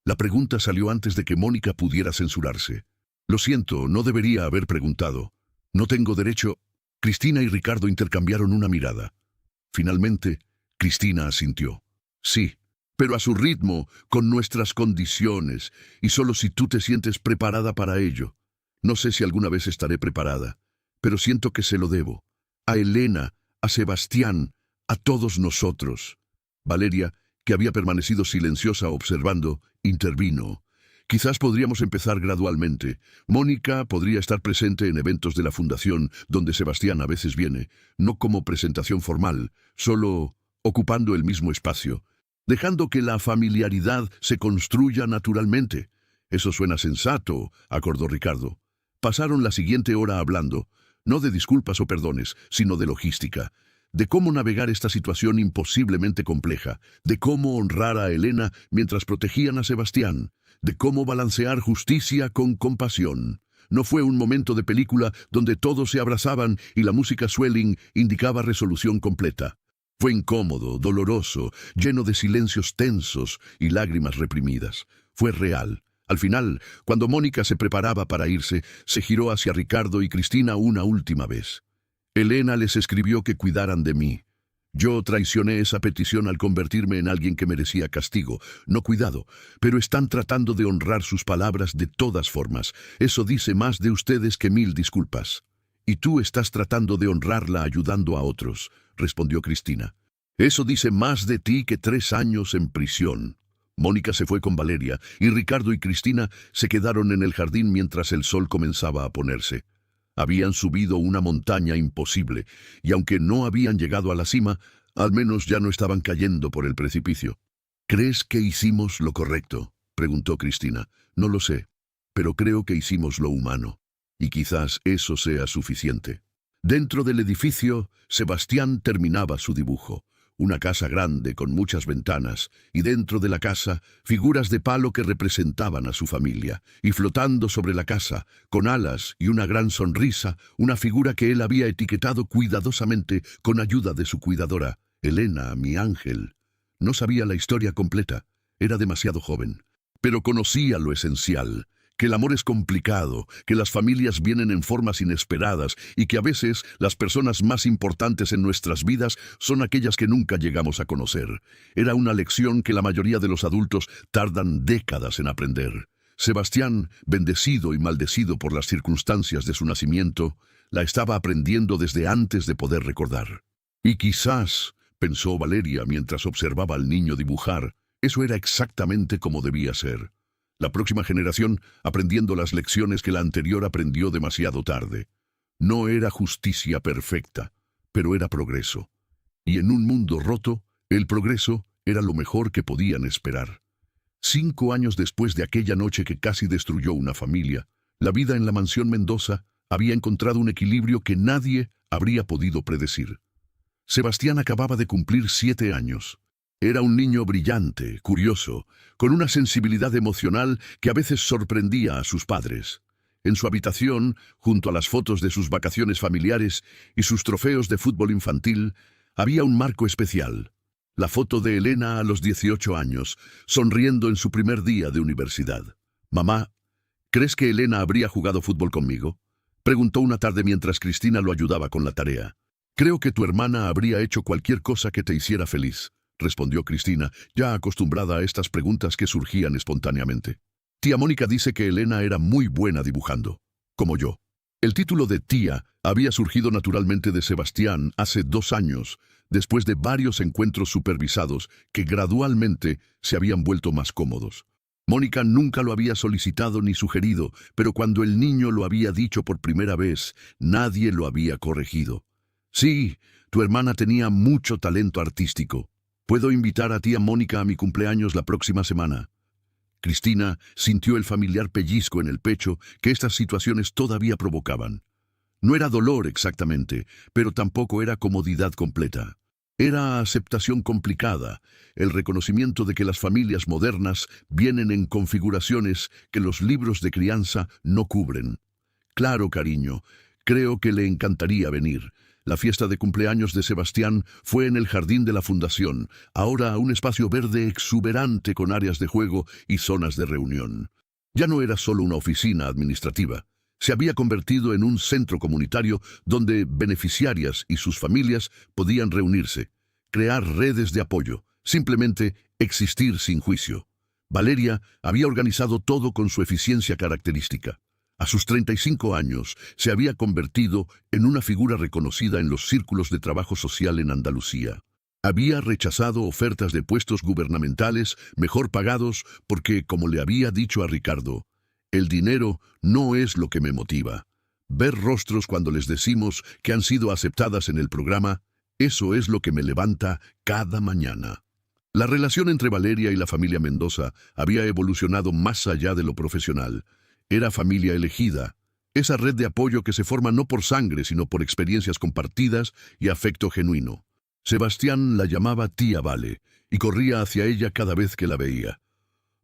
La pregunta salió antes de que Mónica pudiera censurarse. Lo siento, no debería haber preguntado. No tengo derecho. Cristina y Ricardo intercambiaron una mirada. Finalmente, Cristina asintió. Sí, pero a su ritmo, con nuestras condiciones, y solo si tú te sientes preparada para ello. No sé si alguna vez estaré preparada, pero siento que se lo debo. A Elena, a Sebastián, a todos nosotros. Valeria, que había permanecido silenciosa observando, intervino. Quizás podríamos empezar gradualmente. Mónica podría estar presente en eventos de la fundación, donde Sebastián a veces viene, no como presentación formal, solo ocupando el mismo espacio, dejando que la familiaridad se construya naturalmente. Eso suena sensato, acordó Ricardo. Pasaron la siguiente hora hablando, no de disculpas o perdones, sino de logística, de cómo navegar esta situación imposiblemente compleja, de cómo honrar a Elena mientras protegían a Sebastián, de cómo balancear justicia con compasión. No fue un momento de película donde todos se abrazaban y la música swelling indicaba resolución completa. Fue incómodo, doloroso, lleno de silencios tensos y lágrimas reprimidas. Fue real. Al final, cuando Mónica se preparaba para irse, se giró hacia Ricardo y Cristina una última vez. Elena les escribió que cuidaran de mí. Yo traicioné esa petición al convertirme en alguien que merecía castigo. No, cuidado, pero están tratando de honrar sus palabras de todas formas. Eso dice más de ustedes que 1000 disculpas. Y tú estás tratando de honrarla ayudando a otros, respondió Cristina. Eso dice más de ti que 3 años en prisión. Mónica se fue con Valeria y Ricardo y Cristina se quedaron en el jardín mientras el sol comenzaba a ponerse. Habían subido una montaña imposible y aunque no habían llegado a la cima, al menos ya no estaban cayendo por el precipicio. ¿Crees que hicimos lo correcto?, preguntó Cristina. No lo sé, pero creo que hicimos lo humano. Y quizás eso sea suficiente. Dentro del edificio, Sebastián terminaba su dibujo. Una casa grande con muchas ventanas, y dentro de la casa, figuras de palo que representaban a su familia. Y flotando sobre la casa, con alas y una gran sonrisa, una figura que él había etiquetado cuidadosamente con ayuda de su cuidadora. Elena, mi ángel. No sabía la historia completa. Era demasiado joven. Pero conocía lo esencial. Que el amor es complicado, que las familias vienen en formas inesperadas y que a veces las personas más importantes en nuestras vidas son aquellas que nunca llegamos a conocer. Era una lección que la mayoría de los adultos tardan décadas en aprender. Sebastián, bendecido y maldecido por las circunstancias de su nacimiento, la estaba aprendiendo desde antes de poder recordar. Y quizás, pensó Valeria mientras observaba al niño dibujar, eso era exactamente como debía ser. La próxima generación aprendiendo las lecciones que la anterior aprendió demasiado tarde. No era justicia perfecta, pero era progreso. Y en un mundo roto, el progreso era lo mejor que podían esperar. 5 años después de aquella noche que casi destruyó una familia, la vida en la mansión Mendoza había encontrado un equilibrio que nadie habría podido predecir. Sebastián acababa de cumplir 7 años. Era un niño brillante, curioso, con una sensibilidad emocional que a veces sorprendía a sus padres. En su habitación, junto a las fotos de sus vacaciones familiares y sus trofeos de fútbol infantil, había un marco especial. La foto de Elena a los 18 años, sonriendo en su primer día de universidad. «Mamá, ¿crees que Elena habría jugado fútbol conmigo?», preguntó una tarde mientras Cristina lo ayudaba con la tarea. «Creo que tu hermana habría hecho cualquier cosa que te hiciera feliz», respondió Cristina, ya acostumbrada a estas preguntas que surgían espontáneamente. Tía Mónica dice que Elena era muy buena dibujando, como yo. El título de tía había surgido naturalmente de Sebastián hace 2 años, después de varios encuentros supervisados que gradualmente se habían vuelto más cómodos. Mónica nunca lo había solicitado ni sugerido, pero cuando el niño lo había dicho por primera vez, nadie lo había corregido. «Sí, tu hermana tenía mucho talento artístico. Puedo invitar a tía Mónica a mi cumpleaños la próxima semana». Cristina sintió el familiar pellizco en el pecho que estas situaciones todavía provocaban. No era dolor exactamente, pero tampoco era comodidad completa. Era aceptación complicada, el reconocimiento de que las familias modernas vienen en configuraciones que los libros de crianza no cubren. «Claro, cariño, creo que le encantaría venir». La fiesta de cumpleaños de Sebastián fue en el jardín de la fundación, ahora un espacio verde exuberante con áreas de juego y zonas de reunión. Ya no era solo una oficina administrativa. Se había convertido en un centro comunitario donde beneficiarias y sus familias podían reunirse, crear redes de apoyo, simplemente existir sin juicio. Valeria había organizado todo con su eficiencia característica. A sus 35 años se había convertido en una figura reconocida en los círculos de trabajo social en Andalucía. Había rechazado ofertas de puestos gubernamentales mejor pagados porque, como le había dicho a Ricardo, el dinero no es lo que me motiva. Ver rostros cuando les decimos que han sido aceptadas en el programa, eso es lo que me levanta cada mañana. La relación entre Valeria y la familia Mendoza había evolucionado más allá de lo profesional. Era familia elegida, esa red de apoyo que se forma no por sangre, sino por experiencias compartidas y afecto genuino. Sebastián la llamaba tía Vale y corría hacia ella cada vez que la veía.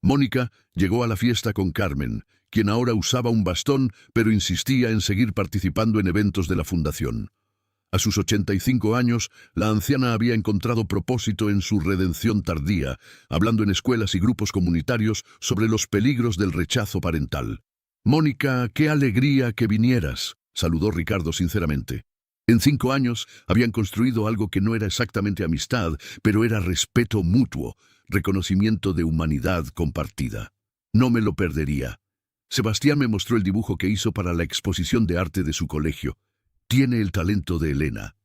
Mónica llegó a la fiesta con Carmen, quien ahora usaba un bastón, pero insistía en seguir participando en eventos de la fundación. A sus 85 años, la anciana había encontrado propósito en su redención tardía, hablando en escuelas y grupos comunitarios sobre los peligros del rechazo parental. «Mónica, qué alegría que vinieras», saludó Ricardo sinceramente. En 5 años habían construido algo que no era exactamente amistad, pero era respeto mutuo, reconocimiento de humanidad compartida. No me lo perdería. Sebastián me mostró el dibujo que hizo para la exposición de arte de su colegio. Tiene el talento de Elena.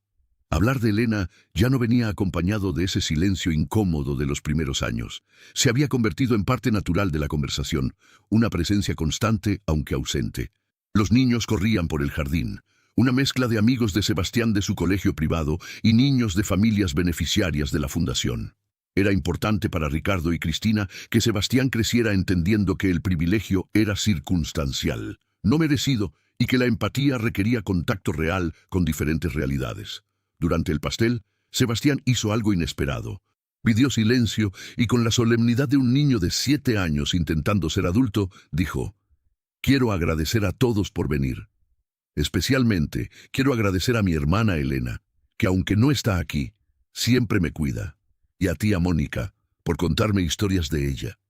Hablar de Elena ya no venía acompañado de ese silencio incómodo de los primeros años. Se había convertido en parte natural de la conversación, una presencia constante aunque ausente. Los niños corrían por el jardín, una mezcla de amigos de Sebastián de su colegio privado y niños de familias beneficiarias de la fundación. Era importante para Ricardo y Cristina que Sebastián creciera entendiendo que el privilegio era circunstancial, no merecido, y que la empatía requería contacto real con diferentes realidades. Durante el pastel, Sebastián hizo algo inesperado. Pidió silencio y con la solemnidad de un niño de 7 años intentando ser adulto, dijo: «Quiero agradecer a todos por venir. Especialmente quiero agradecer a mi hermana Elena, que aunque no está aquí, siempre me cuida. Y a ti, a Mónica, por contarme historias de ella».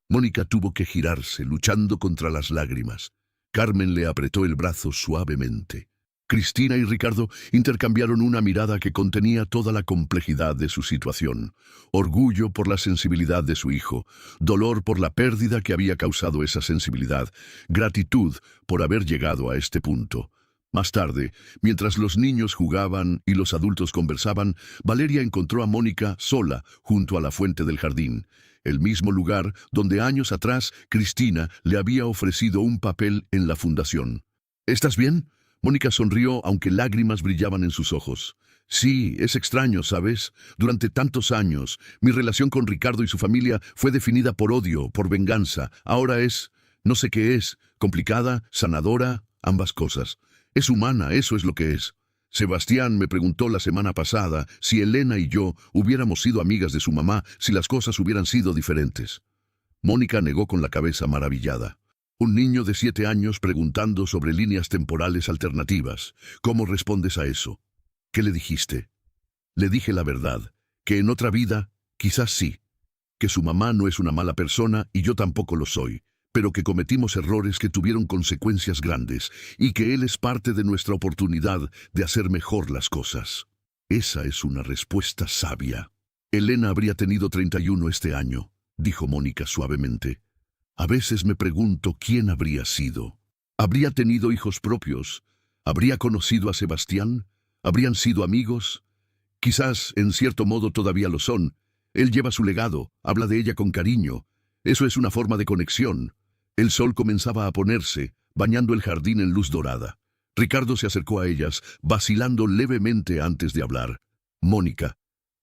Mónica tuvo que girarse, luchando contra las lágrimas. Carmen le apretó el brazo suavemente. Cristina y Ricardo intercambiaron una mirada que contenía toda la complejidad de su situación. Orgullo por la sensibilidad de su hijo, dolor por la pérdida que había causado esa sensibilidad, gratitud por haber llegado a este punto. Más tarde, mientras los niños jugaban y los adultos conversaban, Valeria encontró a Mónica sola junto a la fuente del jardín, el mismo lugar donde años atrás Cristina le había ofrecido un papel en la fundación. «¿Estás bien?». Mónica sonrió, aunque lágrimas brillaban en sus ojos. «Sí, es extraño, ¿sabes? Durante tantos años, mi relación con Ricardo y su familia fue definida por odio, por venganza. Ahora es, no sé qué es, complicada, sanadora, ambas cosas. Es humana, eso es lo que es. Sebastián me preguntó la semana pasada si Elena y yo hubiéramos sido amigas de su mamá si las cosas hubieran sido diferentes». Mónica negó con la cabeza maravillada. Un niño de 7 años preguntando sobre líneas temporales alternativas. ¿Cómo respondes a eso? ¿Qué le dijiste? Le dije la verdad, que en otra vida, quizás sí, que su mamá no es una mala persona y yo tampoco lo soy, pero que cometimos errores que tuvieron consecuencias grandes y que él es parte de nuestra oportunidad de hacer mejor las cosas. Esa es una respuesta sabia. Elena habría tenido 31 este año, dijo Mónica suavemente. A veces me pregunto quién habría sido. ¿Habría tenido hijos propios? ¿Habría conocido a Sebastián? ¿Habrían sido amigos? Quizás, en cierto modo, todavía lo son. Él lleva su legado, habla de ella con cariño. Eso es una forma de conexión. El sol comenzaba a ponerse, bañando el jardín en luz dorada. Ricardo se acercó a ellas, vacilando levemente antes de hablar. «Mónica,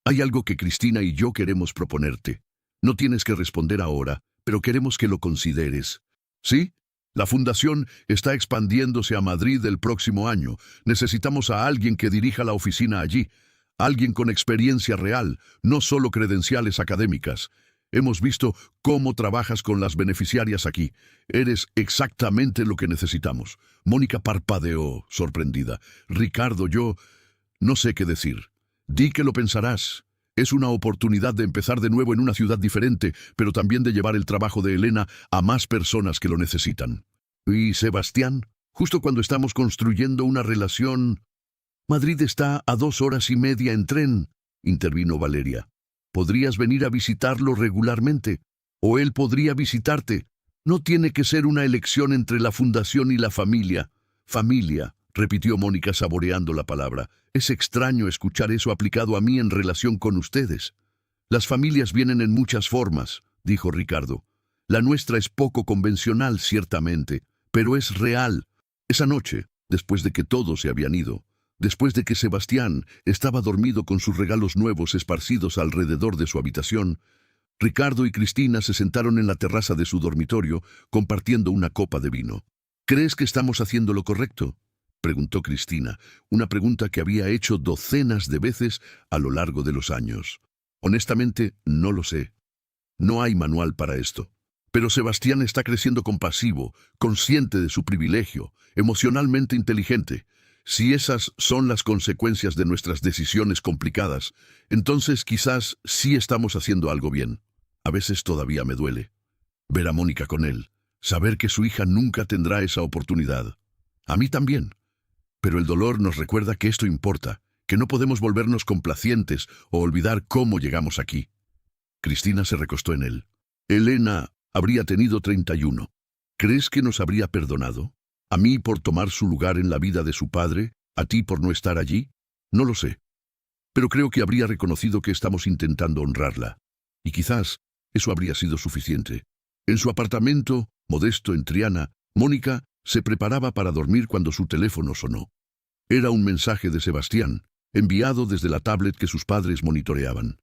hay algo que Cristina y yo queremos proponerte. No tienes que responder ahora, pero queremos que lo consideres». «¿Sí? La fundación está expandiéndose a Madrid el próximo año. Necesitamos a alguien que dirija la oficina allí. Alguien con experiencia real, no solo credenciales académicas. Hemos visto cómo trabajas con las beneficiarias aquí. Eres exactamente lo que necesitamos». Mónica parpadeó, sorprendida. «Ricardo, yo no sé qué decir. Di que lo pensarás. Es una oportunidad de empezar de nuevo en una ciudad diferente, pero también de llevar el trabajo de Elena a más personas que lo necesitan». «¿Y Sebastián? Justo cuando estamos construyendo una relación...» «Madrid está a 2 horas y media en tren», intervino Valeria. «Podrías venir a visitarlo regularmente, o él podría visitarte. No tiene que ser una elección entre la fundación y la familia». «Familia», repitió Mónica saboreando la palabra. «Es extraño escuchar eso aplicado a mí en relación con ustedes». «Las familias vienen en muchas formas», dijo Ricardo. «La nuestra es poco convencional, ciertamente, pero es real». Esa noche, después de que todos se habían ido, después de que Sebastián estaba dormido con sus regalos nuevos esparcidos alrededor de su habitación, Ricardo y Cristina se sentaron en la terraza de su dormitorio, compartiendo una copa de vino. «¿Crees que estamos haciendo lo correcto?», preguntó Cristina, una pregunta que había hecho docenas de veces a lo largo de los años. «Honestamente, no lo sé. No hay manual para esto. Pero Sebastián está creciendo compasivo, consciente de su privilegio, emocionalmente inteligente. Si esas son las consecuencias de nuestras decisiones complicadas, entonces quizás sí estamos haciendo algo bien. A veces todavía me duele ver a Mónica con él, saber que su hija nunca tendrá esa oportunidad. A mí también. Pero el dolor nos recuerda que esto importa, que no podemos volvernos complacientes o olvidar cómo llegamos aquí. Cristina se recostó en él. Elena habría tenido 31. ¿Crees que nos habría perdonado? ¿A mí por tomar su lugar en la vida de su padre? ¿A ti por no estar allí? No lo sé. Pero creo que habría reconocido que estamos intentando honrarla. Y quizás eso habría sido suficiente. En su apartamento, modesto en Triana, Mónica se preparaba para dormir cuando su teléfono sonó. Era un mensaje de Sebastián, enviado desde la tablet que sus padres monitoreaban.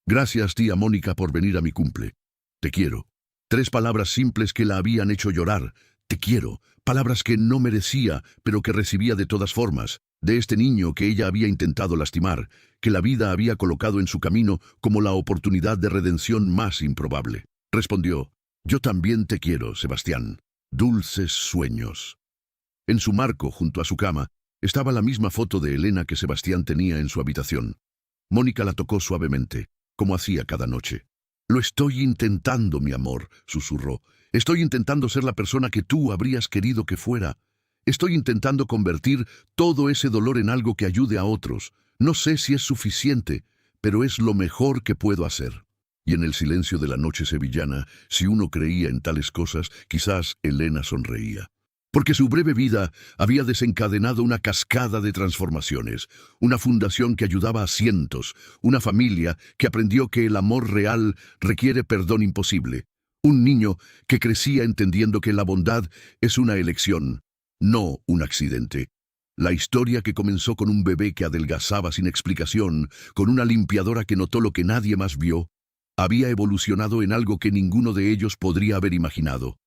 Gracias, tía Mónica, por venir a mi cumple. Te quiero. 3 palabras simples que la habían hecho llorar. Te quiero. Palabras que no merecía, pero que recibía de todas formas, de este niño que ella había intentado lastimar, que la vida había colocado en su camino como la oportunidad de redención más improbable. Respondió: yo también te quiero, Sebastián. Dulces sueños. En su marco, junto a su cama, estaba la misma foto de Elena que Sebastián tenía en su habitación. Mónica la tocó suavemente, como hacía cada noche. Lo estoy intentando, mi amor, susurró. Estoy intentando ser la persona que tú habrías querido que fuera. Estoy intentando convertir todo ese dolor en algo que ayude a otros. No sé si es suficiente, pero es lo mejor que puedo hacer. Y en el silencio de la noche sevillana, si uno creía en tales cosas, quizás Elena sonreía. Porque su breve vida había desencadenado una cascada de transformaciones, una fundación que ayudaba a cientos, una familia que aprendió que el amor real requiere perdón imposible, un niño que crecía entendiendo que la bondad es una elección, no un accidente. La historia que comenzó con un bebé que adelgazaba sin explicación, con una limpiadora que notó lo que nadie más vio, había evolucionado en algo que ninguno de ellos podría haber imaginado.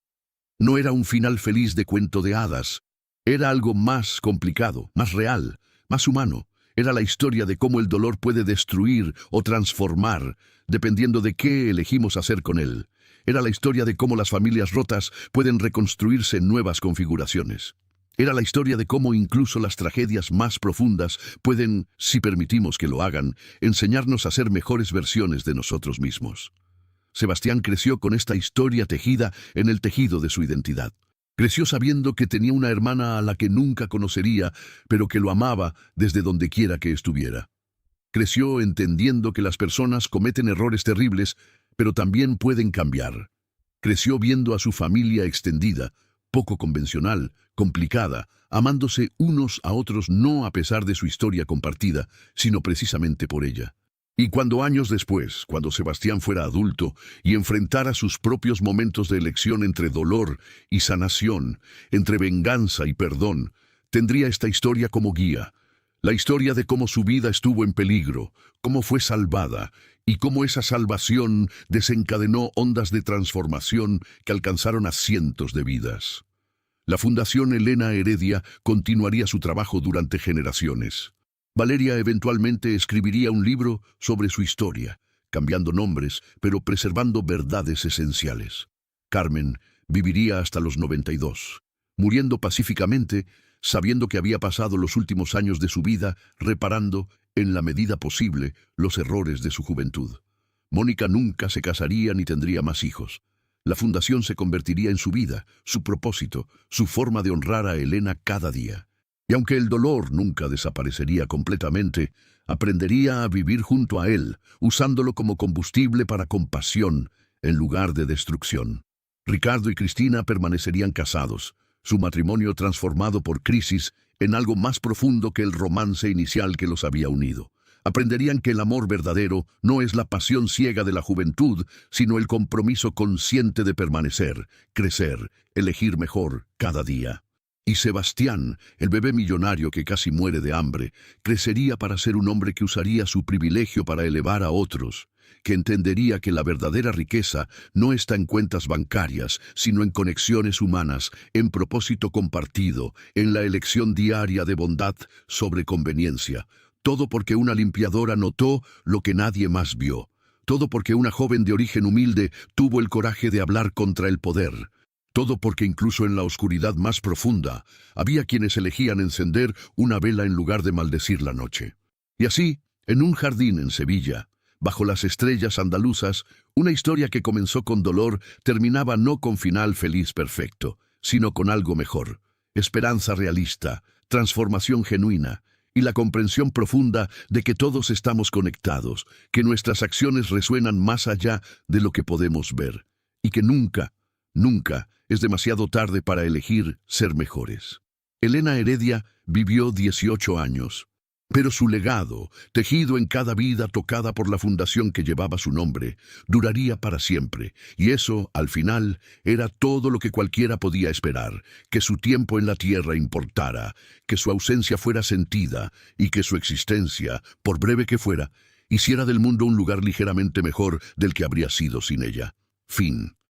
No era un final feliz de cuento de hadas. Era algo más complicado, más real, más humano. Era la historia de cómo el dolor puede destruir o transformar, dependiendo de qué elegimos hacer con él. Era la historia de cómo las familias rotas pueden reconstruirse en nuevas configuraciones. Era la historia de cómo incluso las tragedias más profundas pueden, si permitimos que lo hagan, enseñarnos a ser mejores versiones de nosotros mismos. Sebastián creció con esta historia tejida en el tejido de su identidad. Creció sabiendo que tenía una hermana a la que nunca conocería, pero que lo amaba desde donde quiera que estuviera. Creció entendiendo que las personas cometen errores terribles, pero también pueden cambiar. Creció viendo a su familia extendida, poco convencional, complicada, amándose unos a otros no a pesar de su historia compartida, sino precisamente por ella. Y cuando años después, cuando Sebastián fuera adulto y enfrentara sus propios momentos de elección entre dolor y sanación, entre venganza y perdón, tendría esta historia como guía. La historia de cómo su vida estuvo en peligro, cómo fue salvada y cómo esa salvación desencadenó ondas de transformación que alcanzaron a cientos de vidas. La Fundación Elena Heredia continuaría su trabajo durante generaciones. Valeria eventualmente escribiría un libro sobre su historia, cambiando nombres, pero preservando verdades esenciales. Carmen viviría hasta los 92, muriendo pacíficamente, sabiendo que había pasado los últimos años de su vida reparando, en la medida posible, los errores de su juventud. Mónica nunca se casaría ni tendría más hijos. La fundación se convertiría en su vida, su propósito, su forma de honrar a Elena cada día. Y aunque el dolor nunca desaparecería completamente, aprendería a vivir junto a él, usándolo como combustible para compasión en lugar de destrucción. Ricardo y Cristina permanecerían casados, su matrimonio transformado por crisis en algo más profundo que el romance inicial que los había unido. Aprenderían que el amor verdadero no es la pasión ciega de la juventud, sino el compromiso consciente de permanecer, crecer, elegir mejor cada día. Y Sebastián, el bebé millonario que casi muere de hambre, crecería para ser un hombre que usaría su privilegio para elevar a otros, que entendería que la verdadera riqueza no está en cuentas bancarias, sino en conexiones humanas, en propósito compartido, en la elección diaria de bondad sobre conveniencia. Todo porque una limpiadora notó lo que nadie más vio. Todo porque una joven de origen humilde tuvo el coraje de hablar contra el poder. Todo porque incluso en la oscuridad más profunda había quienes elegían encender una vela en lugar de maldecir la noche. Y así, en un jardín en Sevilla, bajo las estrellas andaluzas, una historia que comenzó con dolor terminaba no con final feliz perfecto, sino con algo mejor. Esperanza realista, transformación genuina y la comprensión profunda de que todos estamos conectados, que nuestras acciones resuenan más allá de lo que podemos ver y que nunca, nunca es demasiado tarde para elegir ser mejores. Elena Heredia vivió 18 años, pero su legado, tejido en cada vida tocada por la fundación que llevaba su nombre, duraría para siempre, y eso, al final, era todo lo que cualquiera podía esperar, que su tiempo en la tierra importara, que su ausencia fuera sentida y que su existencia, por breve que fuera, hiciera del mundo un lugar ligeramente mejor del que habría sido sin ella. Fin.